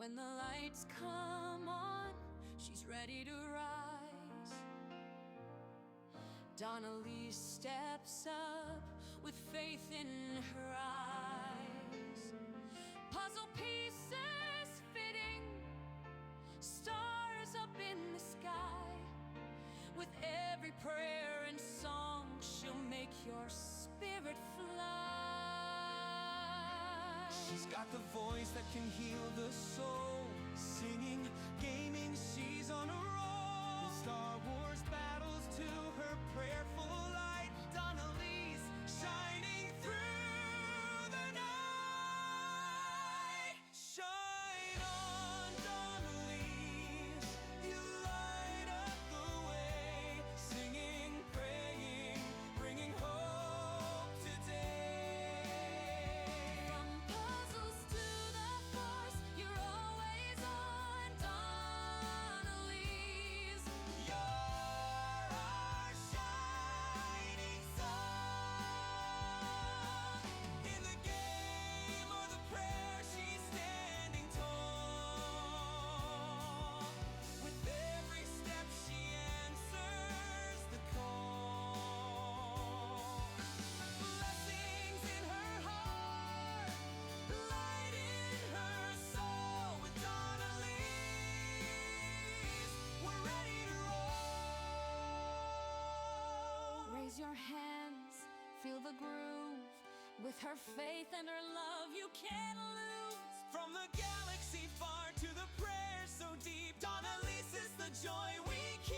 When the lights come on, she's ready to rise. Donnelly steps up with faith in her eyes. Puzzle pieces fitting, stars up in the sky. With every prayer and song, she'll make your spirit fly. She's got the voice that can heal the soul. Singing, gaming, she's on a roll. Star Wars battles to her prayerful light. Donnelly's shining through the night. Shine on, Donnelly's, you light up the way. Singing, praying, bringing hope today. From puzzles to the force, you're always on. Donnelly's, You're our shining song. In the game or the prayer, she's standing tall. With every step, she answers the call. Blessings in her heart, light in her soul. With Donnelly's, we're ready to roll. raise your hands, feel the groove. With her faith and her love, you can't lose. From the galaxy far to the prayers so deep, Donnelly's is the joy we keep.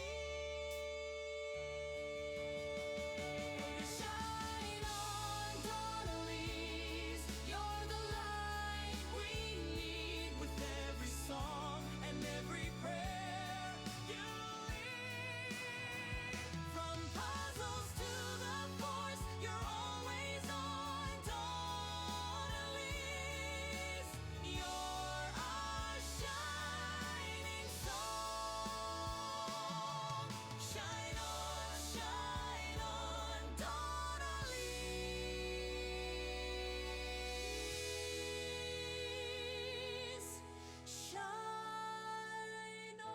Shine on, Donnelly's, you're the light we need. With every song and every prayer you lead. From puzzles to the force, you're always on. Donnelly's, you're our shining song. Shine on, Donnelly's. Shine on.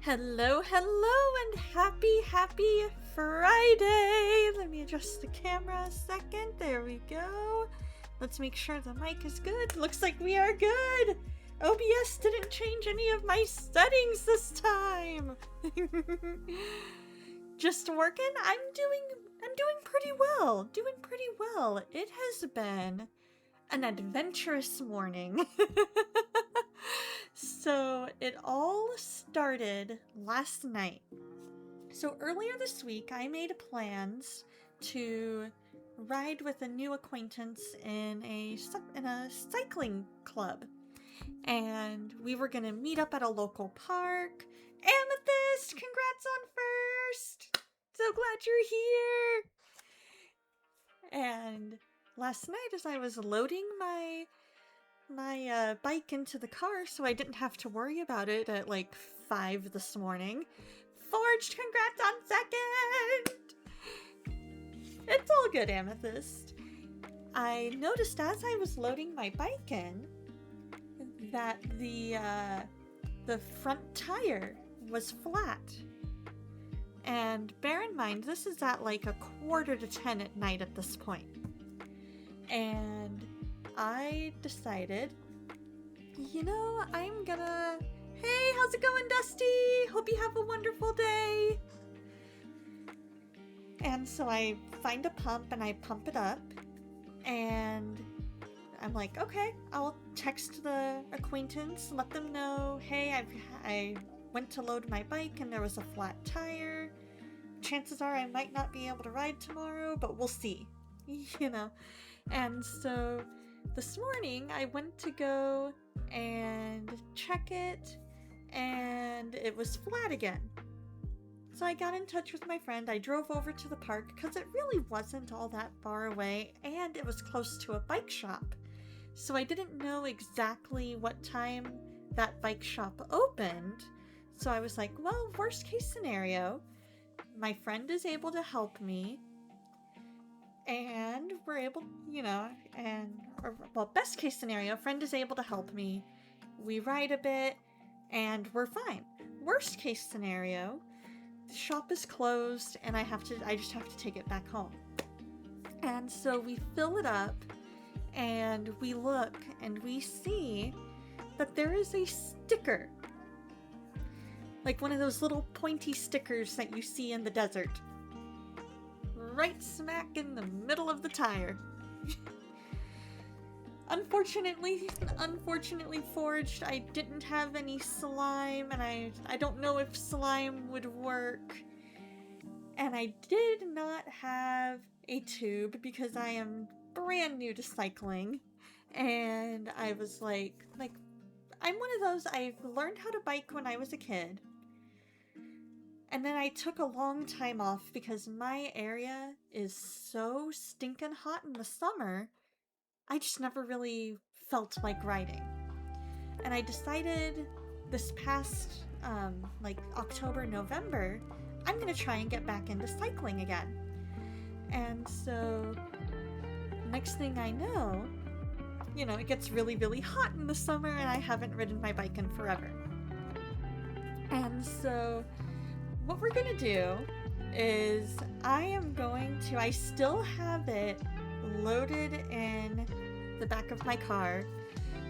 Hello, and happy Friday! Let me adjust the camera a second. There we go. Let's make sure the mic is good. Looks like we are good! OBS didn't change any of my settings this time! Just working? I'm doing pretty well. It has been an adventurous morning. So it all started last night. So earlier this week, I made plans to ride with a new acquaintance in a cycling club. And we were going to meet up at a local park. Amethyst, congrats on first! So glad you're here! And last night, as I was loading my bike into the car so I didn't have to worry about it at like 5 this morning. Forged, congrats on second! It's all good, Amethyst. I noticed as I was loading my bike in that the front tire was flat. And bear in mind, this is at like 9:45 at night at this point. And I decided, I'm gonna... Hey, how's it going, Dusty? Hope you have a wonderful day. And so I find a pump and I pump it up. And I'm like, okay, I'll text the acquaintance, let them know, hey, I went to load my bike and there was a flat tire. Chances are I might not be able to ride tomorrow, but we'll see. And so this morning I went to go and check it, and it was flat again. So I got in touch with my friend. I drove over to the park because it really wasn't all that far away and it was close to a bike shop. So I didn't know exactly what time that bike shop opened. So I was like, well, worst case scenario, my friend is able to help me and we're able, best case scenario, friend is able to help me. We ride a bit and we're fine. Worst case scenario, the shop is closed and I just have to take it back home. And so we fill it up and we look and we see that there is a sticker. Like one of those little pointy stickers that you see in the desert. Right smack in the middle of the tire. Unfortunately Forged, I didn't have any slime, and I don't know if slime would work. And I did not have a tube because I am brand new to cycling. And I was like, I'm one of those, I learned how to bike when I was a kid. And then I took a long time off because my area is so stinking hot in the summer, I just never really felt like riding. And I decided this past, October, November, I'm gonna try and get back into cycling again. And so, next thing I know, it gets really, really hot in the summer and I haven't ridden my bike in forever. And so, what we're gonna do is I still have it loaded in the back of my car.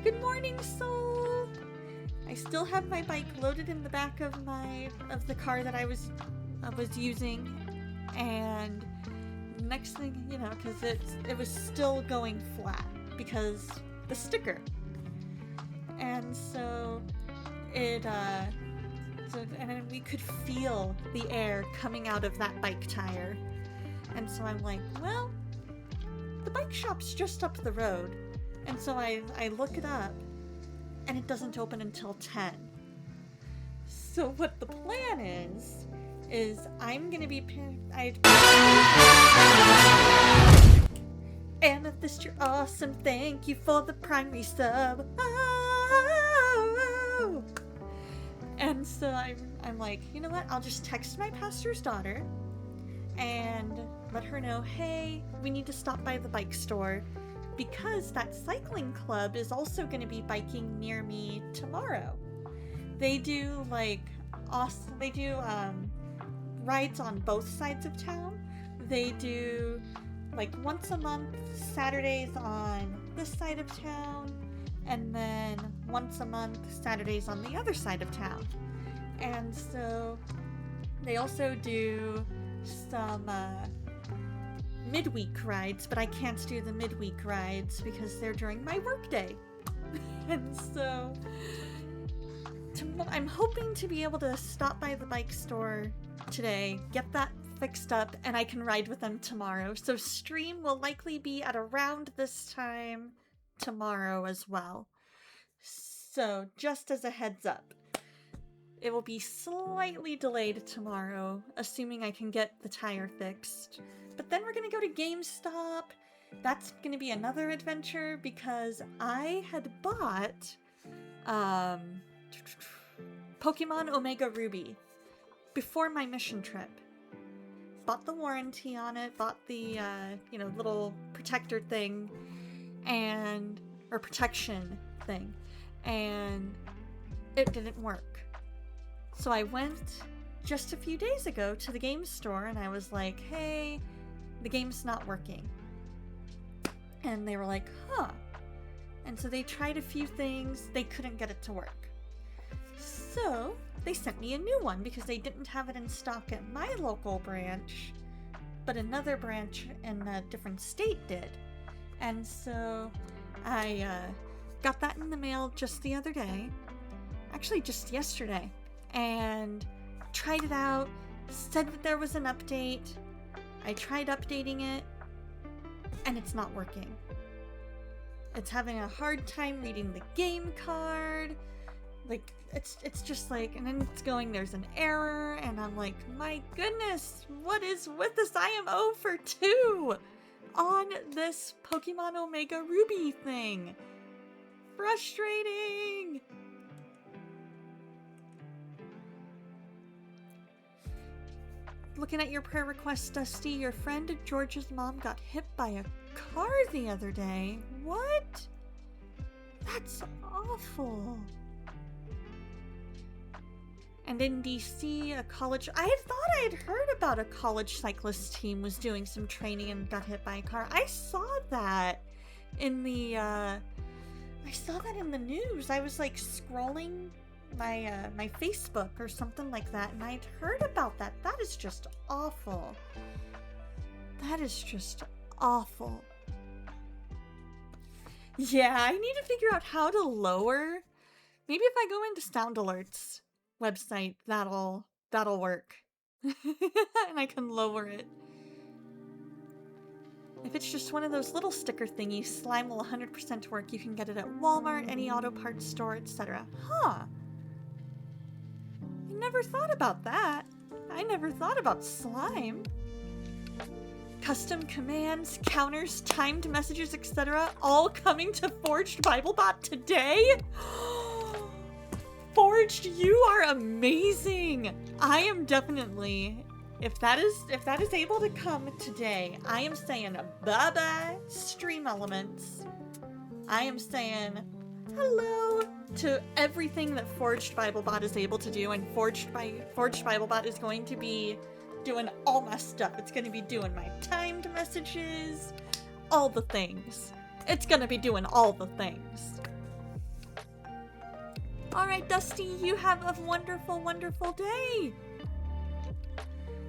Good morning, Soul! I still have my bike loaded in the back of the car that I was using, and next thing, because it was still going flat because the sticker. And so and then we could feel the air coming out of that bike tire. And so I'm like, well, the bike shop's just up the road. And so I look it up, and it doesn't open until 10. So what the plan is I'm gonna be Amethyst, you're awesome. Thank you for the primary sub. Oh. And so I'm like, you know what? I'll just text my pastor's daughter and let her know, hey, we need to stop by the bike store because that cycling club is also going to be biking near me tomorrow. They do rides on both sides of town. They do once a month Saturdays on this side of town, and then once a month Saturdays on the other side of town. And so they also do some midweek rides, but I can't do the midweek rides because they're during my workday. And so I'm hoping to be able to stop by the bike store today, get that fixed up, and I can ride with them tomorrow. So stream will likely be at around this time tomorrow as well. So just as a heads up, it will be slightly delayed tomorrow, assuming I can get the tire fixed. But then we're gonna go to GameStop. That's gonna be another adventure because I had bought Pokemon Omega Ruby before my mission trip. Bought the warranty on it, bought the little protector thing or protection thing, and it didn't work. So I went just a few days ago to the game store and I was like, hey, the game's not working. And they were like, huh. And so they tried a few things, they couldn't get it to work. So they sent me a new one because they didn't have it in stock at my local branch, but another branch in a different state did. And so I got that in the mail just the other day, actually just yesterday, and tried it out, said that there was an update. I tried updating it, and it's not working. It's having a hard time reading the game card. Like, it's just like, and then it's going, there's an error, and I'm like, my goodness, what is with this? I am 0 for 2 on this Pokemon Omega Ruby thing. Frustrating! Looking at your prayer request, Dusty, your friend George's mom got hit by a car the other day. What? That's awful. And in DC, a college... I had thought I had heard about a college cyclist team was doing some training and got hit by a car. I saw that in the, I saw that in the news. I was, like, scrolling my Facebook or something like that, and I'd heard about that. That is just awful. That is just awful. Yeah, I need to figure out how to lower... Maybe if I go into Sound Alerts website, that'll work. And I can lower it. If it's just one of those little sticker thingies, Slime will 100% work. You can get it at Walmart, any auto parts store, etc. Huh. I never thought about that. I never thought about Slime. Custom commands, counters, timed messages, etc. all coming to Forged BibleBot today? Forged, you are amazing! I am definitely, if that is able to come today, I am saying bye-bye Stream Elements. I am saying hello to everything that Forged BibleBot is able to do, and Forged BibleBot is going to be doing all my stuff. It's going to be doing my timed messages, all the things. It's going to be doing all the things. Alright, Dusty, you have a wonderful, wonderful day!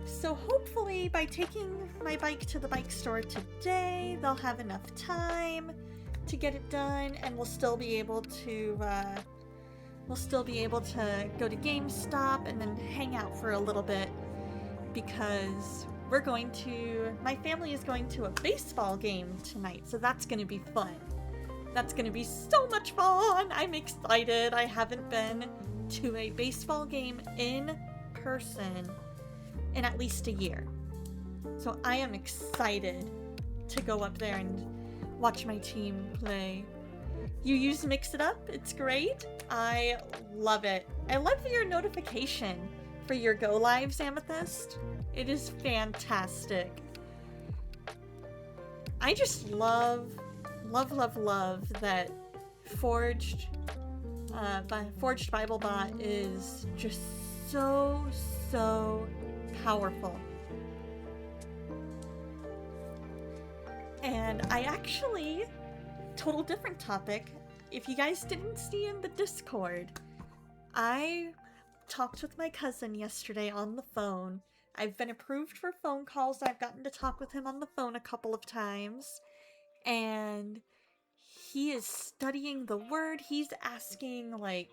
So hopefully by taking my bike to the bike store today, they'll have enough time to get it done, and we'll still be able to go to GameStop and then hang out for a little bit, because my family is going to a baseball game tonight, so that's going to be fun. That's going to be so much fun! I'm excited! I haven't been to a baseball game in person in at least a year. So I am excited to go up there and watch my team play. You use Mix It Up? It's great! I love it. I love your notification for your Go Lives, Amethyst. It is fantastic. I just love that Forged BibleBot is just so powerful. And I actually, total different topic, if you guys didn't see in the Discord, I talked with my cousin yesterday on the phone. I've been approved for phone calls. I've gotten to talk with him on the phone a couple of times. And he is studying the word. He's asking, like,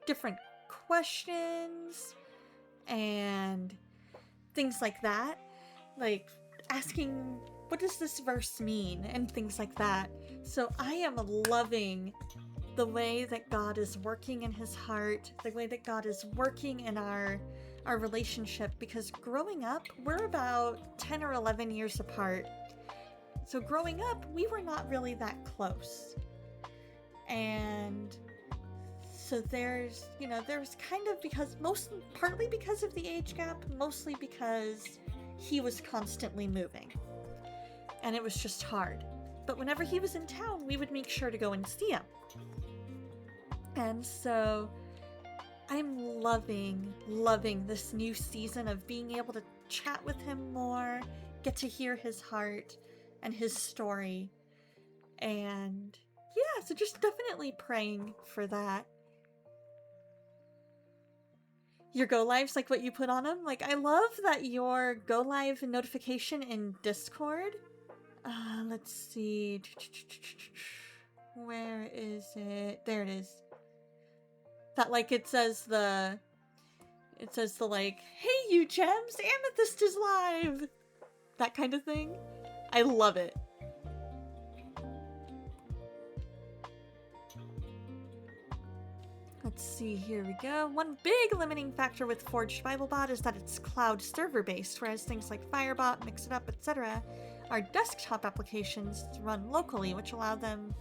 different questions and things like that. Like, asking, what does this verse mean? And things like that. So I am loving the way that God is working in his heart, the way that God is working in our relationship, because growing up, we're about 10 or 11 years apart. So growing up, we were not really that close. And so there's kind of partly because of the age gap, mostly because he was constantly moving. And it was just hard. But whenever he was in town, we would make sure to go and see him. And so I'm loving this new season of being able to chat with him more, get to hear his heart and his story. And yeah, so just definitely praying for that. Your Go Lives, like what you put on them. Like, I love that your Go Live notification in Discord. Let's see. Where is it? There it is. That, like, it says the like, hey you gems, Amethyst is live! That kind of thing. I love it. Let's see, here we go. One big limiting factor with Forged BibleBot is that it's cloud server based, whereas things like Firebot, Mixitup, etc. are desktop applications run locally, which allow them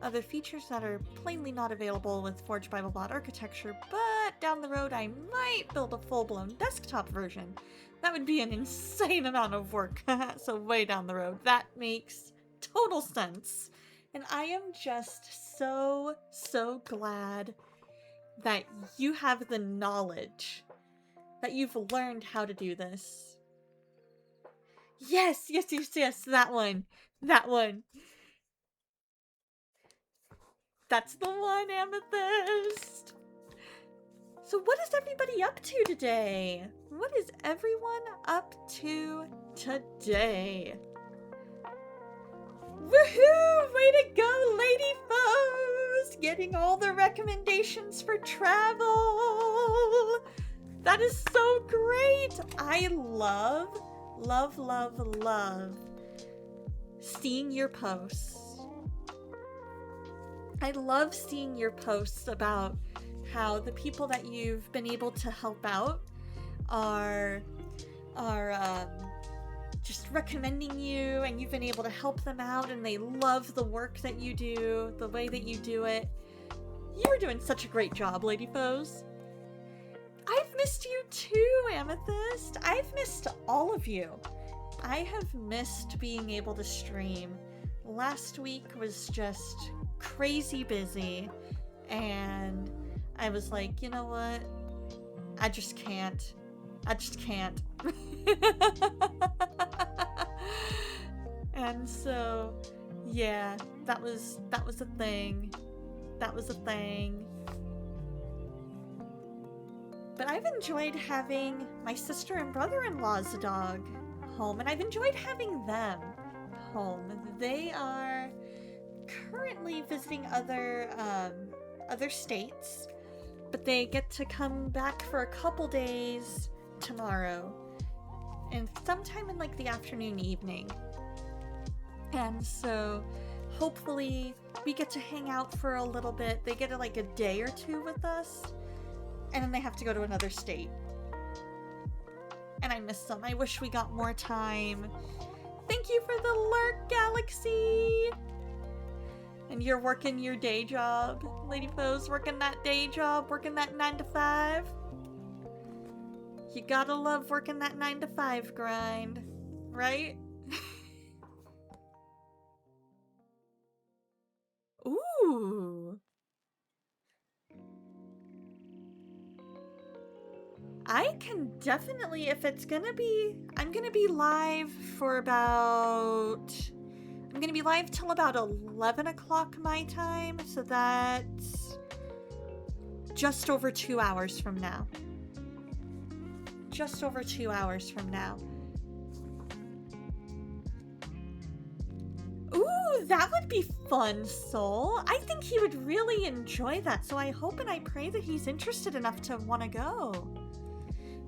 other features that are plainly not available with Forged BibleBot architecture, but down the road I might build a full-blown desktop version. That would be an insane amount of work, so way down the road. That makes total sense. And I am just so glad that you have the knowledge, that you've learned how to do this. Yes, that one. That one. That's the one, Amethyst! So what is everybody up to today? What is everyone up to today? Woohoo! Way to go, Lady Foes! Getting all the recommendations for travel! That is so great! I love seeing your posts. I love seeing your posts about how the people that you've been able to help out are just recommending you, and you've been able to help them out, and they love the work that you do, the way that you do it. You are doing such a great job, Lady Foes. I've missed you too, Amethyst. I've missed all of you. I have missed being able to stream. Last week was just crazy busy, and I was like, you know what? I just can't. And so, yeah, that was a thing. But I've enjoyed having my sister and brother-in-law's dog home, and I've enjoyed having them home. They are currently visiting other states, but they get to come back for a couple days tomorrow, and sometime in like the afternoon, evening. And so hopefully we get to hang out for a little bit. They get like a day or two with us, and then they have to go to another state. And I miss them. I wish we got more time. Thank you for the lurk, Galaxy! And you're working your day job, Lady Foes, working that day job, working that 9 to 5. You gotta love working that 9 to 5 grind, right? Ooh. I can definitely, if it's gonna be, I'm gonna be live for about, I'm gonna be live till about 11 o'clock my time, so that's just over 2 hours from now. Just over 2 hours from now. Ooh, that would be fun, Soul. I think he would really enjoy that, so I hope and I pray that he's interested enough to want to go.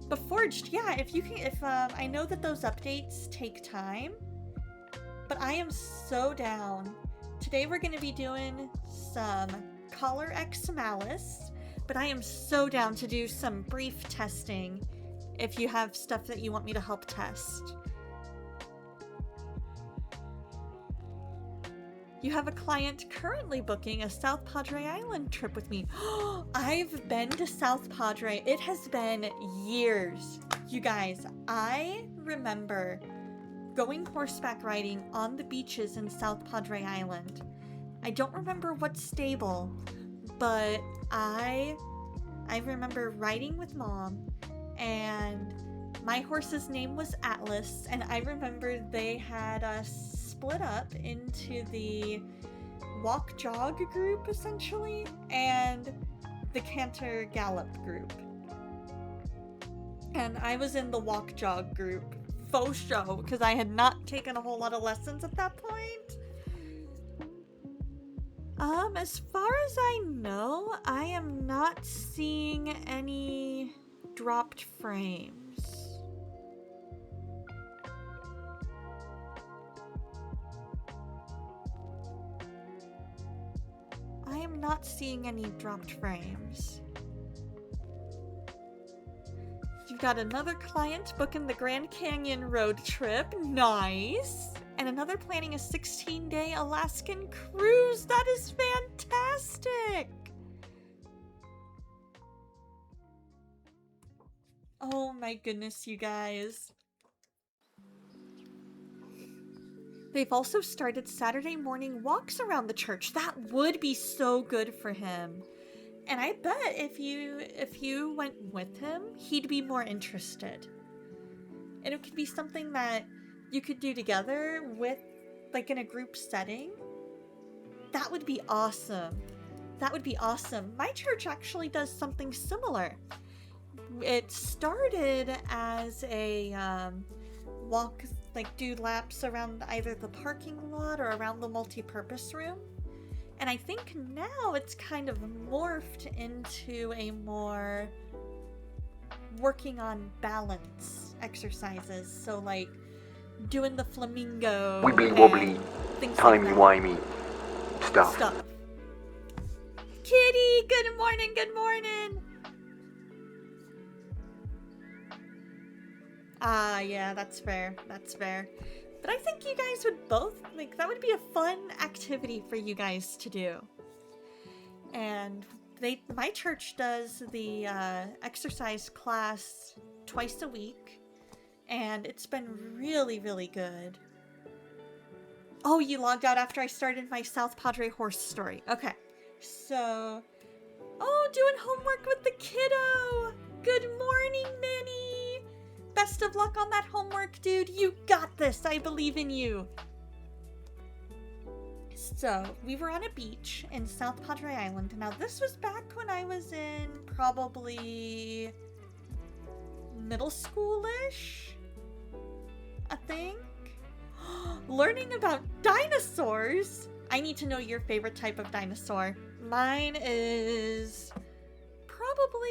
But Forged, yeah, if you can, I know that those updates take time, but I am so down. Today we're going to be doing some Collar X Malice, but I am so down to do some brief testing if you have stuff that you want me to help test. You have a client currently booking a South Padre Island trip with me. I've been to South Padre. It has been years. You guys, I remember going horseback riding on the beaches in South Padre Island. I don't remember what stable, but I remember riding with Mom, and my horse's name was Atlas, and I remember they had us split up into the walk jog group essentially and the canter gallop group, and I was in the walk jog group faux show because I had not taken a whole lot of lessons at that point. As far as I know, I am not seeing any dropped frames. I am not seeing any dropped frames. You've got another client booking the Grand Canyon road trip. Nice. And another planning a 16-day Alaskan cruise. That is fantastic. Oh my goodness, you guys. They've also started Saturday morning walks around the church. That would be so good for him. And I bet if you went with him, he'd be more interested. And it could be something that you could do together with, like, in a group setting. That would be awesome. That would be awesome. My church actually does something similar. It started as a walk, like do laps around either the parking lot or around the multi-purpose room. And I think now it's kind of morphed into a more working on balance exercises. So like doing the flamingo, wibbly wobbly, timey wimey stuff. Kitty, good morning, good morning. Ah, yeah, that's fair. That's fair. But I think you guys would both, like, that would be a fun activity for you guys to do. And my church does the exercise class twice a week. And it's been really, really good. Oh, you logged out after I started my South Padre horse story. Okay. So, oh, doing homework with the kiddo. Good morning, Minnie. Best of luck on that homework, dude. You got this. I believe in you. So, we were on a beach in South Padre Island. Now, this was back when I was in probably middle school-ish, I think. Learning about dinosaurs. I need to know your favorite type of dinosaur. Mine is probably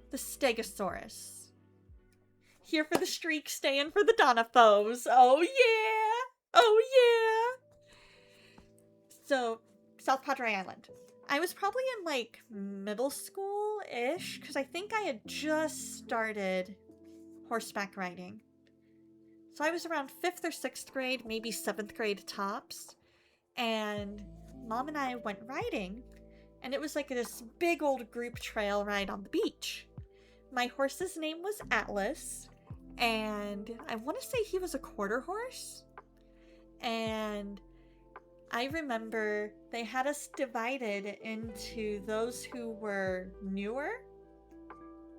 the Stegosaurus. Here for the streak, staying for the Donophos. Oh yeah! Oh yeah! So, South Padre Island. I was probably in like middle school-ish, because I think I had just started horseback riding. So I was around 5th or 6th grade, maybe 7th grade tops. And Mom and I went riding, and it was like this big old group trail ride on the beach. My horse's name was Atlas, and I want to say he was a quarter horse. And I remember they had us divided into those who were newer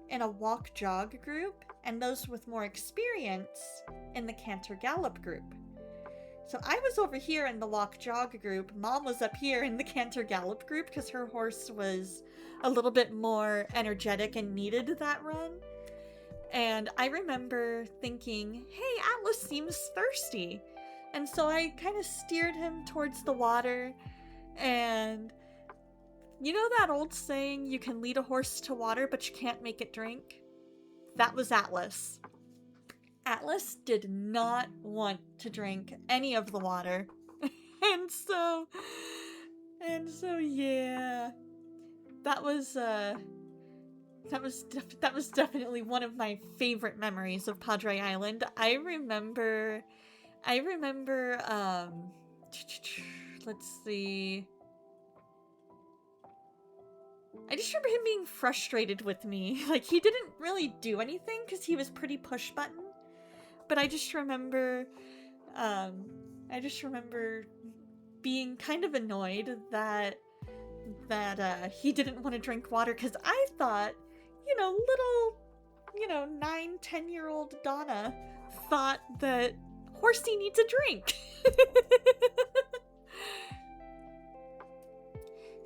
in a walk-jog group, and those with more experience in the canter-gallop group. So I was over here in the walk-jog group. Mom was up here in the canter-gallop group because her horse was a little bit more energetic and needed that run. And I remember thinking, hey, Atlas seems thirsty. And so I kind of steered him towards the water. And you know that old saying, you can lead a horse to water, but you can't make it drink? That was Atlas. Atlas did not want to drink any of the water. and so yeah. That was definitely one of my favorite memories of Padre Island. I remember let's see. I just remember him being frustrated with me. Like, he didn't really do anything because he was pretty push button. But I just remember being kind of annoyed that he didn't want to drink water, because I thought, little 9-10-year-old Donna thought that Horsey needs a drink.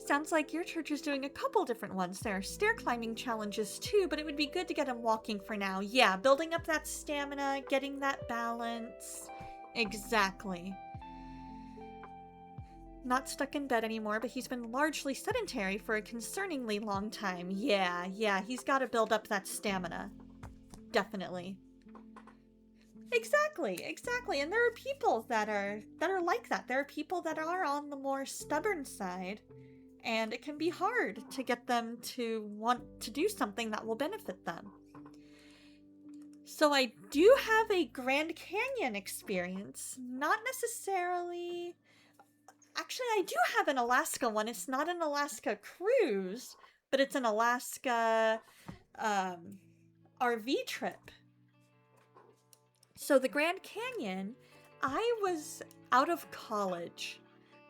Sounds like your church is doing a couple different ones. There are stair climbing challenges too, but it would be good to get him walking for now. Yeah, building up that stamina, getting that balance. Exactly. Not stuck in bed anymore, but he's been largely sedentary for a concerningly long time. Yeah, he's got to build up that stamina. Definitely. Exactly. And there are people that are like that. There are people that are on the more stubborn side, and it can be hard to get them to want to do something that will benefit them. So I do have a Grand Canyon experience, not necessarily. Actually, I do have an Alaska one. It's not an Alaska cruise, but it's an Alaska RV trip. So the Grand Canyon, I was out of college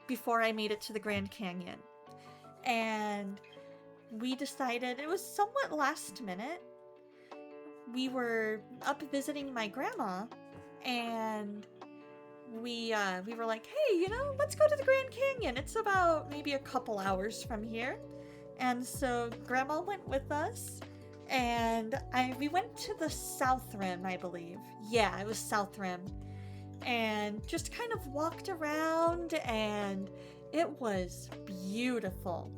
before I made it to the Grand Canyon. And we decided, it was somewhat last minute. We were up visiting my grandma, and we were like, hey, let's go to the Grand Canyon. It's about maybe a couple hours from here. And so Grandma went with us, and we went to the South Rim, I believe. Yeah, it was South Rim. And just kind of walked around, and it was beautiful.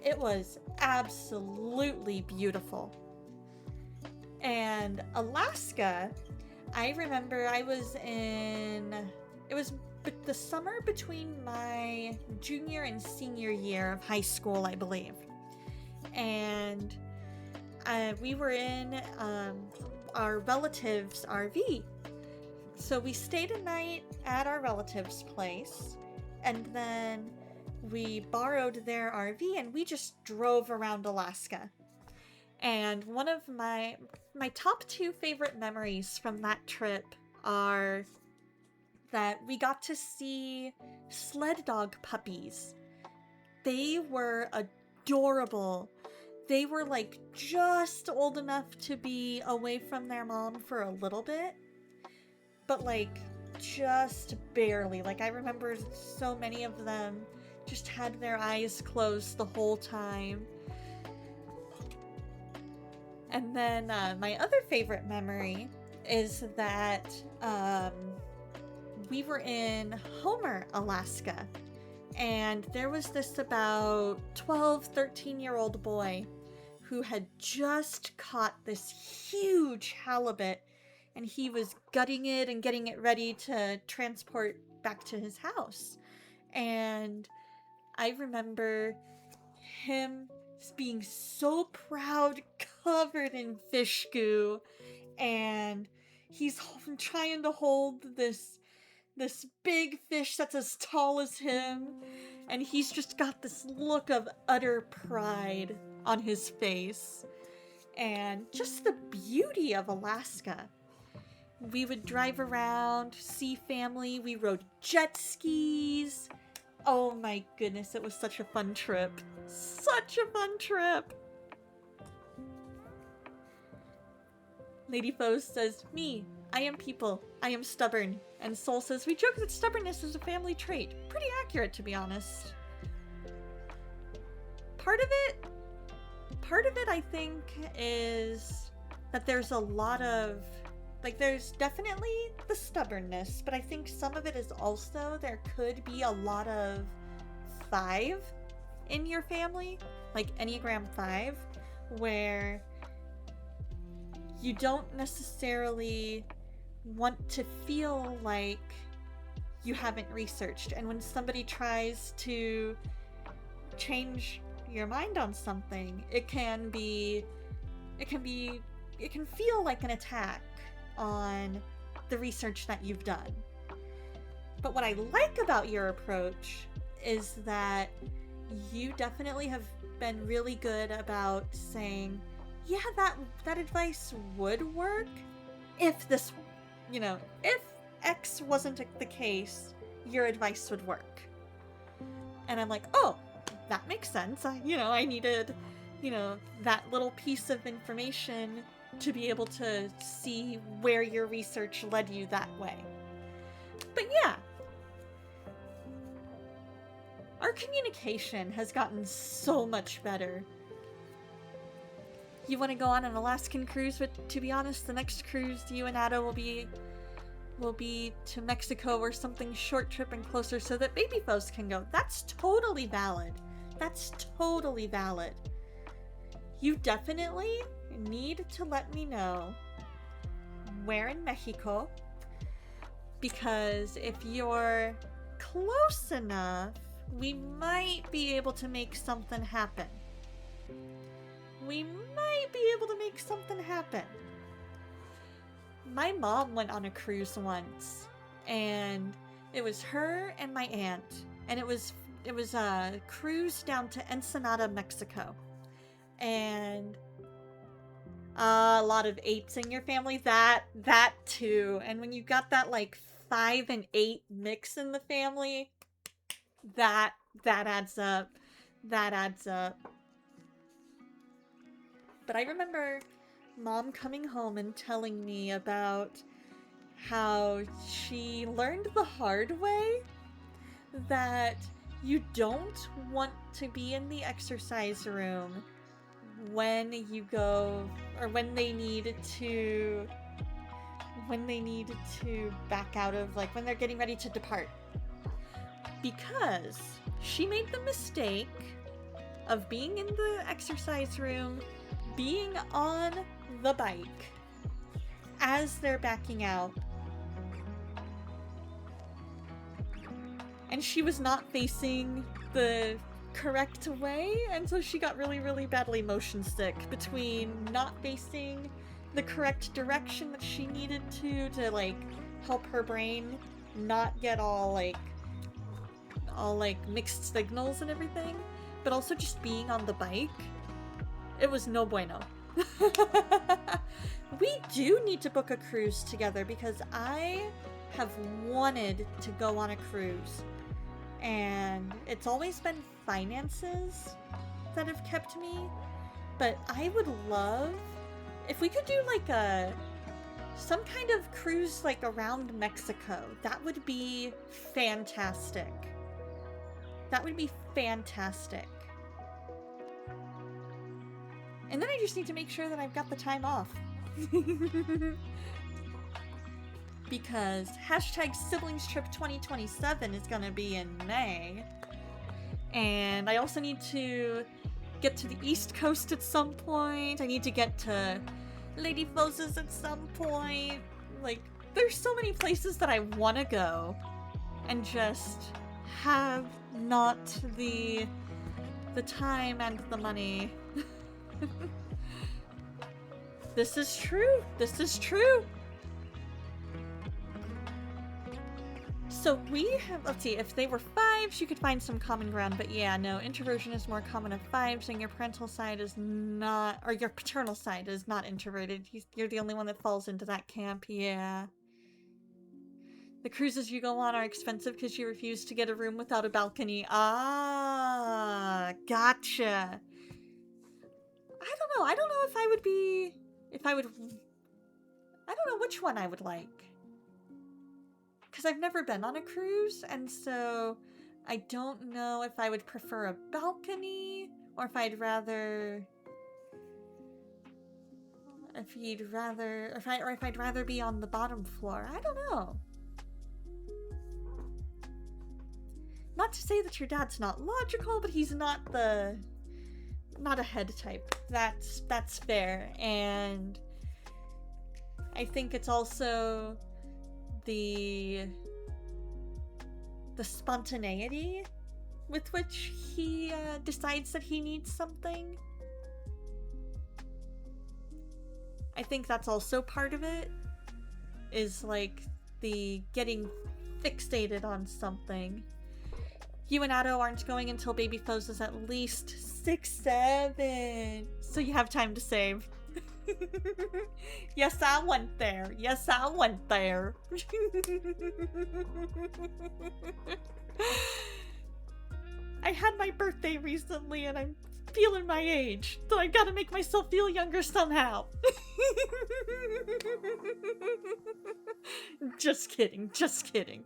It was absolutely beautiful. And Alaska, I remember it was the summer between my junior and senior year of high school, I believe. And we were in our relative's RV. So we stayed a night at our relative's place, and then we borrowed their RV and we just drove around Alaska. And one of my top two favorite memories from that trip are that we got to see sled dog puppies. They were adorable. They were like just old enough to be away from their mom for a little bit, but like just barely. Like I remember so many of them just had their eyes closed the whole time. And then my other favorite memory is that we were in Homer, Alaska, and there was this about 12, 13-year-old boy who had just caught this huge halibut, and he was gutting it and getting it ready to transport back to his house. And I remember him being so proud, covered in fish goo, and he's trying to hold this big fish that's as tall as him, and he's just got this look of utter pride on his face. And just the beauty of Alaska. We would drive around, see family, we rode jet skis. Oh my goodness, it was such a fun trip. Such a fun trip. Lady Foe says, me, I am people, I am stubborn. And Soul says, we joke that stubbornness is a family trait. Pretty accurate, to be honest. Part of it, I think, is that there's a lot of, like, there's definitely the stubbornness, but I think some of it is also there could be a lot of 5 in your family, like Enneagram 5, where you don't necessarily want to feel like you haven't researched. And when somebody tries to change your mind on something, it can feel like an attack on the research that you've done. But what I like about your approach is that you definitely have been really good about saying, yeah, that advice would work if this, if X wasn't the case, your advice would work. And I'm like, oh, that makes sense. I needed, that little piece of information to be able to see where your research led you that way. But yeah, our communication has gotten so much better. You want to go on an Alaskan cruise, but to be honest, the next cruise you and Ada will be to Mexico or something short trip and closer so that baby folks can go. That's totally valid. You definitely need to let me know where in Mexico because if you're close enough, we might be able to make something happen. We might be able to make something happen. My mom went on a cruise once, and it was her and my aunt, and it was a cruise down to Ensenada, Mexico. And a lot of 8s in your family, that too. And when you got that like 5 and 8 mix in the family, that adds up. That adds up. But I remember Mom coming home and telling me about how she learned the hard way that you don't want to be in the exercise room when you go, or when they need to back out of, like, when they're getting ready to depart. Because she made the mistake of being in the exercise room, being on the bike as they're backing out. And she was not facing the correct way, and so she got really, really badly motion sick between not facing the correct direction that she needed to like help her brain not get all mixed signals and everything, but also just being on the bike. It was no bueno. We do need to book a cruise together because I have wanted to go on a cruise, and it's always been finances that have kept me. But I would love if we could do like some kind of cruise like around Mexico. That would be fantastic. That would be fantastic. And then I just need to make sure that I've got the time off. Because #siblingstrip 2027 is gonna be in May. And I also need to get to the East Coast at some point. I need to get to Lady Fosa's at some point. Like, there's so many places that I want to go and just have not the time and the money. This is true. This is true. So we have, let's see, if they were 5s, you could find some common ground, but yeah, no, introversion is more common of 5s, and your parental side is not, or your paternal side is not introverted. You're the only one that falls into that camp, yeah. The cruises you go on are expensive because you refuse to get a room without a balcony. Ah, gotcha. I don't know if I don't know which one I would like. Because I've never been on a cruise, and so I don't know if I would prefer a balcony, or if I'd rather be on the bottom floor. I don't know. Not to say that your dad's not logical, but he's not a head type. That's fair. And I think it's also the spontaneity with which he decides that he needs something. I think that's also part of it, is like the getting fixated on something. You and Addo aren't going until baby Foz is at least 6-7, so you have time to save. Yes, I went there. Yes, I went there. I had my birthday recently and I'm feeling my age, so I gotta make myself feel younger somehow. Just kidding, just kidding.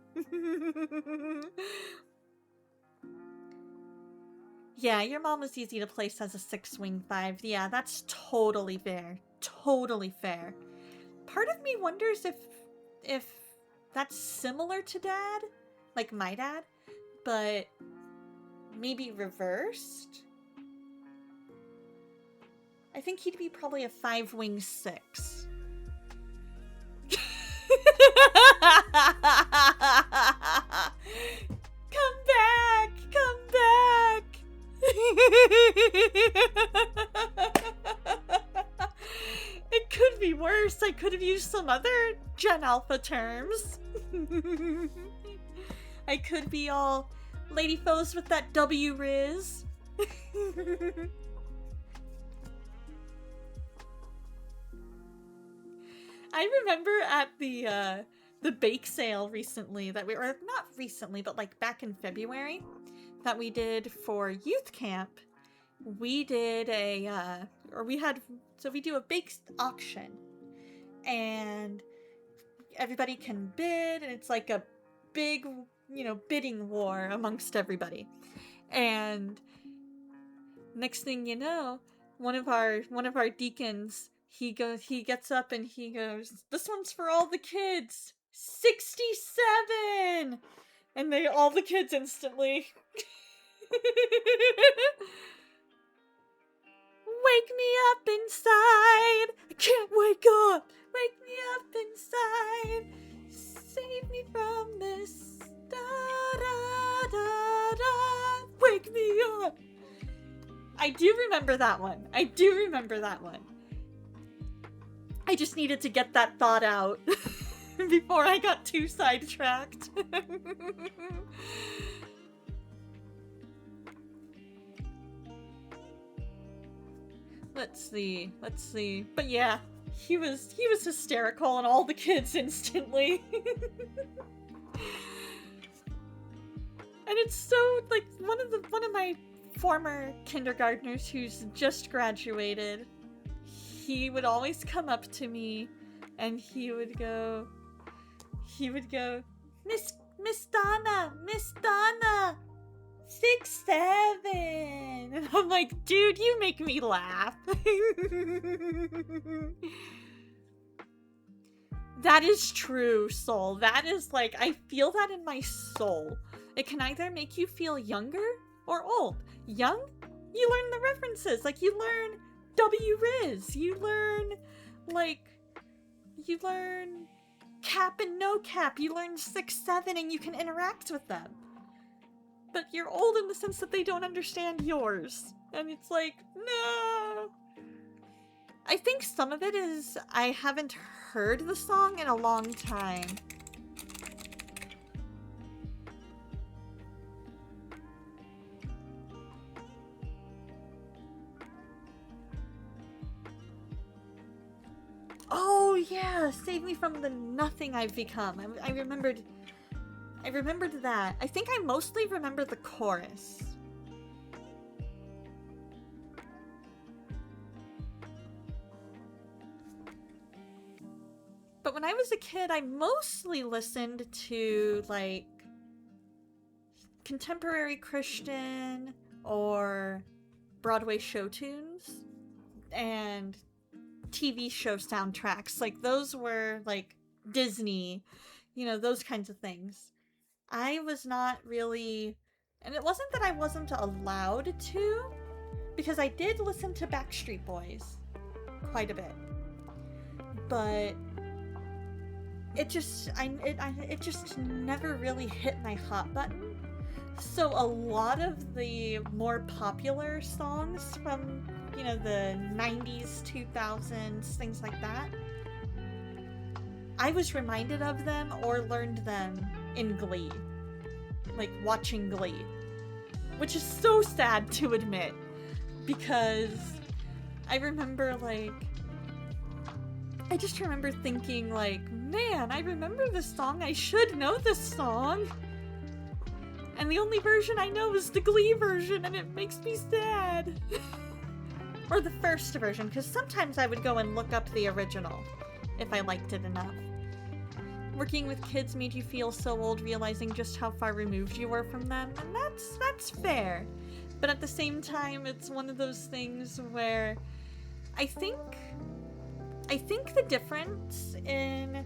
Yeah, your mom was easy to place as a 6-wing 5. Yeah, that's totally fair. Totally fair. Part of me wonders if that's similar to Dad, like my dad, but maybe reversed. I think he'd be probably a 5-wing 6. Come back! Come back! It could be worse. I could have used some other Gen Alpha terms. I could be all lady foes with that W Riz. I remember at the bake sale recently that we, or not recently, but like back in February, that we did for youth camp. We did we do a bake auction, and everybody can bid, and it's like a big, bidding war amongst everybody. And next thing you know, one of our deacons, he gets up and he goes, "This one's for all the kids. 67!" And all the kids instantly wake me up inside. I can't wake up. Wake me up inside. Save me from this. Da da da da. Wake me up. I do remember that one. I just needed to get that thought out before I got too sidetracked. Let's see. But yeah, he was hysterical, and all the kids instantly. And it's so, like, one of my former kindergartners who's just graduated, he would always come up to me and he would go, Miss Donna, 6'7". And I'm like, dude, you make me laugh. That is true, soul. That is like, I feel that in my soul. It can either make you feel younger or old. Young, you learn the references. Like, you learn W-Riz. You learn cap and no cap. You learn 6'7", and you can interact with them. But you're old in the sense that they don't understand yours. And it's like, no. I think some of it is I haven't heard the song in a long time. Oh yeah, save me from the nothing I've become. I remembered that. I think I mostly remember the chorus. But when I was a kid, I mostly listened to, like, contemporary Christian or Broadway show tunes and TV show soundtracks. Like, those were, like, Disney, those kinds of things. I was not really... And it wasn't that I wasn't allowed to, because I did listen to Backstreet Boys quite a bit. But it just never really hit my hot button. So a lot of the more popular songs from, the 90s, 2000s, things like that, I was reminded of them or learned them in Glee. Like, watching Glee. Which is so sad to admit, because I remember, I just remember thinking, man, I remember this song, I should know this song. And the only version I know is the Glee version, and it makes me sad. Or the first version, because sometimes I would go and look up the original, if I liked it enough. Working with kids made you feel so old, realizing just how far removed you were from them, and that's fair. But at the same time, it's one of those things where I think the difference in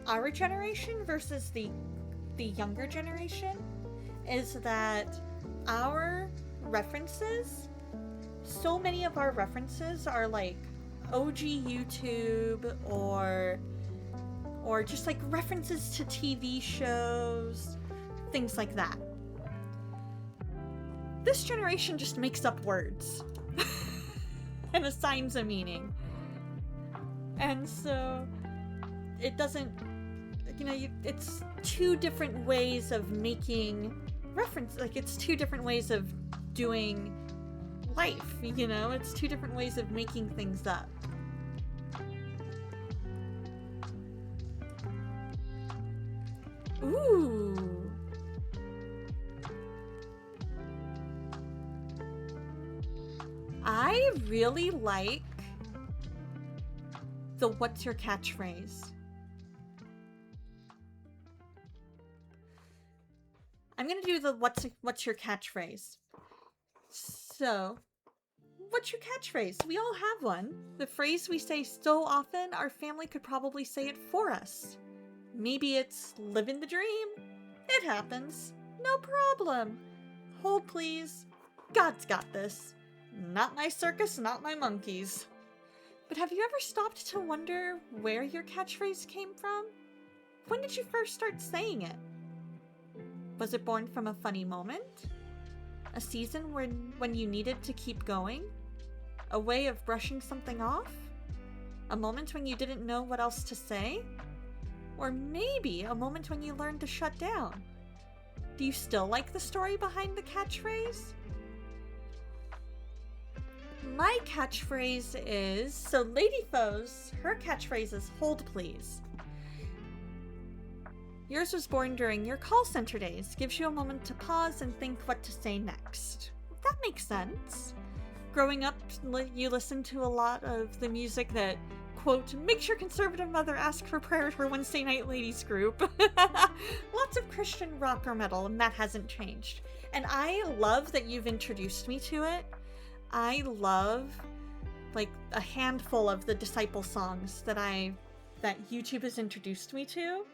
our generation versus the younger generation is that our references, so many of our references are like OG YouTube or or just like references to TV shows, things like that. This generation just makes up words and assigns a meaning. And so it doesn't, it's two different ways of making reference, like it's two different ways of doing life, it's two different ways of making things up. Ooh. I really like the what's your catchphrase. I'm gonna do the what's your catchphrase. So, what's your catchphrase? We all have one. The phrase we say so often, our family could probably say it for us. Maybe it's living the dream. It happens. No problem. Hold please. God's got this. Not my circus, not my monkeys. But have you ever stopped to wonder where your catchphrase came from? When did you first start saying it? Was it born from a funny moment? A season when you needed to keep going? A way of brushing something off? A moment when you didn't know what else to say? Or maybe a moment when you learned to shut down? Do you still like the story behind the catchphrase? My catchphrase is, so Lady Foes, her catchphrase is hold please. Yours was born during your call center days, gives you a moment to pause and think what to say next. That makes sense. Growing up, you listened to a lot of the music that, quote, makes your conservative mother ask for prayer at her Wednesday night ladies group. Lots of Christian rock or metal, and that hasn't changed. And I love that you've introduced me to it. I love, like, a handful of the Disciple songs that YouTube has introduced me to.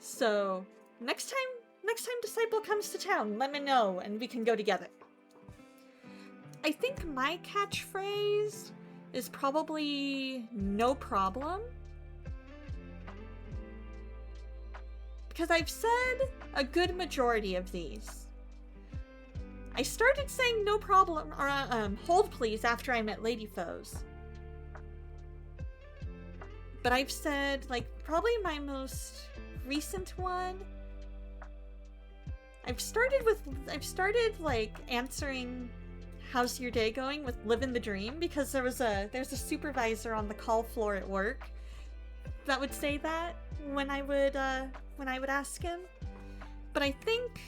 So, next time Disciple comes to town, let me know and we can go together. I think my catchphrase is probably no problem. Because I've said a good majority of these. I started saying no problem, or hold please, after I met Lady Foes. But I've said, like, probably my most recent one. I've started like answering how's your day going with living the dream, because there's a supervisor on the call floor at work that would say that when I would ask him. But I think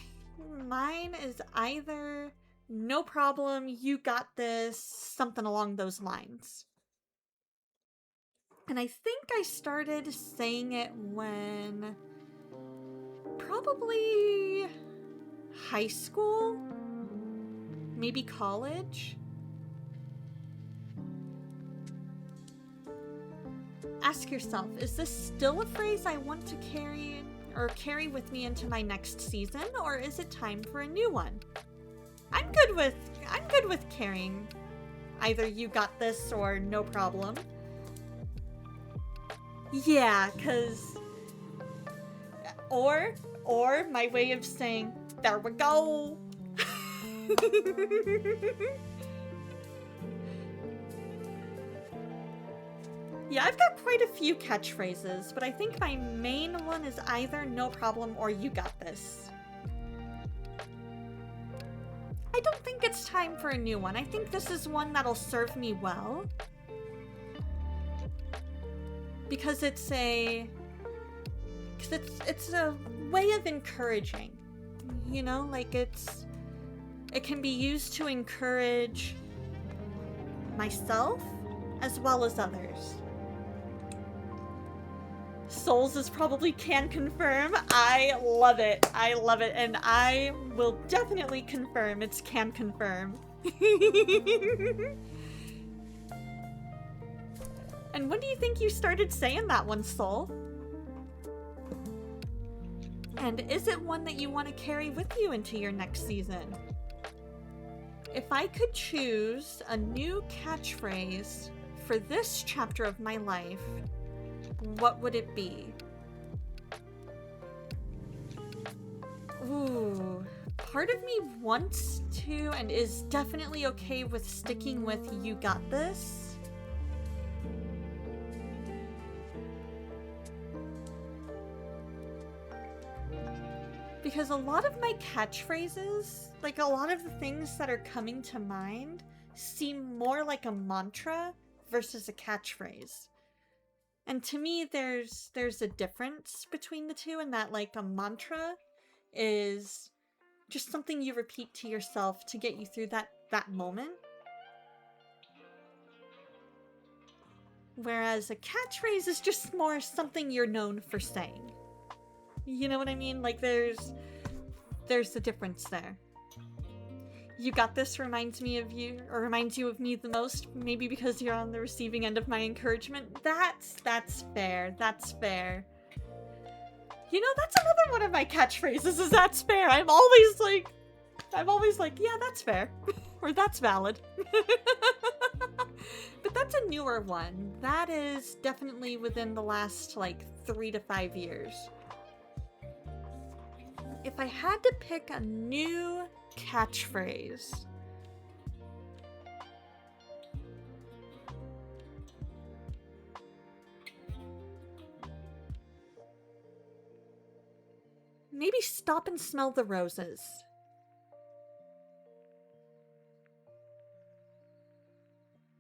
mine is either no problem, you got this, something along those lines. And I think I started saying it when probably high school, maybe college. Ask yourself, is this still a phrase I want to carry with me into my next season, or is it time for a new one? I'm good with carrying either you got this or no problem. Yeah, cause or my way of saying there we go. Yeah, I've got quite a few catchphrases, but I think my main one is either no problem or you got this. I don't think it's time for a new one. I think this is one that'll serve me well. Because it's a way of encouraging. You know, like it can be used to encourage myself as well as others. Souls is probably can confirm. I love it. And I will definitely confirm it's can confirm. And when do you think you started saying that one, Soul? And is it one that you want to carry with you into your next season? If I could choose a new catchphrase for this chapter of my life, what would it be? part of me wants to and is definitely okay with sticking with "you got this." Because a lot of my catchphrases, like a lot of the things that are coming to mind, seem more like a mantra versus a catchphrase. And to me, there's a difference between the two, in that, like, a mantra is just something you repeat to yourself to get you through that moment. Whereas a catchphrase is just more something you're known for saying. You know what I mean? Like, there's a difference there. "You got this" reminds me of you, or reminds you of me the most, maybe because you're on the receiving end of my encouragement. That's fair. That's fair. You know, that's another one of my catchphrases, is "that's fair." I'm always like, yeah, that's fair. Or "that's valid." But that's a newer one. That is definitely within the last, like, 3 to 5 years. If I had to pick a new catchphrase, maybe "stop and smell the roses."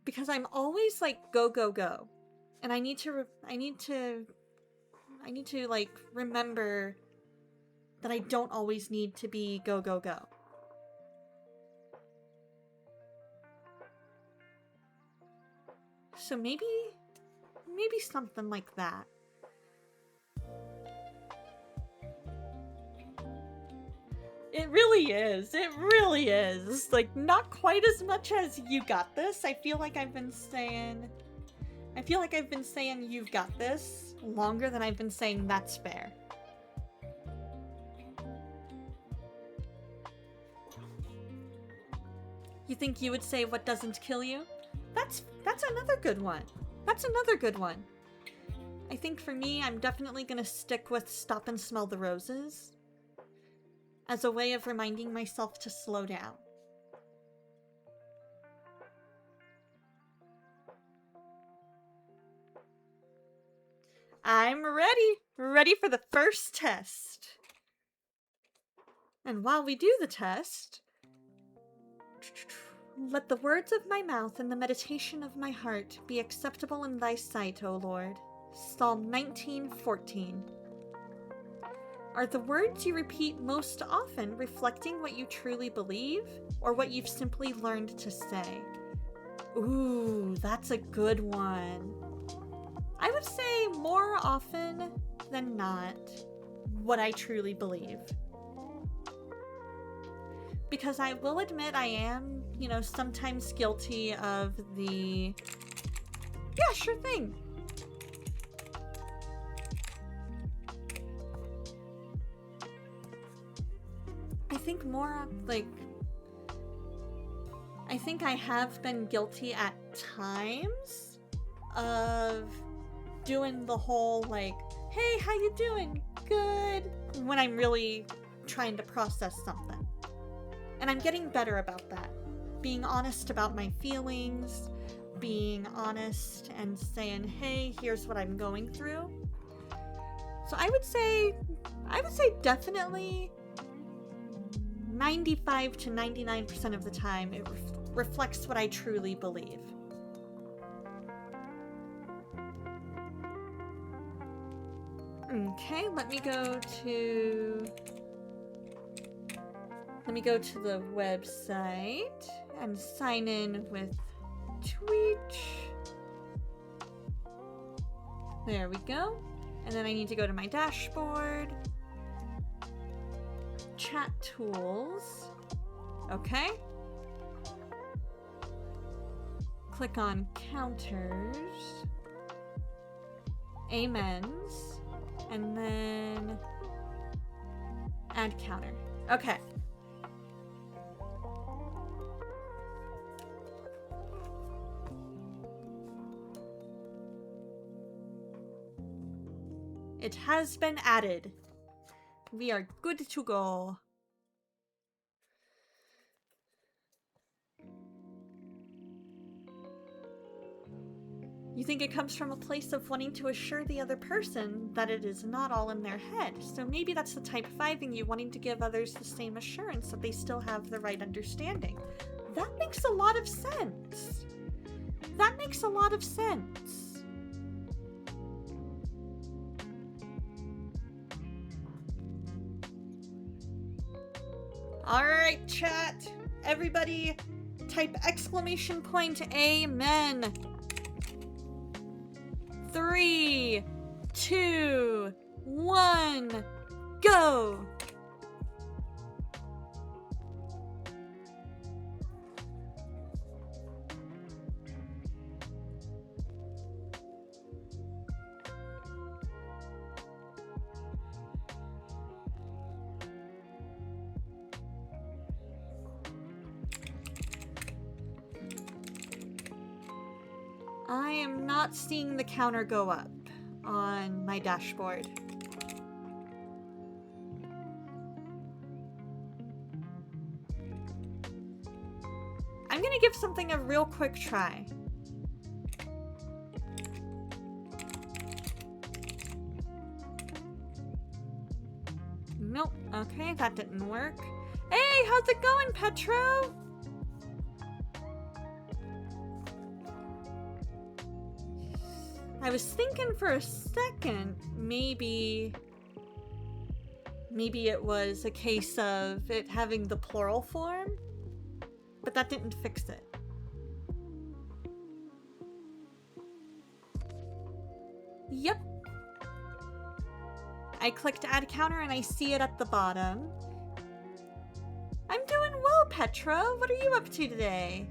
Because I'm always like, go, go, go. And I need to like remember that I don't always need to be go, go, go. So maybe something like that. It really is. It really is. Like, not quite as much as "you got this." I feel like I've been saying "you've got this" longer than I've been saying "that's fair." You think you would say "what doesn't kill you"? That's another good one. That's another good one. I think for me, I'm definitely gonna stick with "stop and smell the roses" as a way of reminding myself to slow down. I'm ready for the first test. And while we do the test, "let the words of my mouth and the meditation of my heart be acceptable in thy sight, O Lord." Psalm 19:14. Are the words you repeat most often reflecting what you truly believe, or what you've simply learned to say? Ooh, that's a good one. I would say more often than not what I truly believe. Because I will admit I am, sometimes guilty of the, "yeah, sure thing." I think more like, I think I have been guilty at times of doing the whole like, "hey, how you doing? Good," when I'm really trying to process something. And I'm getting better about that. Being honest about my feelings, being honest and saying, "hey, here's what I'm going through." So I would say definitely 95 to 99% of the time it reflects what I truly believe. Okay, let me go to the website and sign in with Twitch. There we go. And then I need to go to my dashboard. Chat tools. Okay. Click on counters. Amens. And then add counter. Okay. It has been added. We are good to go. You think it comes from a place of wanting to assure the other person that it is not all in their head. So maybe that's the type 5 in you, wanting to give others the same assurance that they still have the right understanding. That makes a lot of sense. That makes a lot of sense. Alright, chat. Everybody type exclamation point amen. 3, 2, 1, go! I am not seeing the counter go up on my dashboard. I'm gonna give something a real quick try. Nope. Okay, that didn't work. Hey, how's it going, Petro? I was thinking for a second, maybe it was a case of it having the plural form, but that didn't fix it. Yep. I clicked add counter and I see it at the bottom. I'm doing well, Petra. What are you up to today?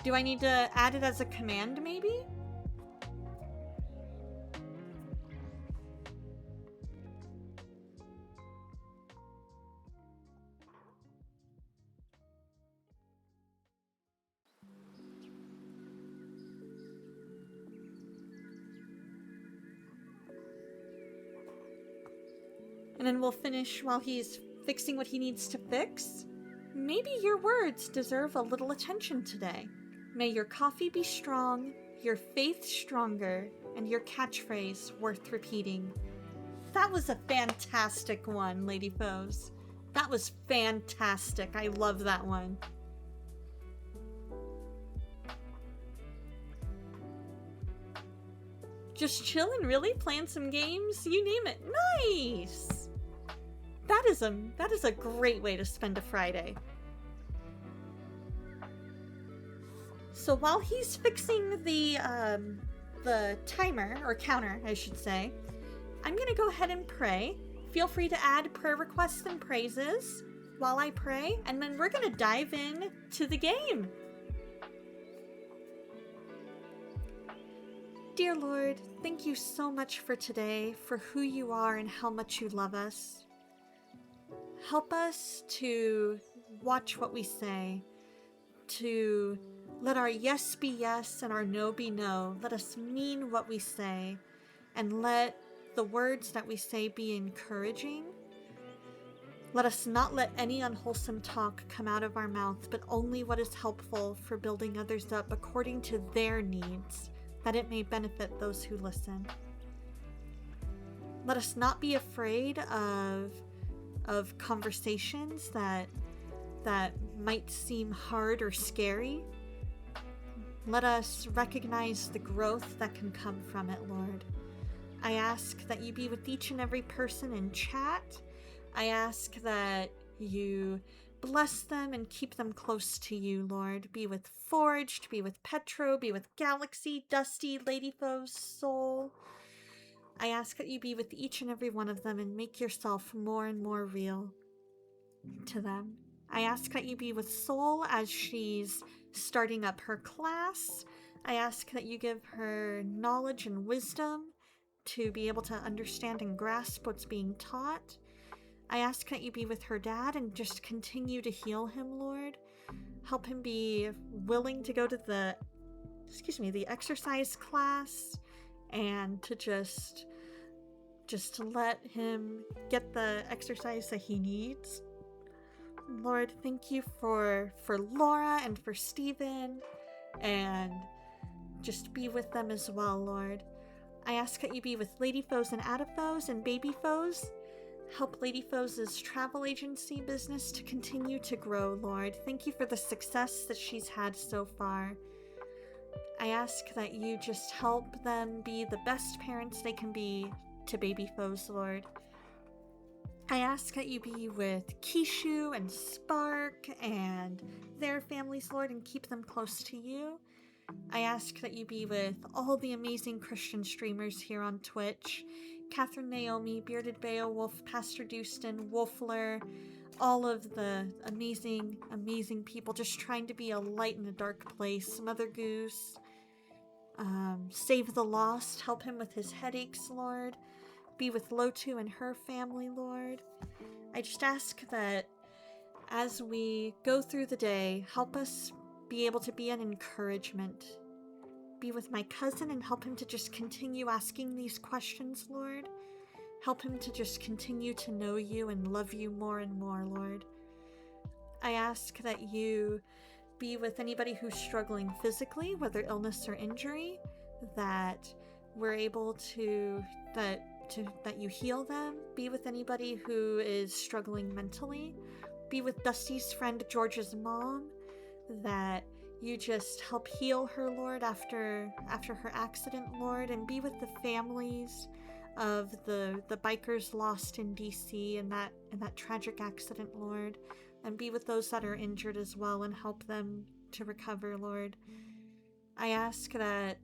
Do I need to add it as a command, maybe? And then we'll finish while he's fixing what he needs to fix. Maybe your words deserve a little attention today. May your coffee be strong, your faith stronger, and your catchphrase worth repeating. That was a fantastic one, Lady Foes. That was fantastic. I love that one. Just chillin', really? Playing some games? You name it. Nice! That is a great way to spend a Friday. So while he's fixing the timer, or counter, I should say, I'm gonna go ahead and pray. Feel free to add prayer requests and praises while I pray, and then we're gonna dive in to the game. Dear Lord, thank you so much for today, for who you are and how much you love us. Help us to watch what we say, to let our yes be yes and our no be no. Let us mean what we say, and let the words that we say be encouraging. Let us not let any unwholesome talk come out of our mouth, but only what is helpful for building others up according to their needs, that it may benefit those who listen. Let us not be afraid of conversations that might seem hard or scary. Let us recognize the growth that can come from it, Lord. I ask that you be with each and every person in chat. I ask that you bless them and keep them close to you, Lord. Be with Forged, be with Petro, be with Galaxy, Dusty, Ladyfoes, Soul. I ask that you be with each and every one of them and make yourself more and more real to them. I ask that you be with Soul as she's starting up her class. I ask that you give her knowledge and wisdom to be able to understand and grasp what's being taught. I ask that you be with her dad and just continue to heal him, Lord. Help him be willing to go to the exercise class, and to just to let him get the exercise that he needs. Lord, thank you for Laura and for Steven, and just be with them as well, Lord. I ask that you be with Lady Foes and Adaphos and Baby Foes. Help Lady Foes' travel agency business to continue to grow, Lord. Thank you for the success that she's had so far. I ask that you just help them be the best parents they can be to Baby Foes, Lord. I ask that you be with Kishu and Spark and their families, Lord, and keep them close to you. I ask that you be with all the amazing Christian streamers here on Twitch. Catherine Naomi, Bearded Beowulf, Pastor Dustin, Wolfler, all of the amazing, amazing people just trying to be a light in a dark place. Mother Goose, Save the Lost, help him with his headaches, Lord. Be with Lotu and her family, Lord. I just ask that as we go through the day, help us be able to be an encouragement. Be with my cousin and help him to just continue asking these questions, Lord. Help him to just continue to know you and love you more and more, Lord. I ask that you be with anybody who's struggling physically, whether illness or injury, that we're able to, that you heal them. Be with anybody who is struggling mentally. Be with Dusty's friend George's mom, that you just help heal her, Lord, after her accident, Lord, and be with the families of the bikers lost in DC in that tragic accident, Lord, and be with those that are injured as well and help them to recover, Lord. I ask that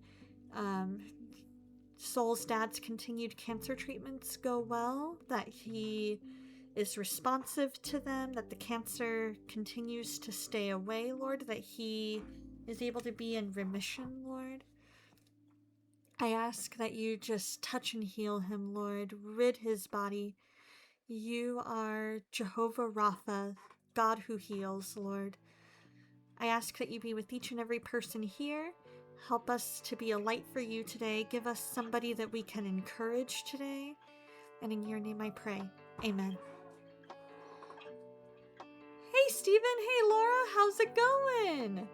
Soul's dad's continued cancer treatments go well, that he is responsive to them, that the cancer continues to stay away, Lord, that he is able to be in remission, Lord. I ask that you just touch and heal him, Lord. Rid his body. You are Jehovah Rapha, God who heals, Lord. I ask that you be with each and every person here. Help us to be a light for you today. Give us somebody that we can encourage today. And in your name I pray. Amen. Hey, Steven. Hey, Laura. How's it going?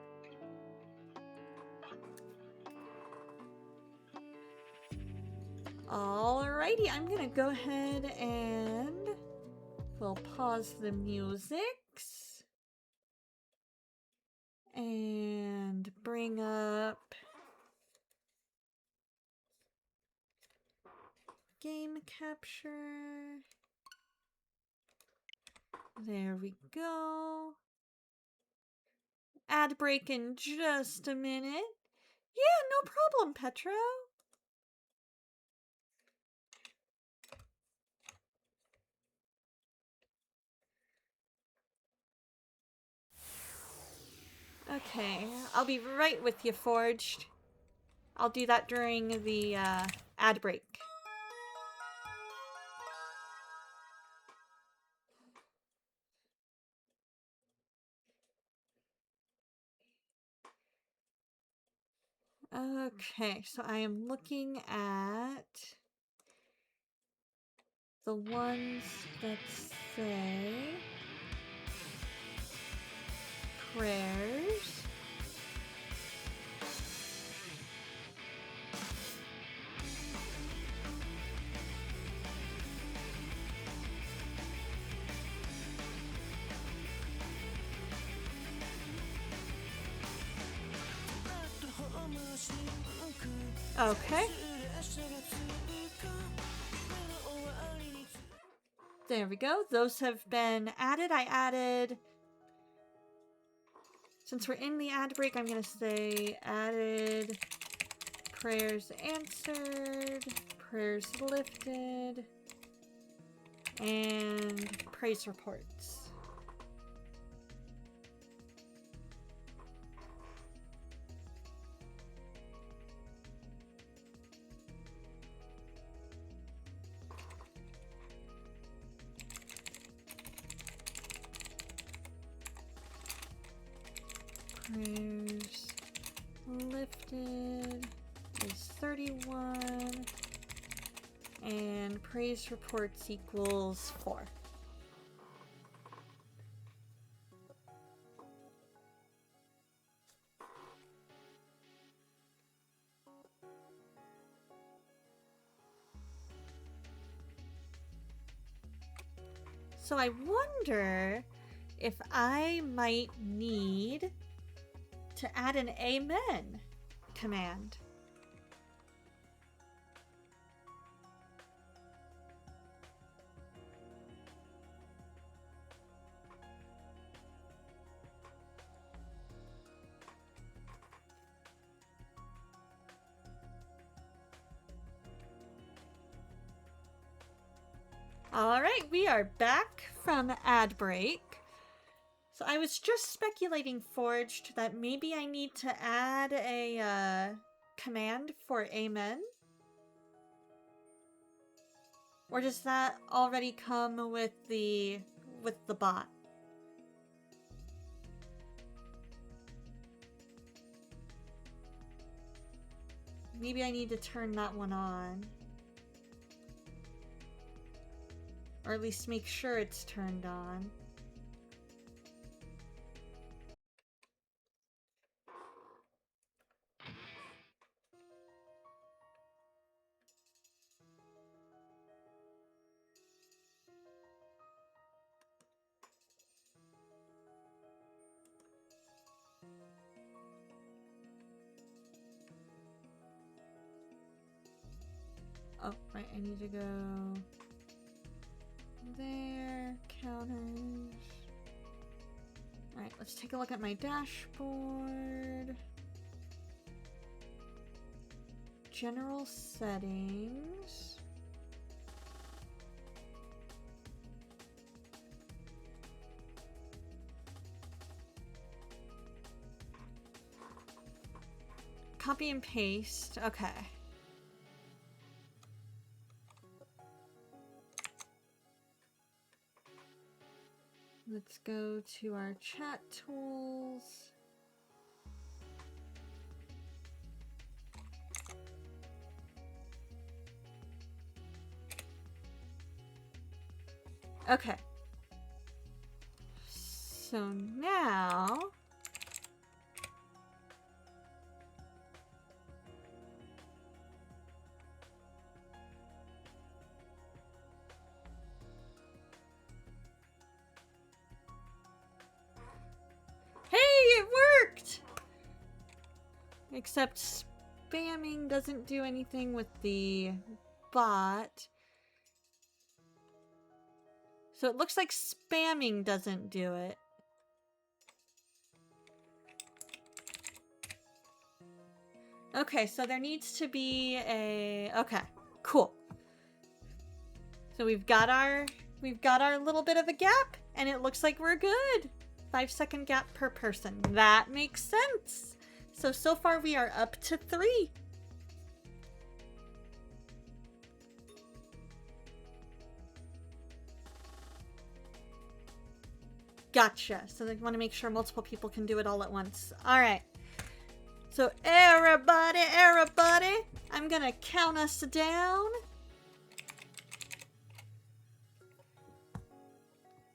Alrighty, I'm gonna go ahead and we'll pause the music and bring up game capture. There we go. Ad break in just a minute. Yeah, no problem, Petro. Okay, I'll be right with you, Forged. I'll do that during the ad break. Okay, so I am looking at the ones that say prayers. Okay. There we go. Those have been added. I added... Since we're in the ad break, I'm going to say added, prayers answered, prayers lifted, and praise reports. Prayers lifted is 31, and praise reports equals 4. So I wonder if I might need to add an amen command. Alright, we are back from ad break. So I was just speculating, Forged, that maybe I need to add a command for amen? Or does that already come with the bot? Maybe I need to turn that one on. Or at least make sure it's turned on. Oh, right, I need to go there, counters. Alright, let's take a look at my dashboard. General settings. Copy and paste, okay. Let's go to our chat tools. Okay. So now... Hey, it worked! Except spamming doesn't do anything with the bot. So it looks like spamming doesn't do it. Okay, so there needs to be a... Okay, cool. So we've got our little bit of a gap, and it looks like we're good. 5-second gap per person. That makes sense. So far we are up to 3. Gotcha. So they want to make sure multiple people can do it all at once. All right. So everybody, I'm gonna count us down.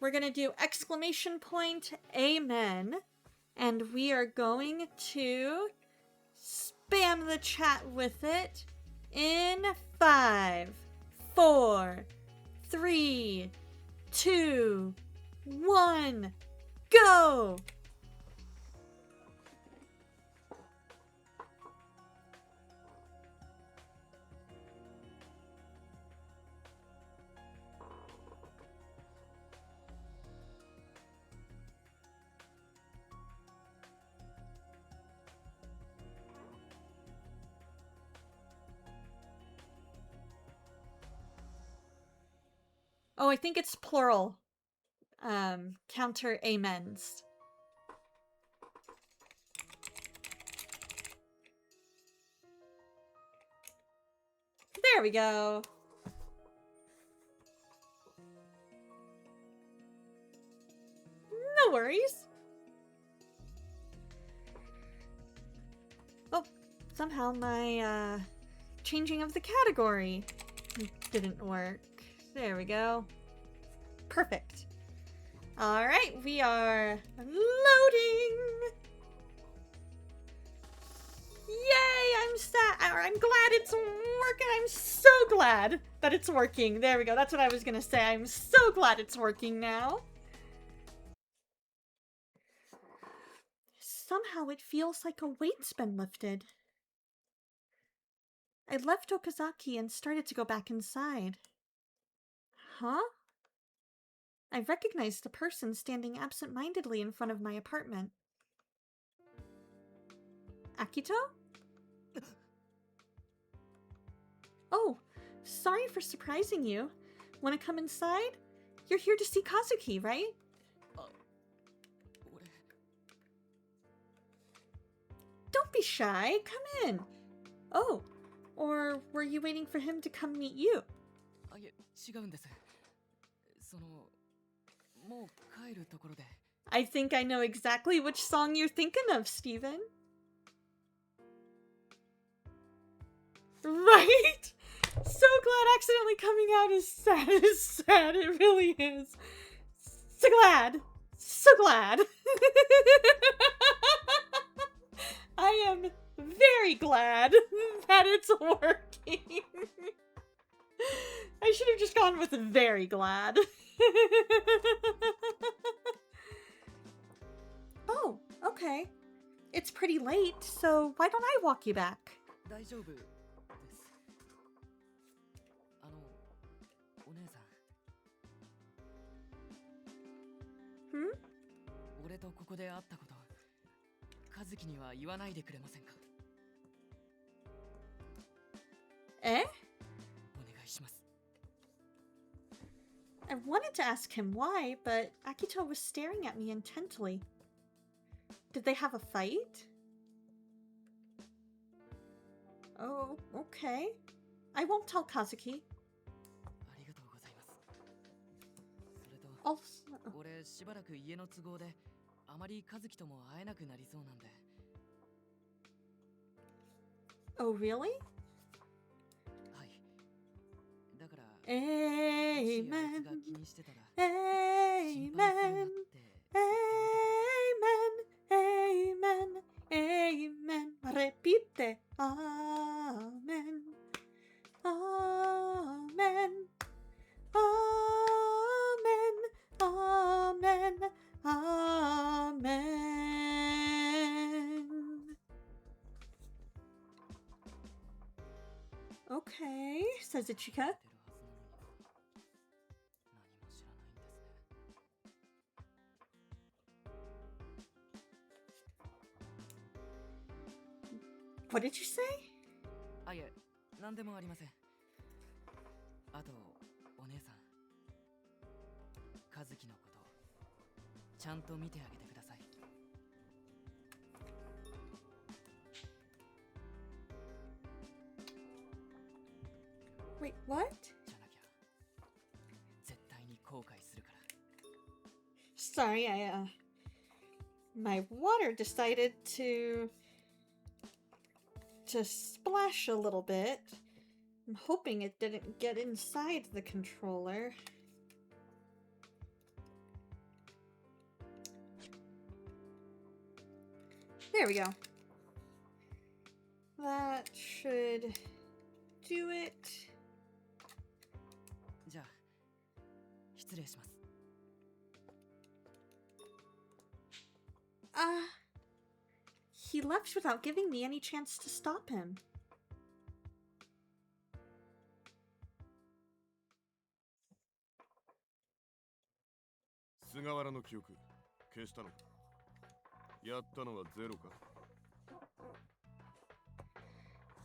We're gonna do exclamation point amen, and we are going to spam the chat with it in 5, 4, 3, 2, 1, go! Oh, I think it's plural. Counter amens. There we go. No worries. Oh, somehow my changing of the category didn't work. There we go. Perfect. All right, we are loading. I'm sad. I'm glad it's working. I'm so glad that it's working. There we go. That's what I was gonna say. I'm so glad it's working now. Somehow it feels like a weight's been lifted. I left Okizaki and started to go back inside. Huh? I recognized the person standing absent-mindedly in front of my apartment. Akito? Oh, sorry for surprising you. Wanna come inside? You're here to see Kazuki, right? Don't be shy. Come in. Oh, or were you waiting for him to come meet you? あ、いえ、違うんです。もう帰るところで。I think I know exactly which song you're thinking of, Steven. Right? So glad accidentally coming out is sad. Is sad. It really is. So glad. So glad. I am very glad that it's working. I should have just gone with very glad. Oh, okay. It's pretty late, so why don't I walk you back? 大丈夫です。お姉さん。俺とここで会ったこと、和樹には言わないでくれませんか？え？お願いします。I wanted to ask him why, but Akito was staring at me intently. Did they have a fight? Oh, okay. I won't tell Kazuki. ありがとうございます。それと、 Also, 俺しばらく家の都合であまり和樹とも会えなくなりそうなんで。oh, really? はい。だから、もしあいつ Amen. が気にしてたら、心配するな Amen. って。 Amen. Amen. Repite. Amen. Amen. Amen. Amen. Amen. Okay, says Ichika. 何も知らないんですね。 What did you say? あ、いえ、なんでもありません。あと、お姉さん、和樹のこと、ちゃんと見てあげてください。 Wait, what? じゃなきゃ、絶対に後悔するから。 Sorry, my water decided to splash a little bit. I'm hoping it didn't get inside the controller. There we go. That should do it. じゃあ、失礼します。 He left without giving me any chance to stop him. 菅原の記憶消したのか？やったのはゼロか？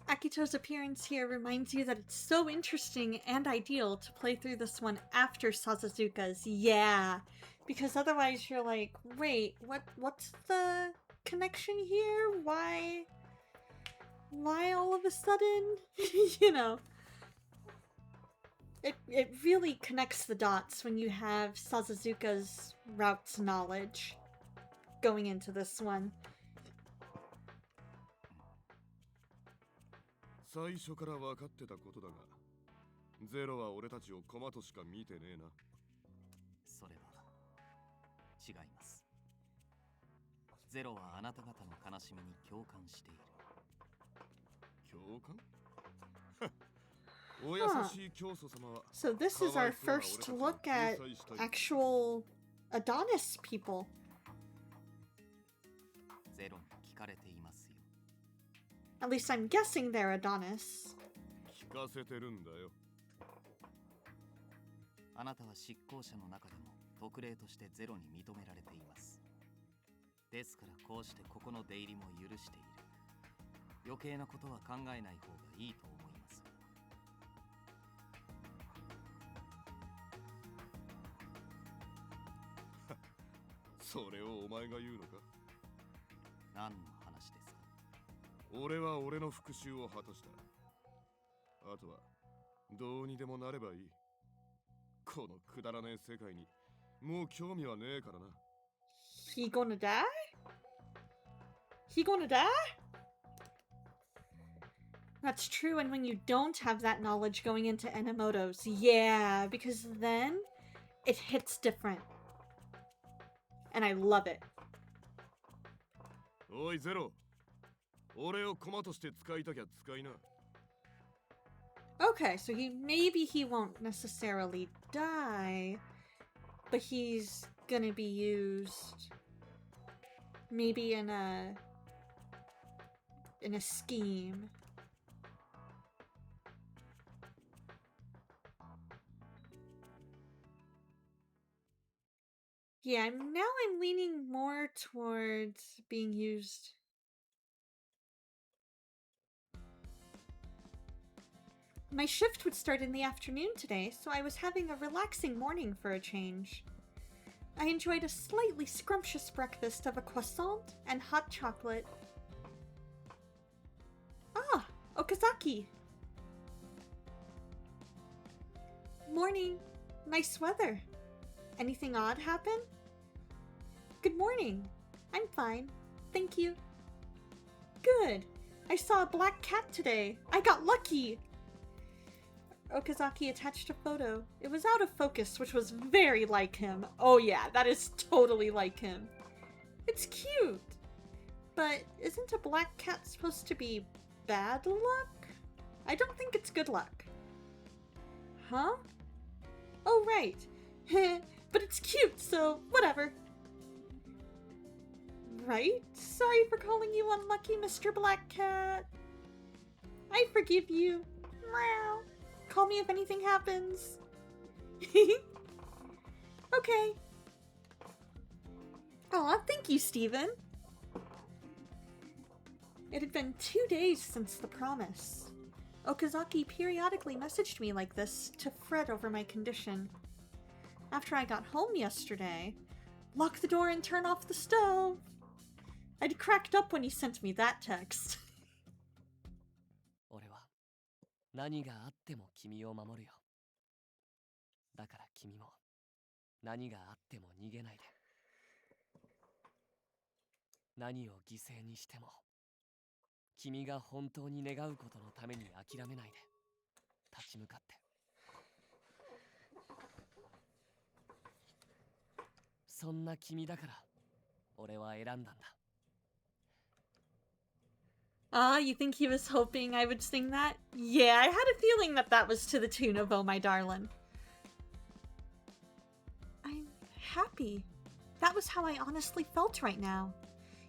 Akito's appearance here reminds you that it's so interesting and ideal to play through this one after Sasazuka's. Yeah, because otherwise you're like, wait, what's the connection here? Why all of a sudden? You know. It really connects the dots when you have Sasazuka's route's knowledge going into this one. 最初から分かってたことだが、ゼロは俺たちを駒としか見てねえな。それは違います。ゼロはあなた方の悲しみに共感している。教官お優しい教祖様は So this is our first look at actual Adonis people. ゼロに聞かれていますよ。 At least I'm guessing they're Adonis. 聞かせてるんだよ。あなたは執行者の中でも特例としてゼロに認められています。ですからこうしてここの出入りも許している。余計なことは考えない方がいいと思います。それをお前が言うのか？何の話ですか？俺は俺の復讐を果たした。あとはどうにでもなればいい。このくだらねえ世界にもう興味はねえからな。He gonna die? He gonna die? That's true, and when you don't have that knowledge going into Enomoto's, yeah, because then it hits different. And I love it. おいゼロ、俺を駒として使いたきゃ使いな。 Okay, so maybe he won't necessarily die, but he's gonna be used maybe in a scheme. Yeah, I'm leaning more towards being used. My shift would start in the afternoon today, so I was having a relaxing morning for a change. I enjoyed a slightly scrumptious breakfast of a croissant and hot chocolate. Ah, Okizaki. Morning. Nice weather. Anything odd happen? Good morning. I'm fine. Thank you. Good. I saw a black cat today. I got lucky. Okizaki attached a photo. It was out of focus, which was very like him. Oh yeah, that is totally like him. It's cute. But isn't a black cat supposed to be bad luck? I don't think it's good luck. Huh? Oh right. But it's cute, so whatever. Right? Sorry for calling you unlucky, Mr. Black Cat. I forgive you. Meow. Call me if anything happens. Okay. Aw, thank you, Steven. It had been 2 days since the promise. Okizaki periodically messaged me like this to fret over my condition. After I got home yesterday, lock the door and turn off the stove. I'd cracked up when he sent me that text. 俺は何があっても君を守るよ。だから君も何があっても逃げないで。何を犠牲にしても君が本当に願うことのために諦めないで立ち向かって。そんな君だから俺は選んだんだ。Ah, you think he was hoping I would sing that? Yeah, I had a feeling that that was to the tune of Oh My Darling. I'm happy. That was how I honestly felt right now.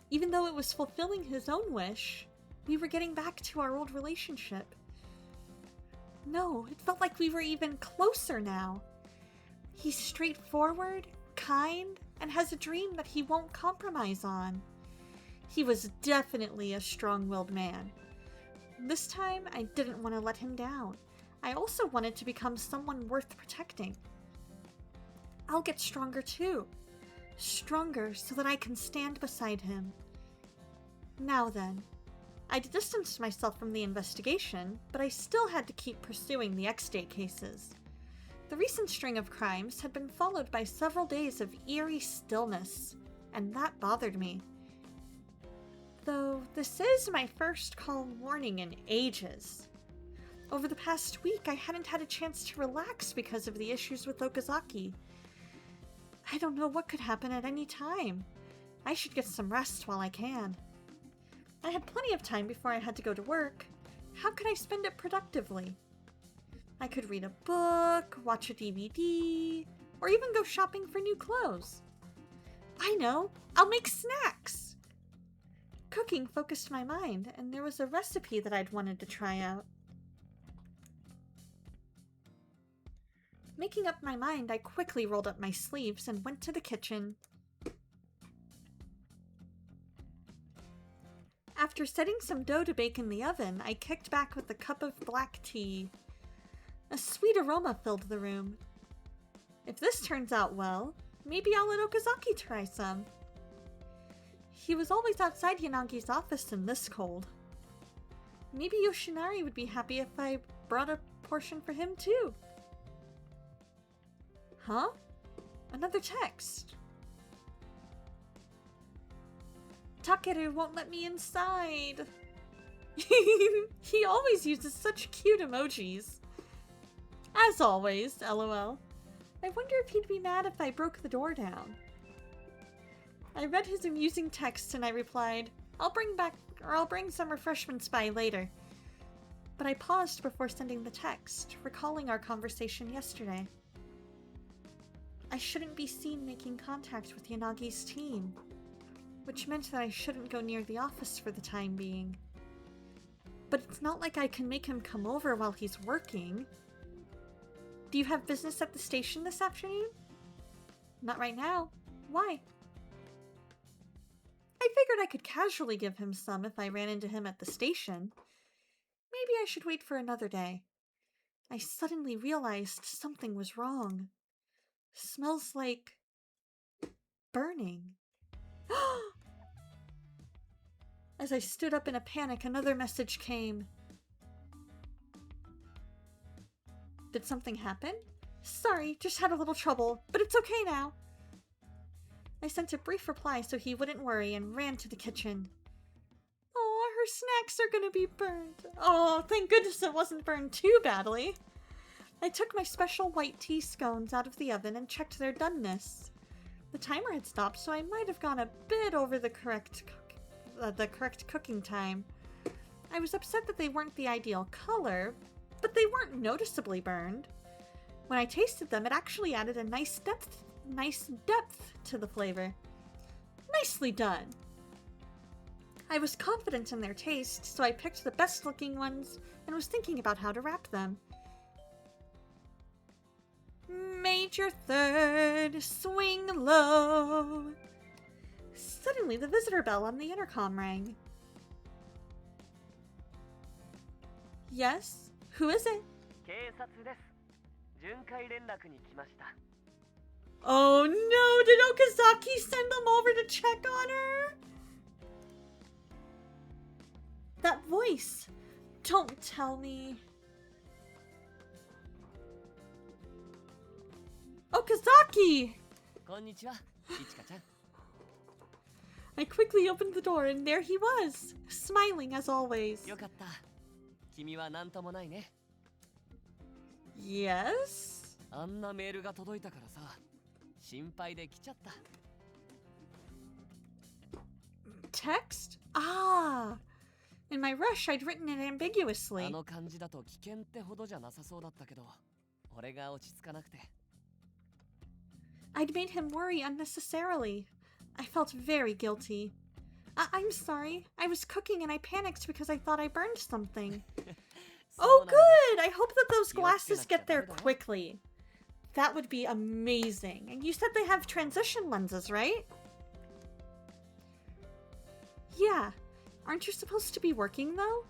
Even though it was fulfilling his own wish, we were getting back to our old relationship. No, it felt like we were even closer now. He's straightforward, kind, and has a dream that he won't compromise on. He was definitely a strong-willed man. This time, I didn't want to let him down. I also wanted to become someone worth protecting. I'll get stronger too. Stronger so that I can stand beside him. Now then, I distanced myself from the investigation, but I still had to keep pursuing the X-Day cases. The recent string of crimes had been followed by several days of eerie stillness, and that bothered me. Though this is my first calm morning in ages. Over the past week, I hadn't had a chance to relax because of the issues with Okizaki. I don't know what could happen at any time. I should get some rest while I can. I had plenty of time before I had to go to work. how could I spend it productively? I could read a book, watch a DVD, or even go shopping for new clothes. I know, I'll make snacks! Cooking focused my mind, and there was a recipe that I'd wanted to try out. Making up my mind, I quickly rolled up my sleeves and went to the kitchen. After setting some dough to bake in the oven, I kicked back with a cup of black tea. A sweet aroma filled the room. If this turns out well, maybe I'll let Okizaki try some. He was always outside Yanagi's office in this cold. Maybe Yoshinari would be happy if I brought a portion for him too. Huh? Another text. Takeru won't let me inside. He always uses such cute emojis. As always, lol. I wonder if he'd be mad if I broke the door down. I read his amusing text and I replied, I'll bring some refreshments by later. But I paused before sending the text, recalling our conversation yesterday. I shouldn't be seen making contact with Yanagi's team, which meant that I shouldn't go near the office for the time being. But it's not like I can make him come over while he's working. Do you have business at the station this afternoon? Not right now. Why? I figured I could casually give him some if I ran into him at the station. Maybe I should wait for another day. I suddenly realized something was wrong. Smells like burning. As I stood up in a panic, another message came. Did something happen? Sorry, just had a little trouble, but it's okay now. I sent a brief reply so he wouldn't worry and ran to the kitchen. Oh, her snacks are gonna be burned. Oh, thank goodness it wasn't burned too badly. I took my special white tea scones out of the oven and checked their doneness. The timer had stopped, so I might have gone a bit over the correct cooking time. I was upset that they weren't the ideal color, but they weren't noticeably burned. When I tasted them, it actually added a nice depth to the flavor. Nicely done. I was confident in their taste, so I picked the best looking ones and was thinking about how to wrap them. Major third, swing low. Suddenly, the visitor bell on the intercom rang. Yes? Who is it? Oh no, did Okizaki send them over to check on her? That voice. Don't tell me. Okizaki! I quickly opened the door and there he was, smiling as always. Yes? Text? Ah! In my rush, I'd written it ambiguously. I'd made him worry unnecessarily. I felt very guilty. I'm sorry. I was cooking and I panicked because I thought I burned something. Oh, good! I hope that those glasses get there quickly. That would be amazing. And you said they have transition lenses, right? Yeah. Aren't you supposed to be working, though?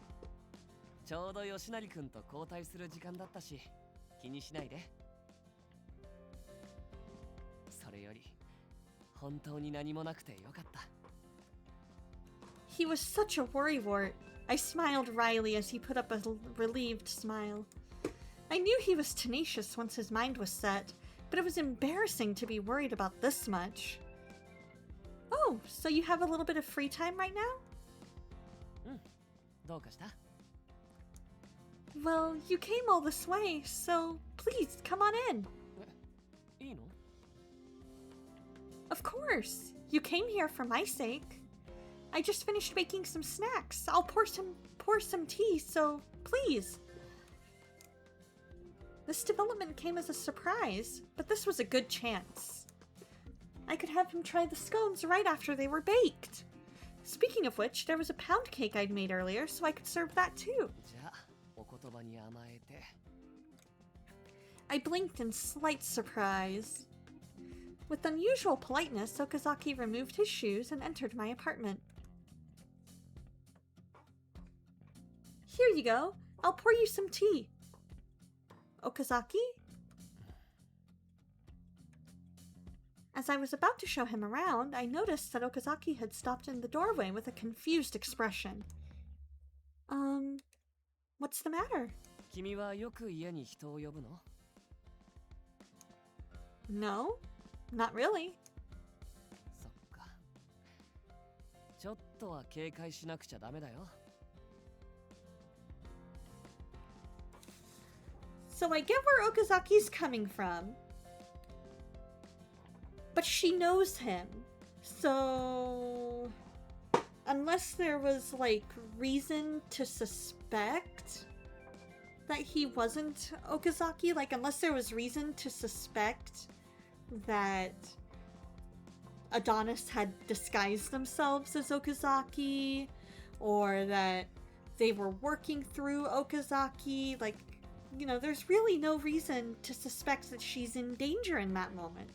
He was such a worrywart. I smiled wryly as he put up a relieved smile. I knew he was tenacious once his mind was set, but it was embarrassing to be worried about this much. Oh, so you have a little bit of free time right now? Well, you came all this way, so please, come on in. Of course. You came here for my sake. I just finished making some snacks. I'll pour some tea, so please. This development came as a surprise, but this was a good chance. I could have him try the scones right after they were baked. Speaking of which, there was a pound cake I'd made earlier, so I could serve that too. I blinked in slight surprise. With unusual politeness, Okizaki removed his shoes and entered my apartment. Here you go. I'll pour you some tea. Okizaki? As I was about to show him around, I noticed that Okizaki had stopped in the doorway with a confused expression. What's the matter? No, not really. So I get where Okazaki's coming from. But she knows him. So unless there was like reason to suspect that he wasn't Okizaki, like unless there was reason to suspect that Adonis had disguised themselves as Okizaki, or that they were working through Okizaki, like, you know, there's really no reason to suspect that she's in danger in that moment.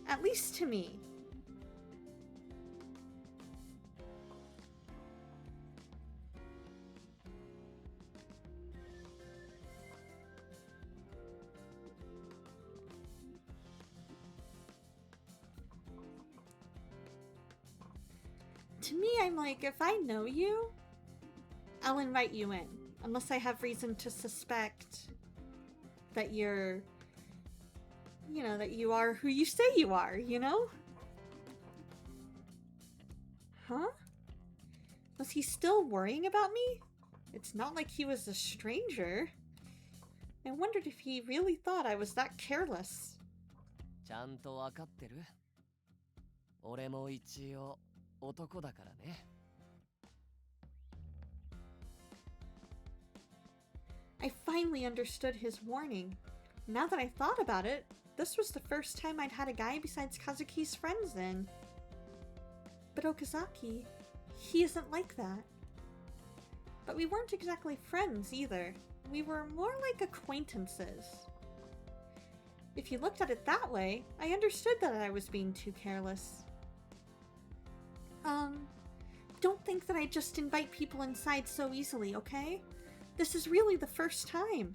At least to me. To me, I'm like, if I know you, I'll invite you in. Unless I have reason to suspect that you're, you know, that you are who you say you are, you know? Huh? Was he still worrying about me? It's not like he was a stranger. I wondered if he really thought I was that careless. ちゃんとわかってる？俺も一応男だからね。I finally understood his warning. Now that I thought about it, this was the first time I'd had a guy besides Kazuki's friends in. But Okizaki, he isn't like that. But we weren't exactly friends either. We were more like acquaintances. If you looked at it that way, I understood that I was being too careless. Don't think that I just invite people inside so easily, okay? This is really the first time.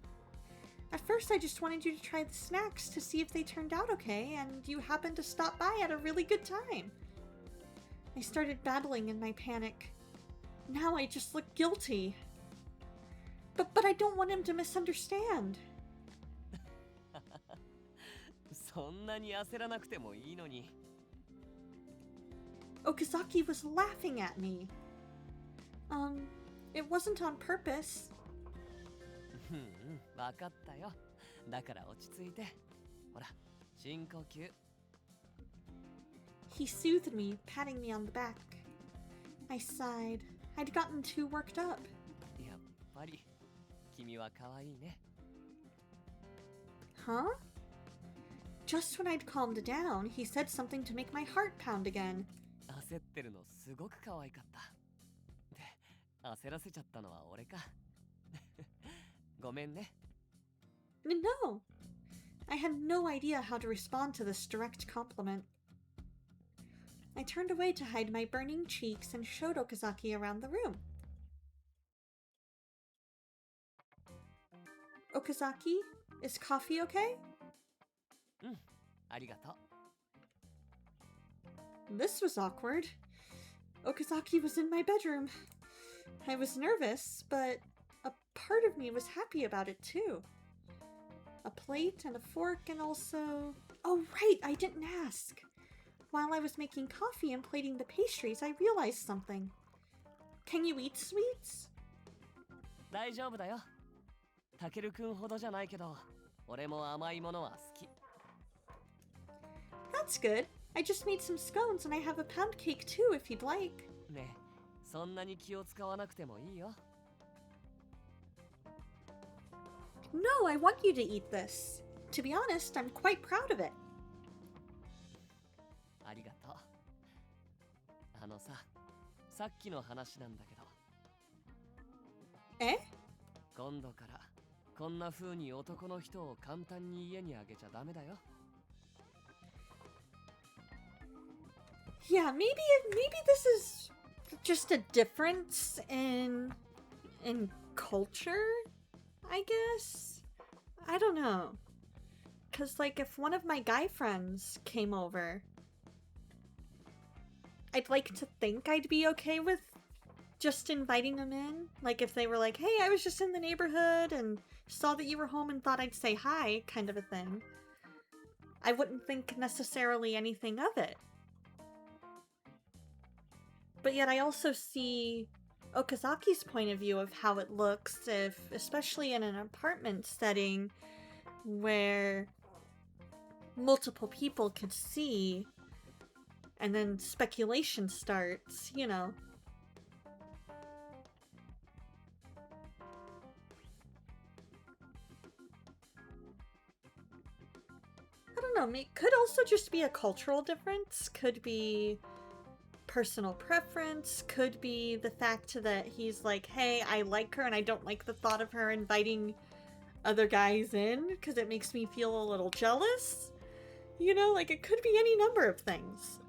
At first I just wanted you to try the snacks to see if they turned out okay, and you happened to stop by at a really good time. I started babbling in my panic. Now I just look guilty. But I don't want him to misunderstand. そんなに焦らなくてもいいのに。Okizaki was laughing at me. It wasn't on purpose. わかったよ。だから落ち着いて。ほら、深呼吸。He soothed me, patting me on the back. I sighed. I'd gotten too worked up. やっぱり、君は可愛いね。Huh? Just when I'd calmed down, he said something to make my heart pound again. 焦ってるのすごく可愛かった。で、焦らせちゃったのは俺か。ごめんね。No. I had no idea how to respond to this direct compliment. I turned away to hide my burning cheeks and showed Okizaki around the room. Okizaki, is coffee okay? ありがとう。This was awkward. Okizaki was in my bedroom. I was nervous, but a part of me was happy about it too. A plate and a fork and also... Oh right, I didn't ask. While I was making coffee and plating the pastries, I realized something. Can you eat sweets? 大丈夫だよ。たけるくんほどじゃないけど、俺も甘いものは好き。That's good. I just made some scones and I have a pound cake too if you'd like. ねえ、そんなに気を使わなくてもいいよ。 No, I want you to eat this. To be honest, I'm quite proud of it. ありがとう。あのさ、さっきの話なんだけど。え？今度からこんな風に男の人を簡単に家にあげちゃダメだよ。 Yeah, maybe this is just a difference in culture, I guess. I don't know. Cause like if one of my guy friends came over, I'd like to think I'd be okay with just inviting them in. Like if they were like, "Hey, I was just in the neighborhood and saw that you were home and thought I'd say hi," kind of a thing. I wouldn't think necessarily anything of it. But yet I also see Okazaki's point of view of how it looks if, especially in an apartment setting where multiple people could see and then speculation starts, you know. I don't know, it could also just be a cultural difference, could be personal preference, could be the fact that he's like, hey, I like her and I don't like the thought of her inviting other guys in because it makes me feel a little jealous. You know, like it could be any number of things.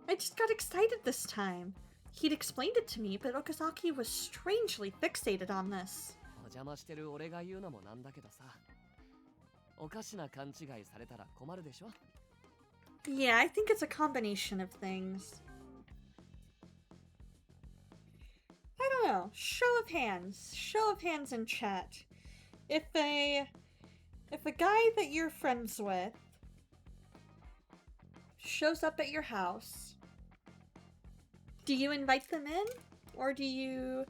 I just got excited this time. He'd explained it to me, but Okazaki was strangely fixated on this. お邪魔してる俺が言うのもなんだけどさ、おかしな勘違いされたら困るでしょ? Yeah, I think it's a combination of things. I don't know. Show of hands in chat. If a guy that you're friends with shows up at your house, do you invite them in? Or do you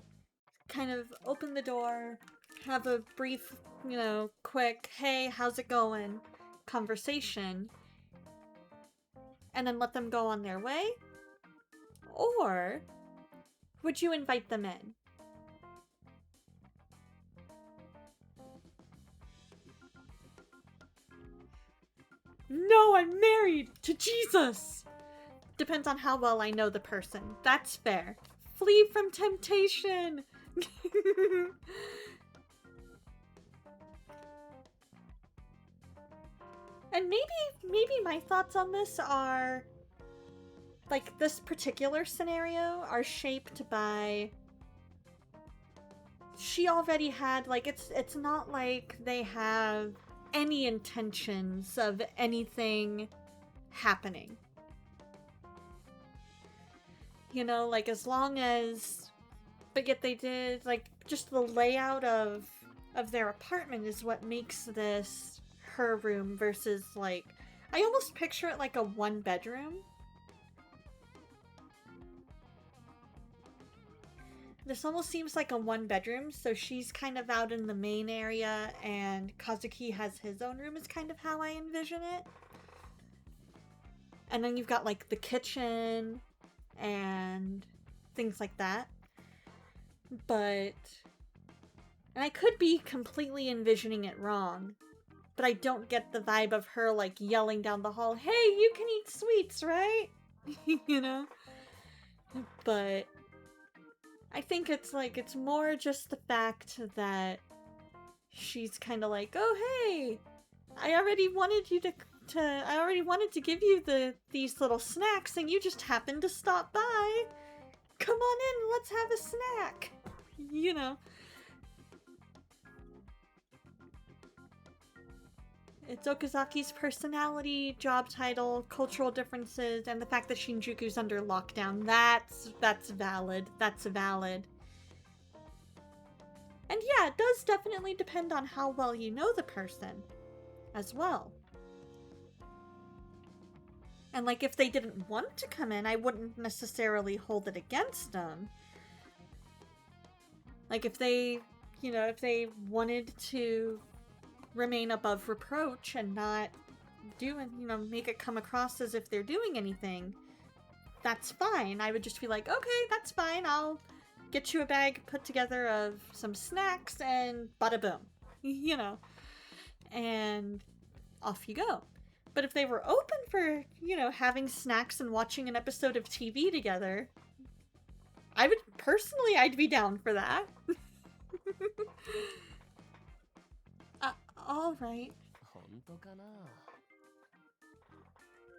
kind of open the door, have a brief, you know, quick, hey, how's it going conversation, and then let them go on their way? Or would you invite them in? No, I'm married to Jesus! Depends on how well I know the person. That's fair. Flee from temptation! And maybe my thoughts on this are, like, this particular scenario are shaped by, she already had, like, it's not like they have any intentions of anything happening. You know, like, as long as, but yet they did, like, just the layout of their apartment is what makes this her room versus, like, I almost picture it like a one bedroom. This almost seems like a one bedroom, so she's kind of out in the main area and Kazuki has his own room is kind of how I envision it. And then you've got, like, the kitchen and things like that. But, and I could be completely envisioning it wrong, but I don't get the vibe of her, like, yelling down the hall, hey, you can eat sweets, right? You know? But I think it's, like, it's more just the fact that she's kind of like, oh, hey, I already wanted to give you these little snacks and you just happened to stop by. Come on in, let's have a snack. You know. It's Okazaki's personality, job title, cultural differences, and the fact that Shinjuku's under lockdown. That's valid. That's valid. And yeah, it does definitely depend on how well you know the person as well. And like, if they didn't want to come in, I wouldn't necessarily hold it against them. Like, if they you know, if they wanted to remain above reproach and not do, you know, make it come across as if they're doing anything, that's fine. I would just be like, okay, that's fine. I'll get you a bag put together of some snacks and bada boom, you know, and off you go. But if they were open for, you know, having snacks and watching an episode of TV together, I'd be down for that. All right. 本当かな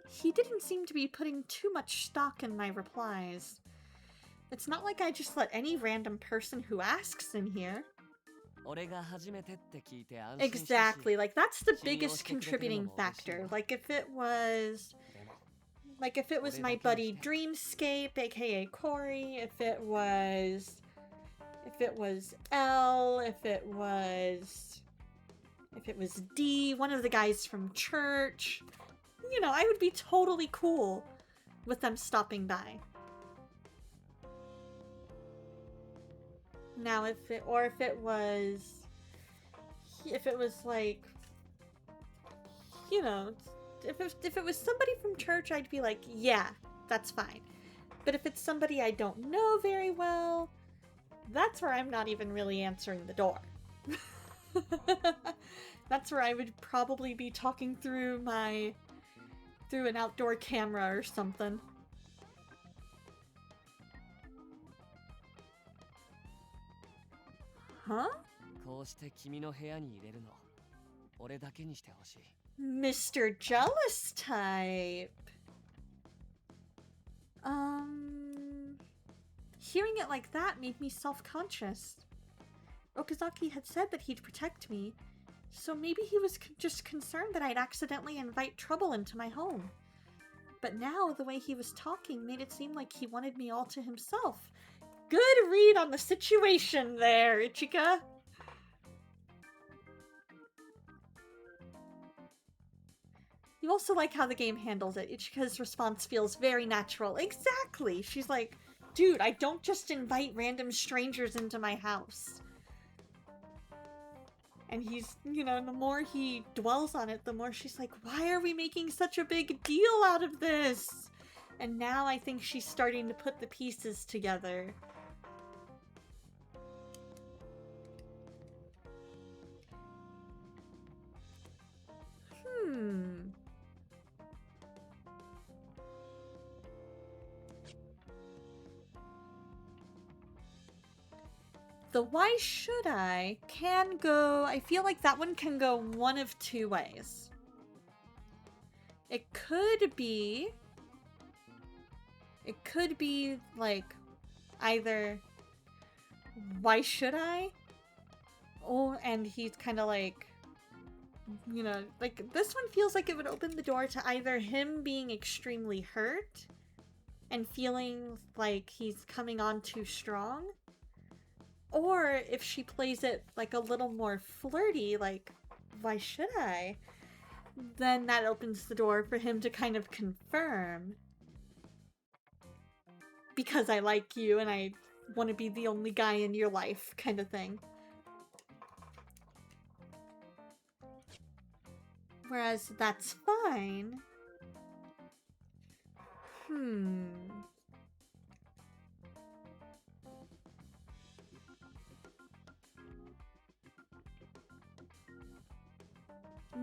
He didn't seem to be putting too much stock in my replies. It's not like I just let any random person who asks in here. 俺が初めてって聞いて安心したし Exactly, like that's the biggest contributing factor. Like if it was my buddy Dreamscape, aka Corey, if it was L, if it was D, one of the guys from church, you know, I would be totally cool with them stopping by. Now if it was like, you know, if it was somebody from church, I'd be like, yeah, that's fine. But if it's somebody I don't know very well, that's where I'm not even really answering the door. That's where I would probably be talking through an outdoor camera or something. Huh? こうして君の部屋に入れるの俺だけにしてほしい Mr. Jealous type. Hearing it like that made me self-conscious. Okizaki had said that he'd protect me, so maybe he was just concerned that I'd accidentally invite trouble into my home. But now, the way he was talking made it seem like he wanted me all to himself. Good read on the situation there, Ichika. You also like how the game handles it. Ichika's response feels very natural. Exactly! She's like, dude, I don't just invite random strangers into my house. And he's, you know, the more he dwells on it, the more she's like, why are we making such a big deal out of this? And now I think she's starting to put the pieces together. The why should I can go, I feel like that one can go one of two ways. It could be like either why should I? Oh, and he's kind of like, you know, like this one feels like it would open the door to either him being extremely hurt and feeling like he's coming on too strong. Or if she plays it like a little more flirty, like, why should I? Then that opens the door for him to kind of confirm. Because I like you and I want to be the only guy in your life, kind of thing. Whereas that's fine.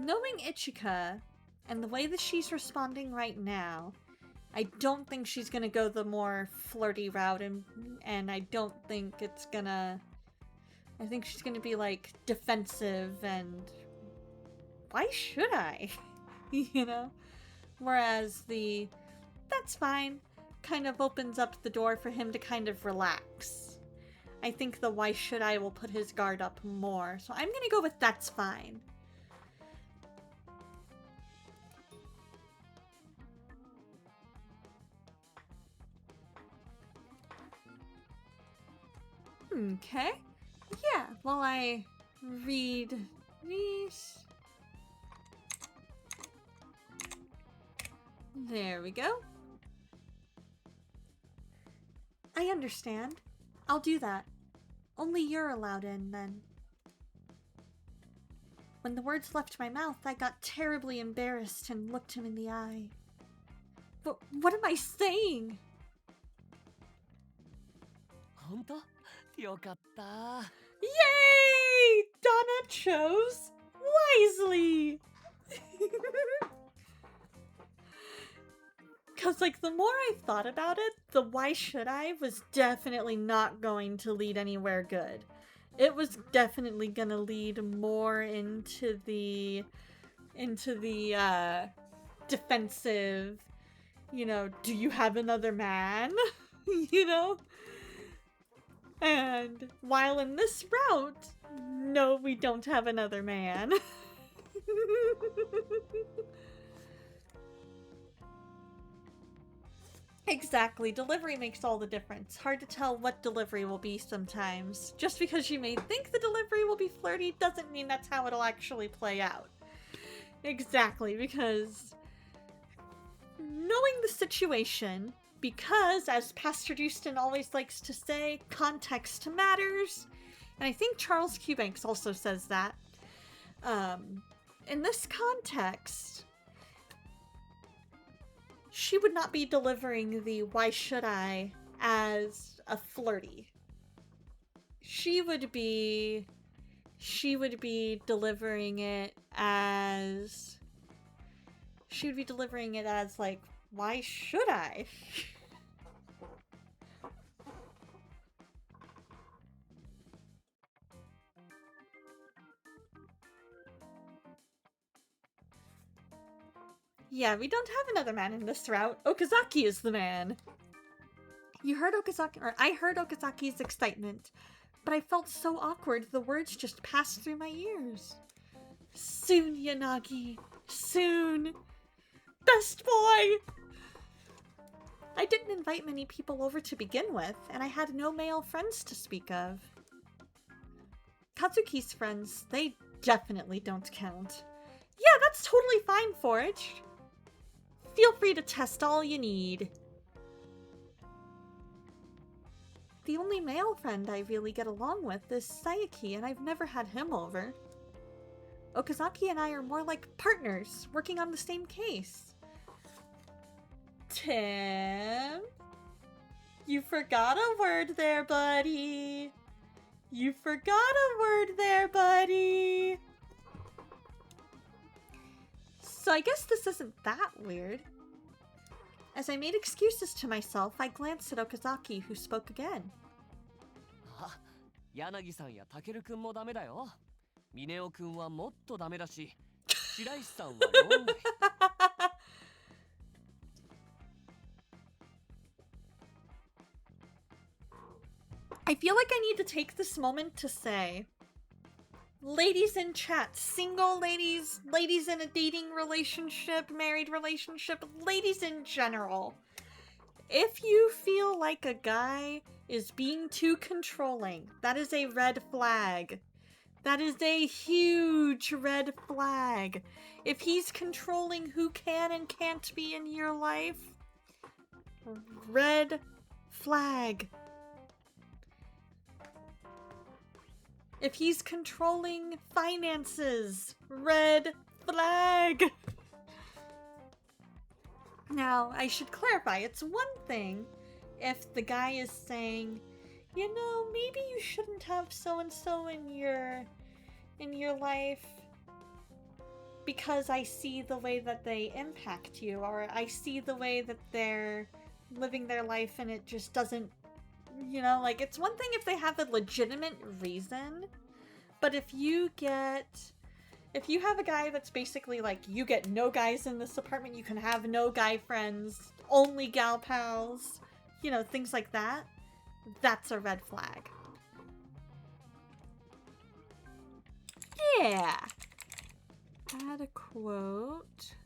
Knowing Ichika, and the way that she's responding right now, I don't think she's gonna go the more flirty route, and I don't think it's gonna... I think she's gonna be, like, defensive and... Why should I? You know? Whereas the... That's fine kind of opens up the door for him to kind of relax. I think the why should I will put his guard up more, so I'm gonna go with that's fine. Okay. Yeah, while I read these. There we go. I understand. I'll do that. Only you're allowed in, then. When the words left my mouth, I got terribly embarrassed and looked him in the eye. What am I saying? 本当よかった Yay! Donna chose wisely! Because, like, the more I thought about it, the why should I was definitely not going to lead anywhere good. It was definitely gonna lead more into the defensive, you know, do you have another man? You know? And while in this route, no, we don't have another man. Exactly, delivery makes all the difference. Hard to tell what delivery will be sometimes. Just because you may think the delivery will be flirty doesn't mean that's how it'll actually play out. Exactly, because knowing the situation, because as Pastor Dustin always likes to say, context matters, and I think Charles Cubanks also says that, in this context, she would not be delivering the why should I as a flirty. She would be delivering it as like, why should I? Yeah, we don't have another man in this route. Okizaki is the man. I heard Okazaki's excitement, but I felt so awkward the words just passed through my ears. Soon, Yanagi. Soon. Best boy! I didn't invite many people over to begin with, and I had no male friends to speak of. Katsuki's friends, they definitely don't count. Yeah, that's totally fine, Forge. Feel free to test all you need. The only male friend I really get along with is Sayaki, and I've never had him over. Okizaki and I are more like partners, working on the same case. Tim? You forgot a word there, buddy. You forgot a word there, buddy. So I guess this isn't that weird. As I made excuses to myself, I glanced at Okizaki, who spoke again. あ、柳さんやタケルくんもダメだよ。ミネオくんはもっとダメだし、白石さんは論外。I feel like I need to take this moment to say, ladies in chat, single ladies, ladies in a dating relationship, married relationship, ladies in general, if you feel like a guy is being too controlling, that is a red flag. That is a huge red flag. If he's controlling who can and can't be in your life, red flag. If he's controlling finances, red flag. Now, I should clarify, it's one thing if the guy is saying, you know, maybe you shouldn't have so-and-so in your life because I see the way that they impact you, or I see the way that they're living their life and it just doesn't, you know, like, it's one thing if they have a legitimate reason, but if you have a guy that's basically like, you get no guys in this apartment, you can have no guy friends, only gal pals, you know, things like that, that's a red flag. Yeah. Add a quote.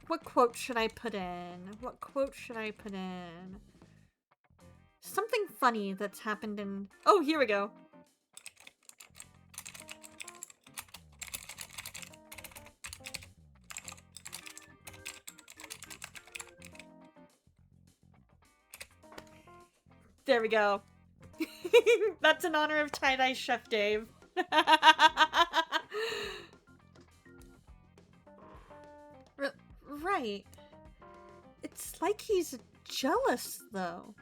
What quote should I put in? What quote should I put in? Something funny that's happened in... Oh, here we go. There we go. That's in honor of tie-dye Chef Dave. Right. It's like he's jealous, though.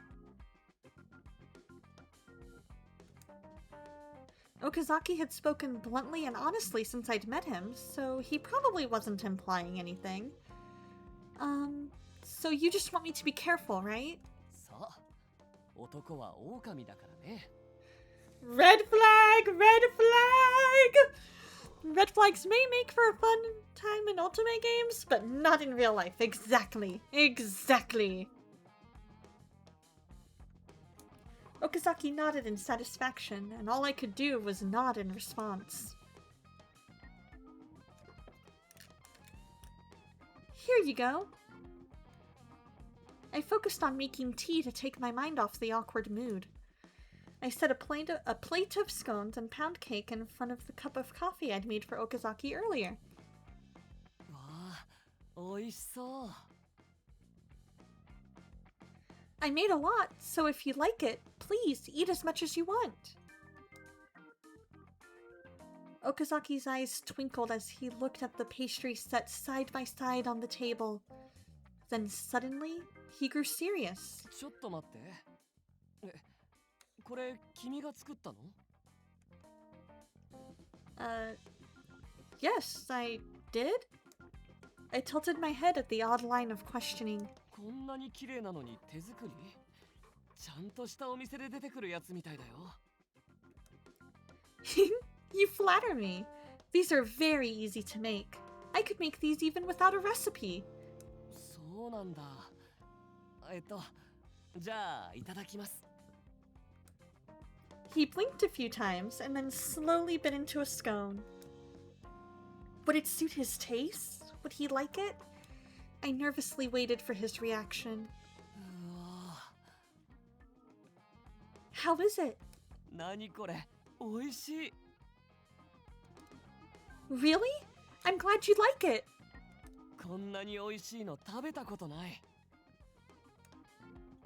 Okizaki had spoken bluntly and honestly since I'd met him, so he probably wasn't implying anything. So you just want me to be careful, right? さあ、男は狼だからね。 Red flag! Red flag! Red flags may make for a fun time in Ultimate games, but not in real life. Exactly. Exactly. Okizaki nodded in satisfaction, and all I could do was nod in response. Here you go. I focused on making tea to take my mind off the awkward mood. I set a plate of scones and pound cake in front of the cup of coffee I'd made for Okizaki earlier. わあ、美味しそう。 I made a lot, so if you like it, please eat as much as you want. Okazaki's eyes twinkled as he looked at the pastries set side by side on the table. Then suddenly, he grew serious. ちょっと待って。これ君が作ったの？ Yes, I did? I tilted my head at the odd line of questioning. こんなに綺麗なのに手作り？ちゃんとしたお店で出てくるやつみたいだよ。You flatter me. These are very easy to make. I could make these even without a recipe. そうなんだ。じゃあいただきます。 He blinked a few times and then slowly bit into a scone. Would it suit his taste? Would he like it? I nervously waited for his reaction. うわ。 How is it? 何これ？美味しい。 Really? I'm glad you like it. こんなに美味しいの食べたことない。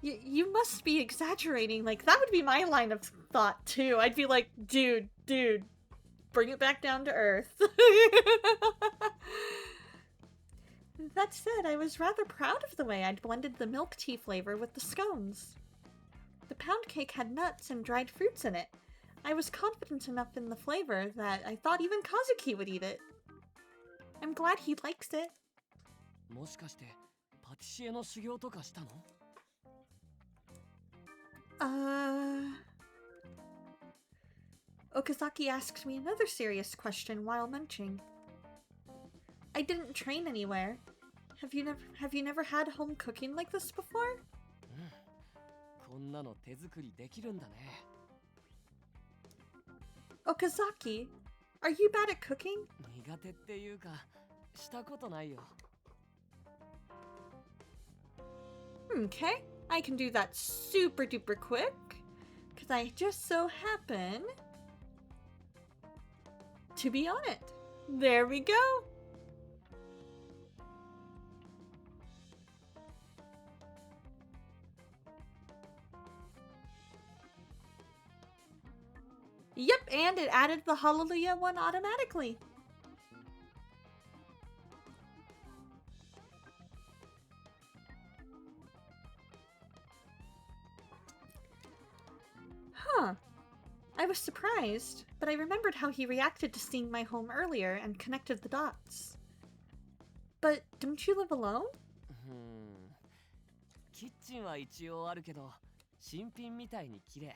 You must be exaggerating. Like, that would be my line of thought, too. I'd be like, dude, bring it back down to earth. That said, I was rather proud of the way I'd blended the milk tea flavor with the scones. The pound cake had nuts and dried fruits in it. I was confident enough in the flavor that I thought even Kazuki would eat it. I'm glad he likes it. もしかしてパティシエの修行とかしたの？ Okizaki asked me another serious question while munching. I didn't train anywhere. Have you never had home cooking like this before? こんなの手作りできるんだね。 Okizaki, are you bad at cooking? 苦手っていうかしたことないよ。 Okay, I can do that super duper quick, because I just so happen to be on it. There we go. Yep, and it added the Hallelujah one automatically. Huh. I was surprised, but I remembered how he reacted to seeing my home earlier and connected the dots. But don't you live alone? キッチンは一応あるけど新品みたいに綺麗。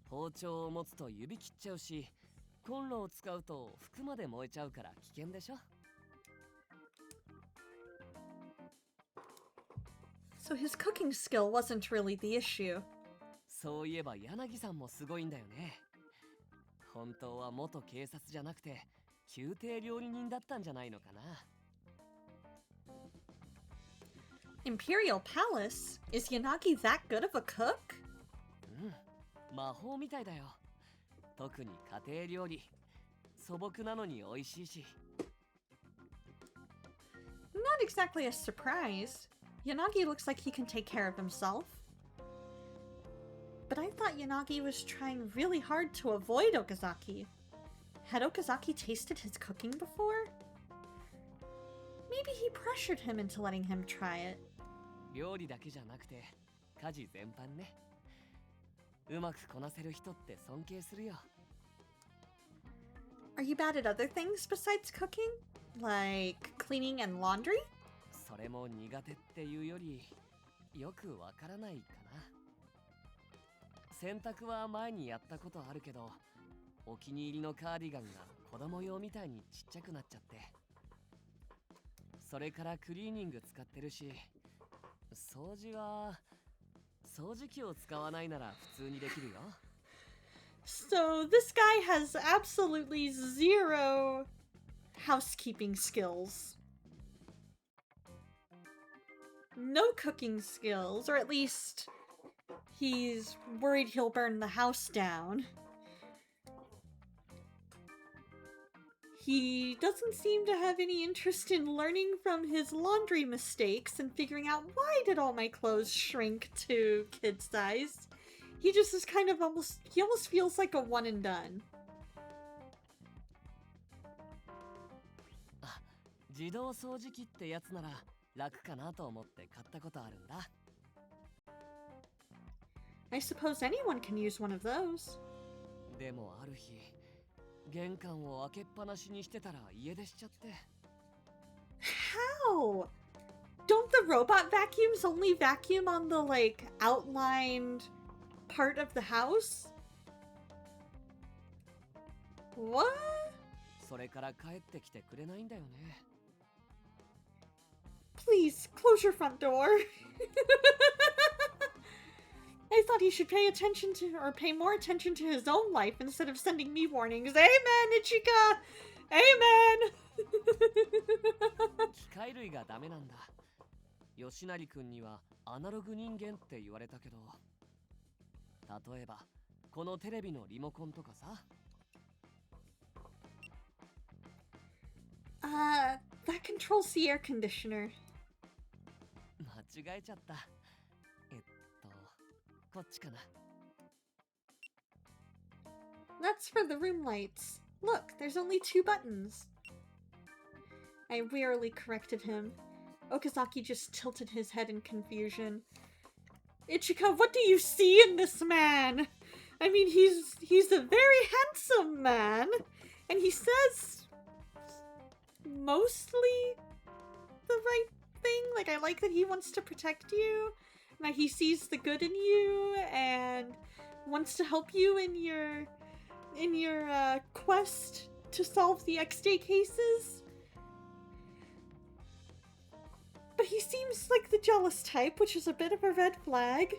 包丁を持つと指切っちゃうし、コンロを使うと服まで燃えちゃうから危険でしょ。 So his cooking skill wasn't really the issue. そういえば柳さんもすごいんだよね。本当は元警察じゃなくて宮廷料理人だったんじゃないのかな。 Imperial Palace? Is Yanagi that good of a cook? 魔法みたいだよ。特に家庭料理。素朴なのに美味しいし。 Not exactly a surprise. Yanagi looks like he can take care of himself. But I thought Yanagi was trying really hard to avoid Okizaki. Had Okizaki tasted his cooking before? Maybe he pressured him into letting him try it. 料理だけじゃなくて家事全般ね。うまくこなせる人って尊敬するよ。Are you bad at other things besides cooking? Like cleaning and laundry? それも苦手っていうよりよくわからないかな。洗濯は前にやったことあるけど、お気に入りのカーディガンが子供用みたいにちっちゃくなっちゃって。それからクリーニング使ってるし、掃除は掃除機を使わないなら普通にできるよ。So this guy has absolutely zero housekeeping skills. No cooking skills, or at least he's worried he'll burn the house down. He doesn't seem to have any interest in learning from his laundry mistakes and figuring out why did all my clothes shrink to kid size. He just is kind of almost feels like a one and done. あ、自動掃除機ってやつなら楽かなと思って買ったことあるんだ。I suppose anyone can use one of those. でもある日、玄関を開けっぱなしにしてたら家出しちゃって。How? Don't the robot vacuums only vacuum on the, like, outlined part of the house? What? それから帰ってきてくれないんだよね。Please, close your front door. I thought he should pay attention to, or pay more attention to his own life instead of sending me warnings. Amen, Ichika! Amen! 機械類がダメなんだ。吉成くんにはアナログ人間って言われたけど、例えばこのテレビのリモコンとかさ。That controls the air conditioner. 間違えちゃった。こっちかな。That's for the room lights. Look, there's only 2 buttons. I wearily corrected him. Okizaki just tilted his head in confusion. Ichika, what do you see in this man? I mean, he's a very handsome man, and he says mostly the right thing. Like, I like that he wants to protect you, and that he sees the good in you, and wants to help you in your quest to solve the X-Day cases. But he seems like the jealous type, which is a bit of a red flag.